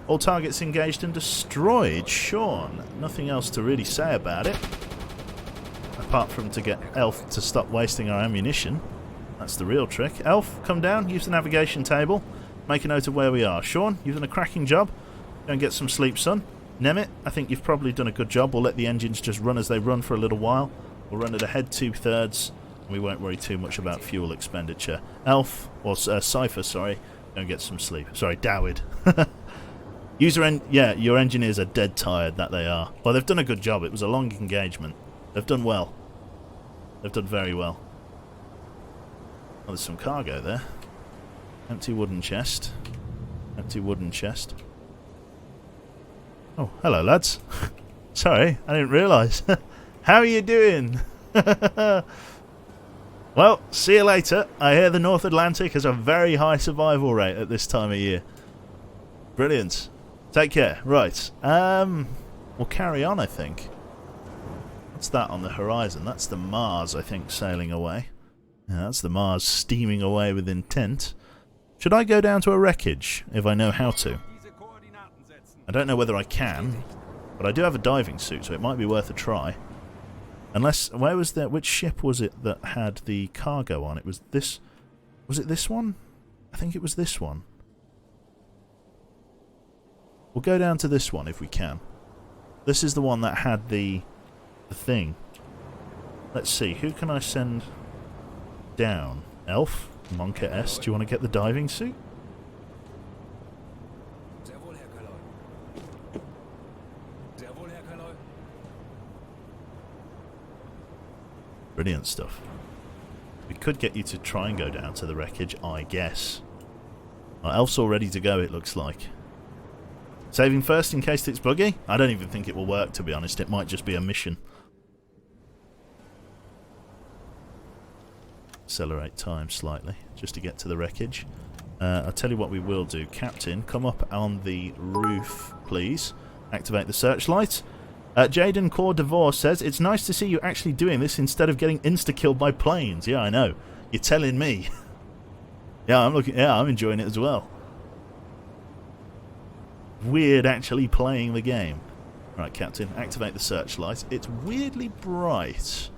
All targets engaged and destroyed. Sean, nothing else to really say about it. Apart from to get Elf to stop wasting our ammunition. That's the real trick. Elf, come down, use the navigation table. Make a note of where we are. Sean, you've done a cracking job. Go and get some sleep, son. Nemit, I think you've probably done a good job. We'll let the engines just run as they run for a little while. We'll run at a head 2/3. And we won't worry too much about fuel expenditure. Elf, or Cypher, sorry, go and get some sleep. Sorry, Dawid. Yeah, your engineers are dead tired, that they are. Well, they've done a good job. It was a long engagement. They've done well. They've done very well. Oh, there's some cargo there. Empty wooden chest. Empty wooden chest. Oh, hello, lads. Sorry, I didn't realise. How are you doing? Well, see you later. I hear the North Atlantic has a very high survival rate at this time of year. Brilliant. Take care. Right. We'll carry on, I think. What's that on the horizon? That's the Mars, I think, sailing away. Yeah, that's the Mars steaming away with intent. Should I go down to a wreckage, if I know how to? I don't know whether I can, but I do have a diving suit, so it might be worth a try. Unless, where was that? Which ship was it that had the cargo on? It was this. Was it this one? I think it was this one. We'll go down to this one if we can. This is the one that had the thing. Let's see, who can I send down? Elf? Monka S, do you want to get the diving suit? Brilliant stuff. We could get you to try and go down to the wreckage, I guess. Well, Elf's all ready to go, it looks like. Saving first in case it's buggy? I don't even think it will work, to be honest. It might just be a mission. Accelerate time slightly, just to get to the wreckage. I'll tell you what we will do. Captain, come up on the roof, please. Activate the searchlight. Jaden Core Divorce says, it's nice to see you actually doing this instead of getting insta-killed by planes. Yeah, I know. You're telling me. Yeah, I'm enjoying it as well. Weird actually playing the game. Right, Captain, activate the searchlight. It's weirdly bright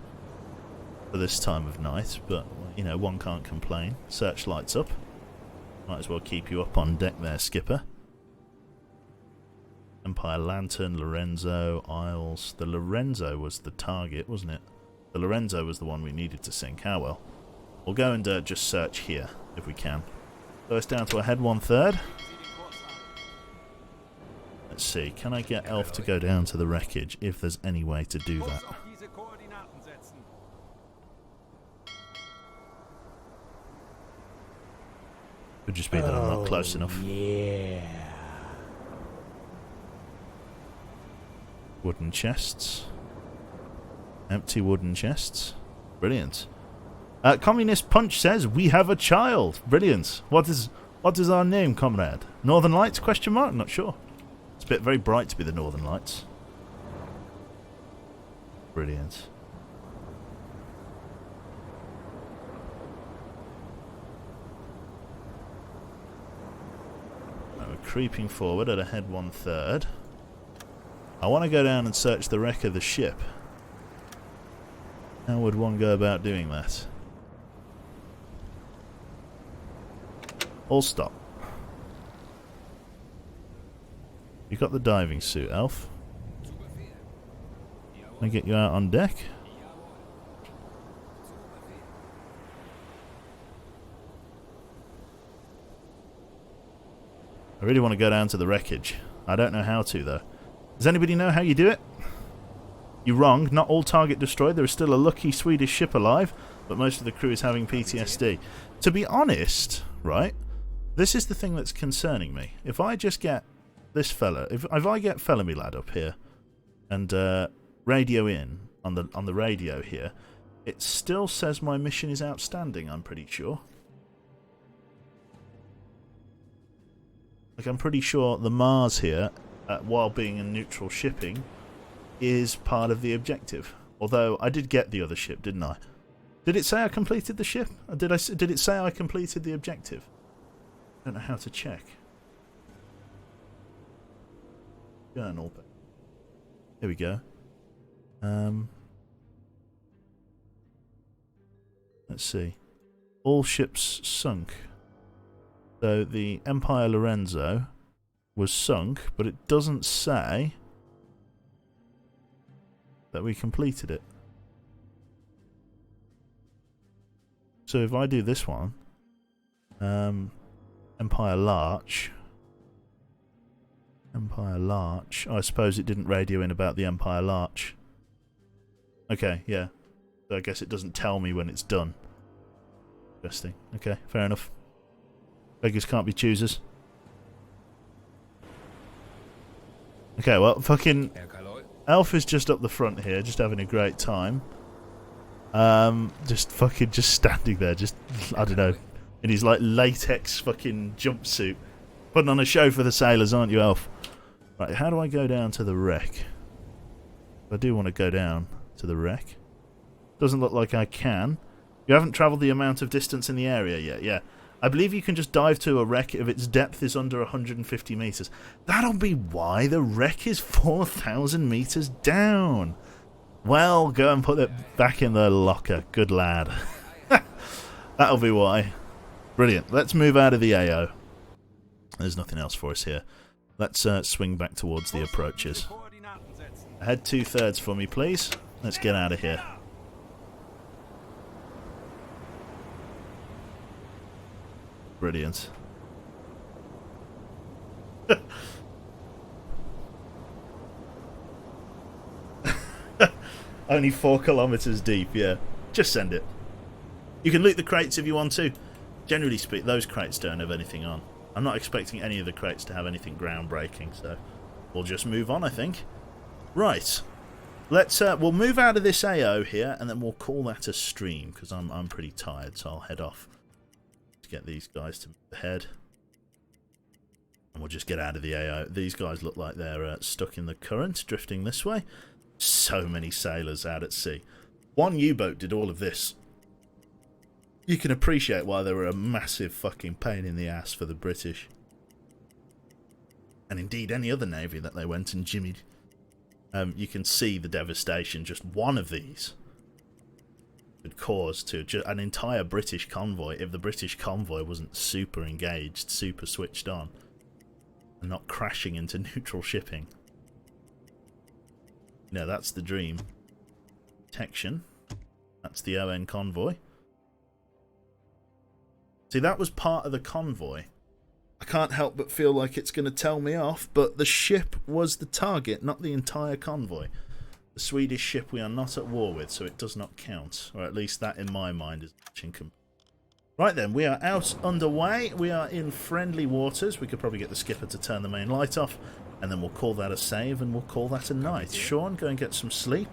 for this time of night, but, you know, one can't complain. Searchlight's up. Might as well keep you up on deck there, Skipper. Empire Lantern, Lorenzo, Isles. The Lorenzo was the target, wasn't it? The Lorenzo was the one we needed to sink. How well. We'll go and just search here, if we can. So it's down to a head 1/3. Let's see, can I get Elf to go down to the wreckage, if there's any way to do that? Could just be that I'm not close enough.
Yeah.
Wooden chests. Empty wooden chests. Brilliant. Communist Punch says, we have a child. Brilliant. What is our name, comrade? Northern Lights, question mark? Not sure. It's a bit very bright to be the Northern Lights. Brilliant. Right, we're creeping forward at a head 1/3. I want to go down and search the wreck of the ship. How would one go about doing that? All stop. You got the diving suit, Elf. Can I get you out on deck? I really want to go down to the wreckage. I don't know how to, though. Does anybody know how you do it? You're wrong. Not all target destroyed. There is still a lucky Swedish ship alive, but most of the crew is having PTSD. To be honest, right, this is the thing that's concerning me. If I just get this fella, if I get fella me lad up here and radio in on the radio here, it still says my mission is outstanding, I'm pretty sure. Like, I'm pretty sure the Mars here, while being in neutral shipping, is part of the objective. Although, I did get the other ship, didn't I? Did it say I completed the ship? Or did it say I completed the objective? I don't know how to check. Journal. Here we go. Let's see. All ships sunk. So the Empire Lorenzo was sunk, but it doesn't say that we completed it. So if I do this one, Empire Larch. Empire Larch. Oh, I suppose it didn't radio in about the Empire Larch. Okay, yeah. So I guess it doesn't tell me when it's done. Interesting. Okay, fair enough. Beggars can't be choosers. Okay, well, fucking Elf is just up the front here, just having a great time. Just standing there, just, I don't know, in his like latex fucking jumpsuit. Putting on a show for the sailors, aren't you, Elf? Right, how do I go down to the wreck? I do want to go down to the wreck. Doesn't look like I can. You haven't travelled the amount of distance in the area yet, yeah. I believe you can just dive to a wreck if its depth is under 150 metres. That'll be why the wreck is 4,000 metres down. Well, go and put it back in the locker. Good lad. That'll be why. Brilliant. Let's move out of the AO. There's nothing else for us here. Let's swing back towards the approaches. Head 2/3 for me, please. Let's get out of here. Brilliant. Only 4 kilometers deep, yeah. Just send it. You can loot the crates if you want to. Generally speaking, those crates don't have anything on. I'm not expecting any of the crates to have anything groundbreaking, so we'll just move on, I think. Right. Let's we'll move out of this AO here, and then we'll call that a stream, because I'm pretty tired, so I'll head off to get these guys to move ahead. And we'll just get out of the AO. These guys look like they're stuck in the current, drifting this way. So many sailors out at sea. One U-boat did all of this. You can appreciate why they were a massive fucking pain in the ass for the British. And indeed any other navy that they went and jimmied. You can see the devastation just one of these could cause to an entire British convoy if the British convoy wasn't super engaged, super switched on, and not crashing into neutral shipping. No, that's the dream. Protection. That's the ON convoy. See, that was part of the convoy. I can't help but feel like it's going to tell me off, but the ship was the target, not the entire convoy. The Swedish ship we are not at war with, so it does not count. Or at least that, in my mind, is incomplete. Right then, we are out underway. We are in friendly waters. We could probably get the skipper to turn the main light off, and then we'll call that a save, and we'll call that a night. Sean, go and get some sleep.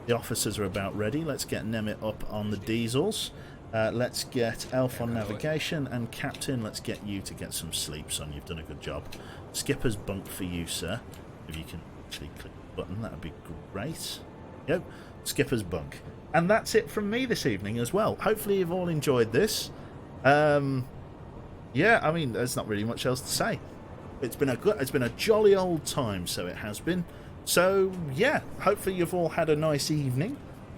The officers are about ready. Let's get Nemit up on the diesels. Let's get Elf on navigation, and Captain, let's get you to get some sleep, son. You've done a good job. Skipper's bunk for you, sir. If you can actually click the button, that would be great. Yep, Skipper's bunk. And that's it from me this evening as well. Hopefully you've all enjoyed this. Yeah, I mean, there's not really much else to say. It's been a jolly old time, so it has been. So, yeah, hopefully you've all had a nice evening.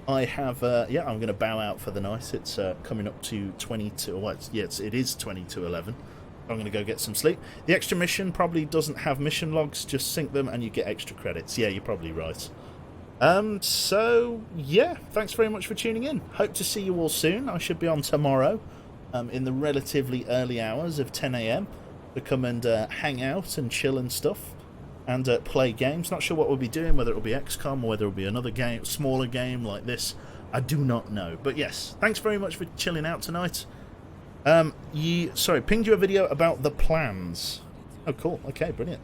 I have, yeah, I'm going to bow out for the night. It's coming up to 22, well, it is 20 to 11. I'm going to go get some sleep. The extra mission probably doesn't have mission logs, just sync them and you get extra credits. Yeah, you're probably right. So, yeah, thanks very much for tuning in. Hope to see you all soon. I should be on tomorrow in the relatively early hours of 10 AM to come and hang out and chill and stuff and play games. Not sure what we'll be doing, whether it'll be XCOM or whether it'll be another game, smaller game like this. I do not know. But yes, thanks very much for chilling out tonight. Pinged you a video about the plans. Oh, cool. Okay, brilliant.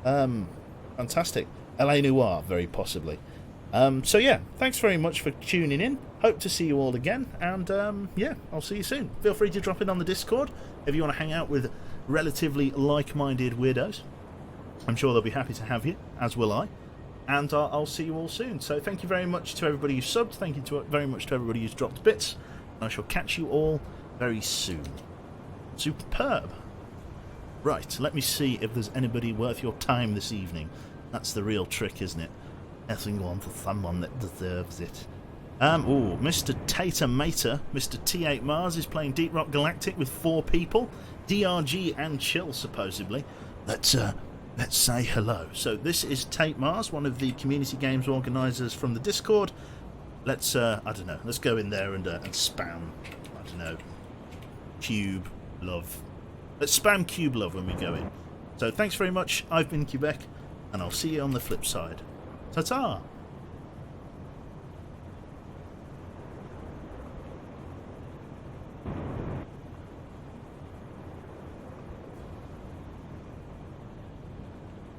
Fantastic. LA Noire, very possibly. So yeah, thanks very much for tuning in. Hope to see you all again, and yeah, I'll see you soon. Feel free to drop in on the Discord if you want to hang out with relatively like-minded weirdos. I'm sure they'll be happy to have you, as will I. And I'll see you all soon. So thank you very much to everybody who subbed. Thank you very much to everybody who's dropped bits. And I shall catch you all very soon. Superb. Right, let me see if there's anybody worth your time this evening. That's the real trick, isn't it? Asking one for someone that deserves it. Mr. Tater Mater, Mr. T8 Mars is playing Deep Rock Galactic with 4 people. DRG and Chill, supposedly. Let's say hello. So this is Tate Mars, one of the community games organisers from the Discord. Let's, I don't know, let's go in there and spam, I don't know, Cube Love. Let's spam Cube Love when we go in. So thanks very much, I've been Quebec, and I'll see you on the flip side. Ta-ta!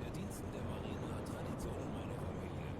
Der Dienst in der Marine hat Tradition in meiner Familie.